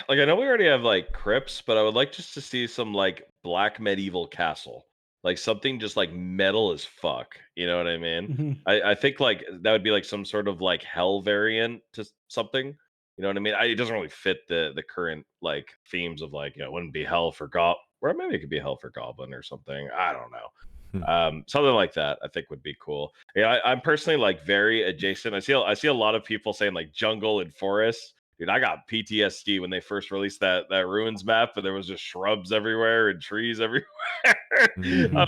like I know we already have like crypts, but I would like just to see some like black medieval castle, like something just like metal as fuck. You know what I mean? I think like that would be like some sort of like hell variant to something. You know what I mean? It doesn't really fit the current like themes of like, it wouldn't be hell for or maybe it could be hell for goblin or something. I don't know. Something like that I think would be cool. Yeah, I'm personally like very adjacent. I see a lot of people saying like jungle and forest. Dude, I got PTSD when they first released that ruins map, and there was just shrubs everywhere and trees everywhere. I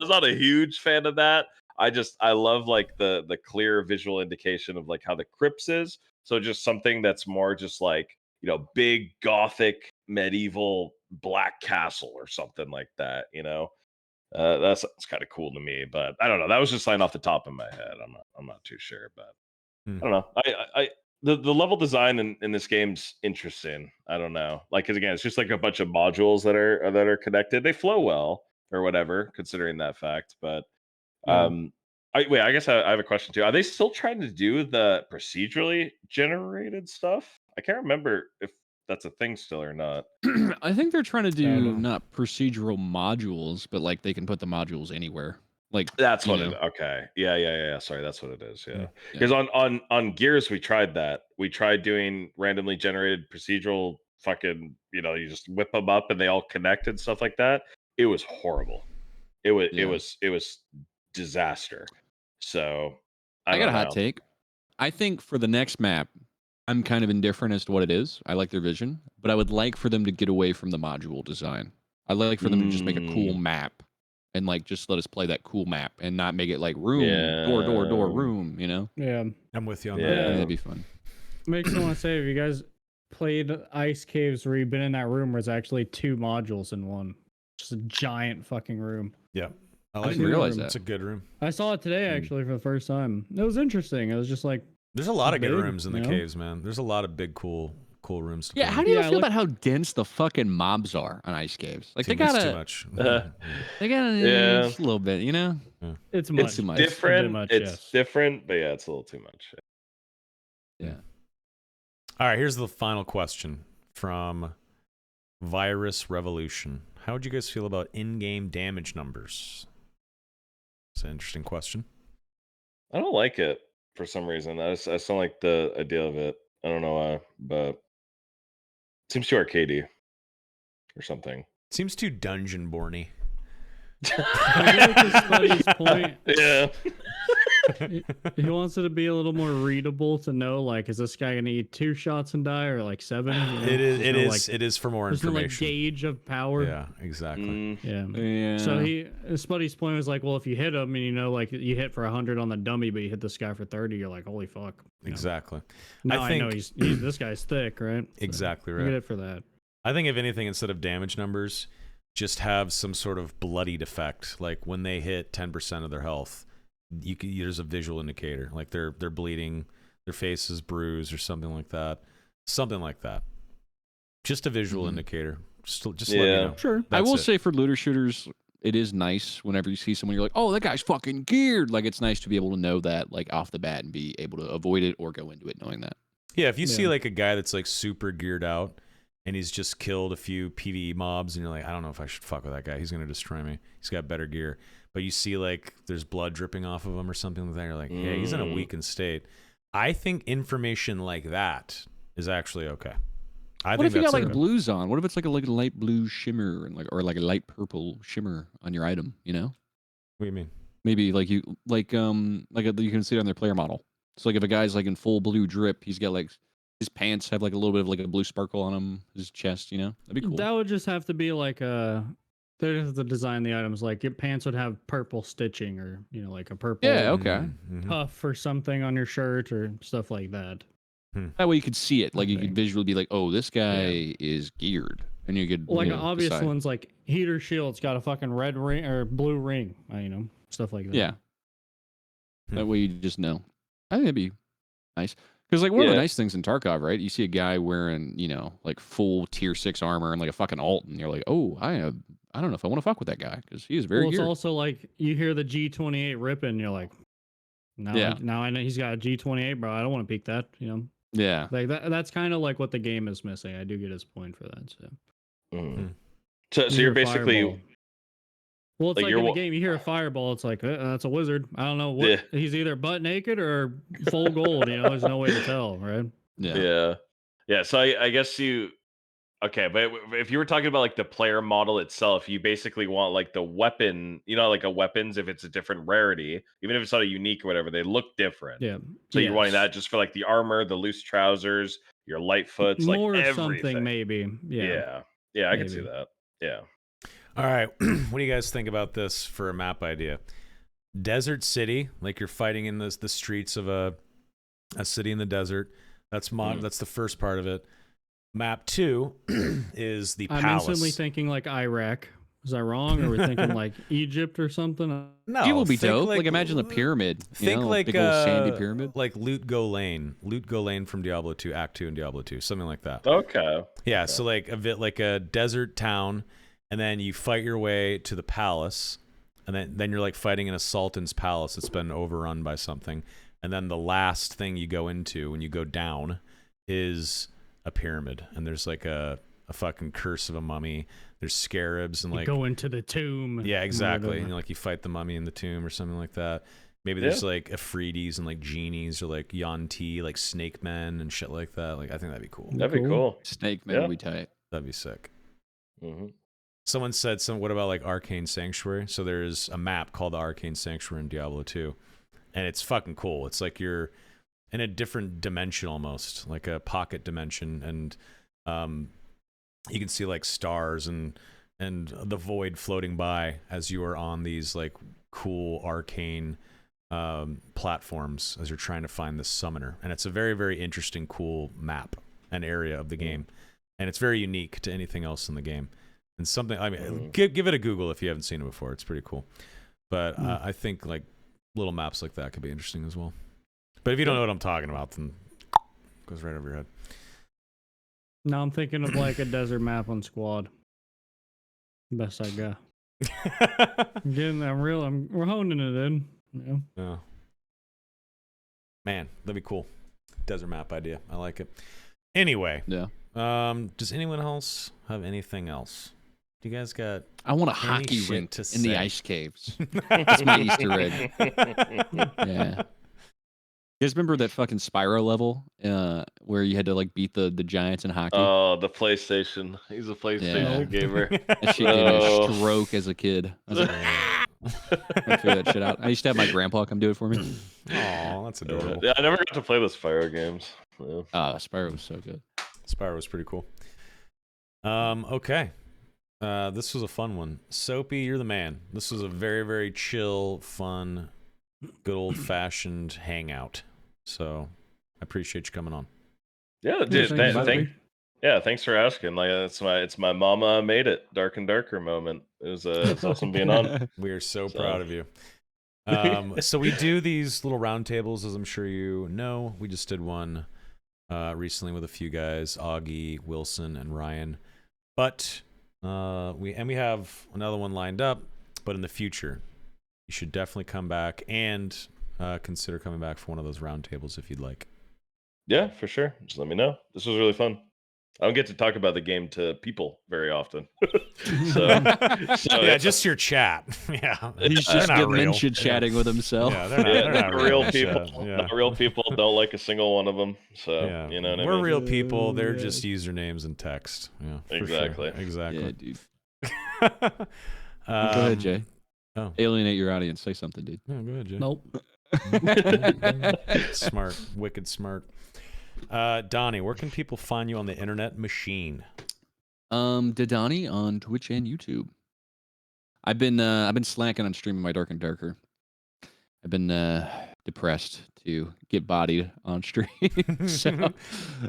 was not a huge fan of that. I love like the clear visual indication of like how the crypts is. So just something that's more just like, big gothic medieval black castle or something like that. That's kind of cool to me, but I don't know. That was just something off the top of my head. I'm not too sure, but I don't know. The level design in this game's interesting. I don't know. Like, 'cause again, it's just like a bunch of modules that are connected. They flow well or whatever, considering that fact. But I guess I have a question too. Are they still trying to do the procedurally generated stuff? I can't remember if that's a thing still or not. I think they're trying to do know. not procedural modules, but like they can put the modules anywhere. Like That's you what know. it. Okay. Yeah. Sorry, that's what it is. Yeah. Yeah. Because on Gears we tried that. We tried doing randomly generated procedural fucking. You just whip them up and they all connect and stuff like that. It was horrible. It was disaster. So I got don't a hot know. take. I think for the next map, I'm kind of indifferent as to what it is. I like their vision, but I would like for them to get away from the module design. I'd like for them to just make a cool map and like just let us play that cool map and not make it like room, door, room, Yeah. I'm with you on Yeah. that. I think that'd be fun. Makes me want to say, have you guys played ice caves where you've been in that room where it's actually 2 modules in one? Just a giant fucking room. Yeah. I didn't realize that. It's a good room. I saw it today actually for the first time. It was interesting. It was just like, There's a lot of good big, rooms in the caves, man. There's a lot of big, cool rooms. To Yeah, play how in. do you Yeah, feel about how dense the fucking mobs are on ice caves? Like Too they gotta, much. they gotta Yeah. just a little bit, it's much. It's too much. different. Much, it's yes. different, but yeah, it's a little too much. Yeah. All right, here's the final question from Virus Revolution. How would you guys feel about in-game damage numbers? It's an interesting question. I don't like it for some reason. I just don't like the idea of it. I don't know why, but it seems too arcadey or something. Seems too dungeon-borny. I feel like Buddy's point. Yeah. He wants it to be a little more readable to know, like, is this guy gonna eat 2 shots and die or like 7? It is for more there's no like information. gauge of power. Yeah, exactly. Yeah. So Spuddy's point was like, well, if you hit him and like you hit for 100 on the dummy, but you hit this guy for 30, you're like, holy fuck. Exactly. Now I think know he's this guy's thick, right? Exactly You right. get it for that. I think if anything, instead of damage numbers, just have some sort of bloodied effect. Like when they hit 10% of their health, there's a visual indicator. Like they're bleeding, their face is bruised or something like that. Something like that. Just a visual indicator. Just let me know. Sure. I That's will it. say for looter shooters, it is nice whenever you see someone, you're like, oh, that guy's fucking geared. Like it's nice to be able to know that like off the bat and be able to avoid it or go into it knowing that. Yeah, if you see like a guy that's like super geared out and he's just killed a few PvE mobs and you're like, I don't know if I should fuck with that guy. He's going to destroy me. He's got better gear. But you see like there's blood dripping off of him or something like that. You're like, yeah, he's in a weakened state. I think information like that is actually okay. I What think if you that's got like okay. blues on? What if it's like a light blue shimmer and like or like a light purple shimmer on your item? You know, What do you mean? maybe like you you can see it on their player model. So like if a guy's like in full blue drip, he's got like his pants have like a little bit of like a blue sparkle on him, his chest. You know, that'd be cool. That would just have to be like there's the design the items like your pants would have purple stitching or like a purple Yeah, okay. Mhm. cuff or something on your shirt or stuff like that. That way you could see it. Like you Okay. could visually be like, oh, this guy is geared, and you could Like obvious decide. ones like heater shield's got a fucking red ring or blue ring, stuff like that. Yeah. Hmm. That way you just know. I think that'd be nice. Because like one of the Yeah. nice things in Tarkov, right? You see a guy wearing, like full tier 6 armor and like a fucking alt, and you're like, oh, I don't know if I want to fuck with that guy because he is very Well, it's geared. also like you hear the G28 ripping, and you're like, now I know he's got a G28, bro. I don't want to peek that, Yeah. Like that's kind of like what the game is missing. I do get his point for that. So, Mm. So You you're hear basically fireball. Well, it's like like you're in the wa- game, you hear a fireball. It's like that's a wizard. I don't know what Yeah. he's either butt naked or full gold. There's no way to tell, right? Yeah. yeah. So I guess okay, but if you were talking about like the player model itself, you basically want like the weapon, like a weapons if it's a different rarity, even if it's not a unique or whatever, they look different. Yeah. So you're wanting Yes. that just for like the armor, the loose trousers, your light foots, like More something everything. maybe. Yeah. Yeah, I can see Maybe. that. Yeah. All right. What do you guys think about this for a map idea? Desert city, like you're fighting in the streets of a city in the desert. That's That's the first part of it. Map 2 is the I'm palace. instantly thinking like Iraq. Is that wrong? Or we're thinking like Egypt or something? No, It will be think dope. Like imagine the pyramid. Think like big old sandy pyramid. like Loot Go Lane from Diablo 2, Act 2 and Diablo 2, something like that. Okay. Yeah, so like a bit like a desert town, and then you fight your way to the palace, and then you're like fighting in a sultan's palace that's been overrun by something, and then the last thing you go into when you go down is a pyramid, and there's like a fucking curse of a mummy. There's scarabs and You like go into the tomb. yeah, exactly, Whatever. and you fight the mummy in the tomb or something like that. Maybe there's like Afridi's and like genies or like Yuan-Ti, like snake men and shit like that. Like I think that'd be cool. That'd be cool. Snake man Yeah. would be tight. That'd be sick. Hmm. Someone said what about like Arcane Sanctuary? So there's a map called the Arcane Sanctuary in Diablo 2. And it's fucking cool. It's like you're in a different dimension almost, like a pocket dimension, and you can see like stars and the void floating by as you are on these like cool arcane platforms as you're trying to find this summoner. And it's a very, very interesting, cool map and area of the game. And it's very unique to anything else in the game. And something, I mean, give it a Google if you haven't seen it before. It's pretty cool. But I think like little maps like that could be interesting as well. But if you don't know what I'm talking about, then it goes right over your head. Now I'm thinking of like a desert map on Squad. Best I got. We're honing it in. Yeah. Yeah. Man, that'd be cool. Desert map idea. I like it. Anyway. Yeah. Does anyone else have anything else? Do you guys got I want a any hockey shit rink to in the say? ice caves. That's my Easter egg. Yeah. You guys remember that fucking Spyro level where you had to like beat the giants in hockey? Oh, the PlayStation. He's a PlayStation Yeah. gamer. That shit gave me a Oh. stroke as a kid. I was like, I figure that shit out. I used to have my grandpa come do it for me. Aw, that's adorable. Yeah, I never got to play the Spyro games. Yeah. Spyro was so good. Spyro was pretty cool. Okay. This was a fun one. Soapy, you're the man. This was a very, very chill, fun, good old-fashioned hangout. So I appreciate you coming on. Yeah, dude. Thanks, Thanks for asking. Like it's my mama made it. Dark and darker moment. It's awesome being on. We are so So- proud of you. So we do these little roundtables, as I'm sure you know. We just did one recently with a few guys, Augie, Wilson, and Ryan. But we have another one lined up. But in the future, you should definitely come back and consider coming back for one of those roundtables if you'd like. Yeah, for sure. Just let me know. This was really fun. I don't get to talk about the game to people very often. so Yeah, just your chat. Yeah, He's they're just not real. dementia chatting with himself. Yeah, they're not real real people. shit. Yeah. Not real people. Don't like a single one of them. So Yeah, you know what I we're mean? real people. They're Yeah. just usernames and text. Yeah, for Exactly. Sure. Exactly. Yeah, dude. Go Go ahead, Jay. Oh, Alienate your audience. Say something, dude. yeah, go ahead, Jay. Nope. Smart, wicked smart. Donnie, where can people find you on the internet machine? Didani on Twitch and YouTube. I've been slacking on streaming my Dark and Darker. I've been depressed to get bodied on stream. So,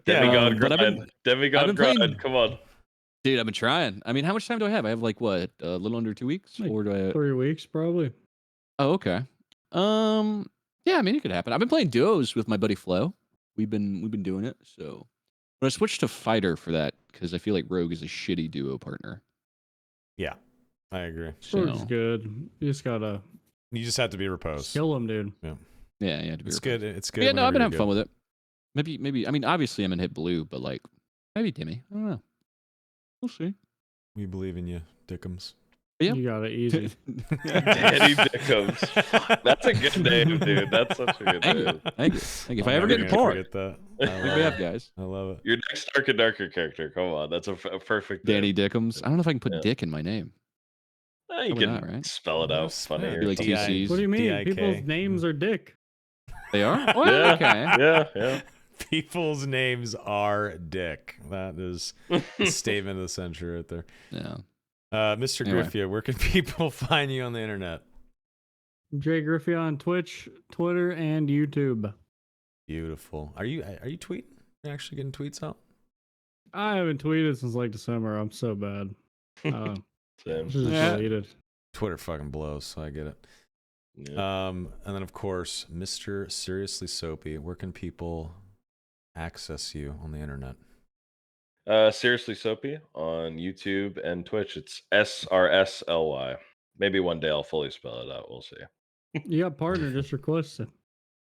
Demigod but grind. Demigod grind. playing- Come on. dude, I've been trying. I mean, how much time do I have? I have like what, a little under 2 weeks, Like or do I? 3 weeks probably. Oh, okay. Yeah, I mean, it could happen. I've been playing duos with my buddy Flo. We've been doing it. So, but I switched to fighter for that because I feel like Rogue is a shitty duo partner. Yeah, I agree. Rogue's So, good. You just gotta You just have to be reposed. kill him, dude. yeah, to be It's reposed. good. It's good. Yeah, no, I've been whenever having you're fun good. with it. Maybe. I mean, obviously, I'm in hit blue, but like, maybe Timmy. I don't know. We'll see. We believe in you, Dickums. Yeah. You got it easy. Danny Dickums. That's a good name, dude. That's such a good Thank you. name. Thank you. Thank you. If I'm I ever never get in gonna port, forget that. I we love have it. guys. I love it. Your next Dark and Darker character. Come on. That's a perfect name. Danny Dickums. I don't know if I can put Yeah. Dick in my name. You Probably can not, right? spell it out Yes, funnier. yeah, Be like D-I- TCs. What do you mean? DIK. People's names are Dick. They are? Well, Yeah. okay. Yeah. People's names are Dick. That is the statement of the century right there. Yeah. Mr. Anyway. Griffia, where can people find you on the internet? Jay Griffey on Twitch, Twitter, and YouTube. Beautiful. Are you tweeting? Are you actually getting tweets out? I haven't tweeted since like December. I'm so bad. Same. Just Yeah. deleted. Twitter fucking blows, so I get it. Yeah. And then of course, Mr. Seriously Soapy, where can people access you on the internet? Seriously Soapy on YouTube and Twitch. It's SRSLY. Maybe one day I'll fully spell it out. We'll see. You got partner, just request it.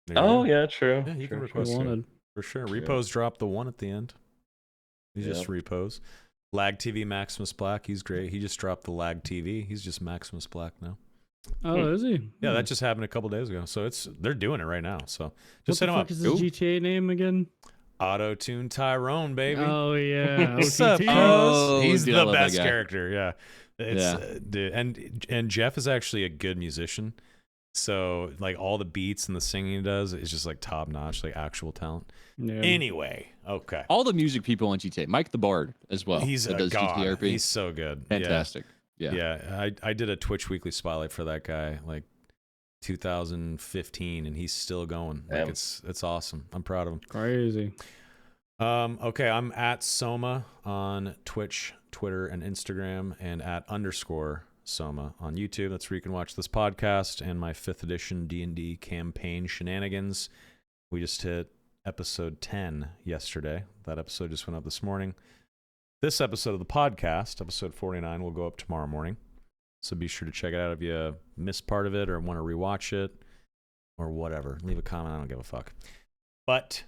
There you Oh go. yeah, true. Yeah, you can True, If you request it. wanted. For sure. Sure. Repos dropped the one at the end. He just Yeah. repos. Lag TV Maximus Black, he's great. He just dropped the Lag TV. He's just Maximus Black now. Oh, is he? Yeah, that just happened a couple days ago. So they're doing it right now. So just What hit the him fuck up. is his GTA name again? Auto Tune Tyrone, baby. Oh yeah, What's up, OTT. Oh, He's dude, I the love that best guy. character. Yeah, it's Yeah. dude, and Jeff is actually a good musician. So like all the beats and the singing he does is just like top notch, like actual talent. Yeah. Anyway, okay, All the music people on GTA. Mike the Bard as well. he's that a does god. GTRP. He's so good. Fantastic. Yeah. Yeah, I did a Twitch weekly spotlight for that guy like 2015, and he's still going. Like Damn. it's awesome. I'm proud of him. Crazy. Okay, I'm at Soma on Twitch, Twitter, and Instagram, and at _Soma on YouTube. That's where you can watch this podcast and my 5th edition D&D campaign shenanigans. We just hit episode 10 yesterday. That episode just went up this morning. This episode of the podcast, episode 49, will go up tomorrow morning. So be sure to check it out if you missed part of it or want to rewatch it or whatever. Leave a comment. I don't give a fuck. But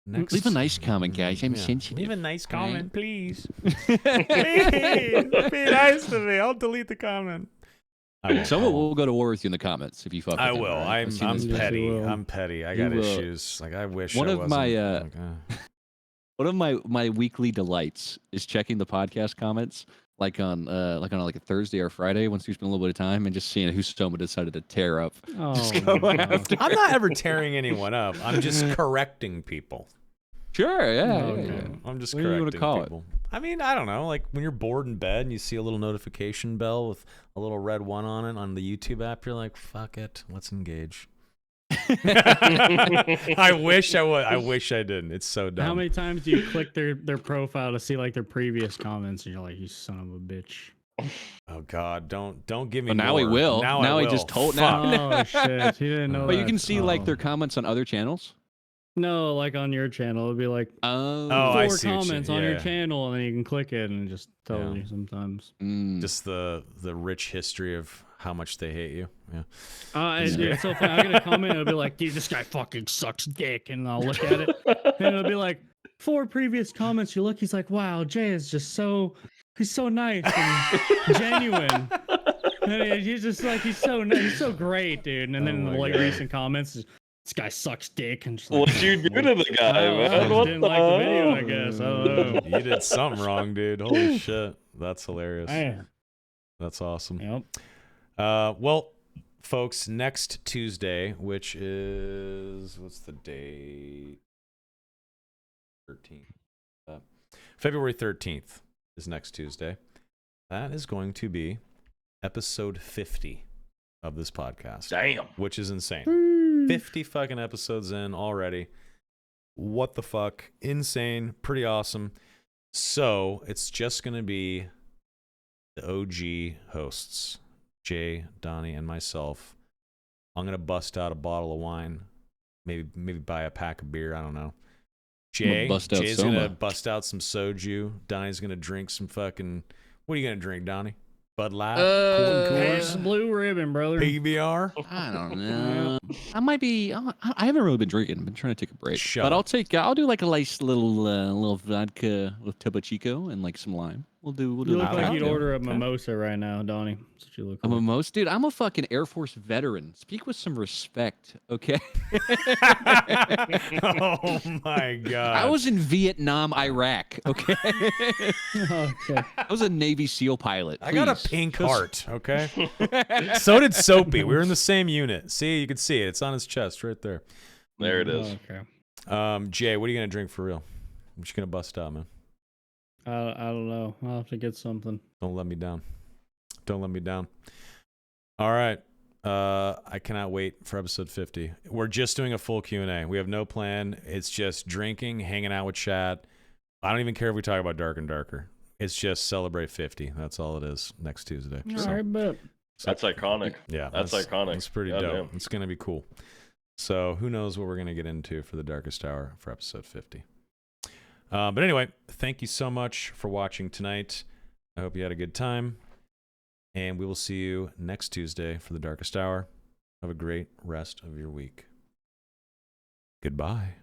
next, Leave a nice comment, guys. I'm Yeah. sensitive. Leave a nice All right? comment, please. Please, be nice to me. I'll delete the comment. I won't. Someone I won't. will go to war with you in the comments if you fuck with I him, will. all right? I'm I've seen this before. petty. will. I'm petty. I You got will. issues. Like I wish One I of wasn't. my, like, One of my weekly delights is checking the podcast comments, like on a Thursday or Friday once you spend a little bit of time, and just seeing who Soma decided to tear up. Oh, Just go no. after. I'm not ever tearing anyone up. I'm just correcting people. Sure, yeah. Okay. yeah, yeah. I'm just What do you correcting wanna call it? people. I mean, I don't know. Like when you're bored in bed and you see a little notification bell with a little red one on it on the YouTube app, you're like, "Fuck it, let's engage." I wish I would. I wish I didn't. It's so dumb. How many times do you click their profile to see like their previous comments, and you're like, you son of a bitch. Oh God! Don't give me. Well, now he more. will. Now Now I he will. just told- Fuck. now- Oh shit, he didn't know. But you that. can see like Oh. their comments on other channels. No, like on your channel, it'd be like Oh, four I see what you- comments on your yeah. channel, and then you can click it and it just tells Yeah. you sometimes. Just the rich history of how much they hate you. Yeah. It's so funny. I get a comment, it'll be like, dude, this guy fucking sucks dick, and I'll look at it, and it'll be like, 4 previous comments, you look, he's like, wow, Jay is just he's so nice and genuine. And he's just like, he's so great, dude. And then in the like recent comments, this guy sucks dick. And just like, What you do to the guy, I man? just What didn't the like the video, I hell? guess. I don't know. You did something wrong, dude. Holy shit. That's hilarious. Man. That's awesome. Yep. Well, folks, next Tuesday, which is, what's the date? 13th. February 13th is next Tuesday. That is going to be episode 50 of this podcast. Damn. Which is insane. 50 fucking episodes in already. What the fuck? Insane. Pretty awesome. So it's just going to be the OG hosts, Jay, Donnie, and myself. I'm going to bust out a bottle of wine. Maybe buy a pack of beer. I don't know. Jay's going to bust out some soju. Donnie's going to drink some fucking... What are you going to drink, Donnie? Bud Light? Pass the blue ribbon, brother. PBR? I don't know. I might be. I haven't really been drinking. I've been trying to take a break. Shut But up. I'll do like a nice little vodka with Topo Chico and like some lime. We'll do. You look I like like you'd it. order a mimosa right now, Donnie. That's what you look A like. mimosa, dude. I'm a fucking Air Force veteran. Speak with some respect, okay? Oh my god. I was in Vietnam, Iraq, okay? Okay. I was a Navy SEAL pilot. I got a please. pink heart, okay? So did Soapy. We were in the same unit. See, you can see it. It's on his chest right there. There it is. Okay. Jay, what are you going to drink for real? I'm just going to bust out, man. I don't know. I'll have to get something. Don't let me down. Don't let me down. All right. I cannot wait for episode 50. We're just doing a full Q&A. We have no plan. It's just drinking, hanging out with chat. I don't even care if we talk about Dark and Darker. It's just celebrate 50. That's all it is next Tuesday. All So, right, but That's iconic. yeah, That's iconic. It's pretty God dope. damn. It's going to be cool. So who knows what we're going to get into for the Darkest Hour for episode 50. But anyway, thank you so much for watching tonight. I hope you had a good time. And we will see you next Tuesday for the Darkest Hour. Have a great rest of your week. Goodbye.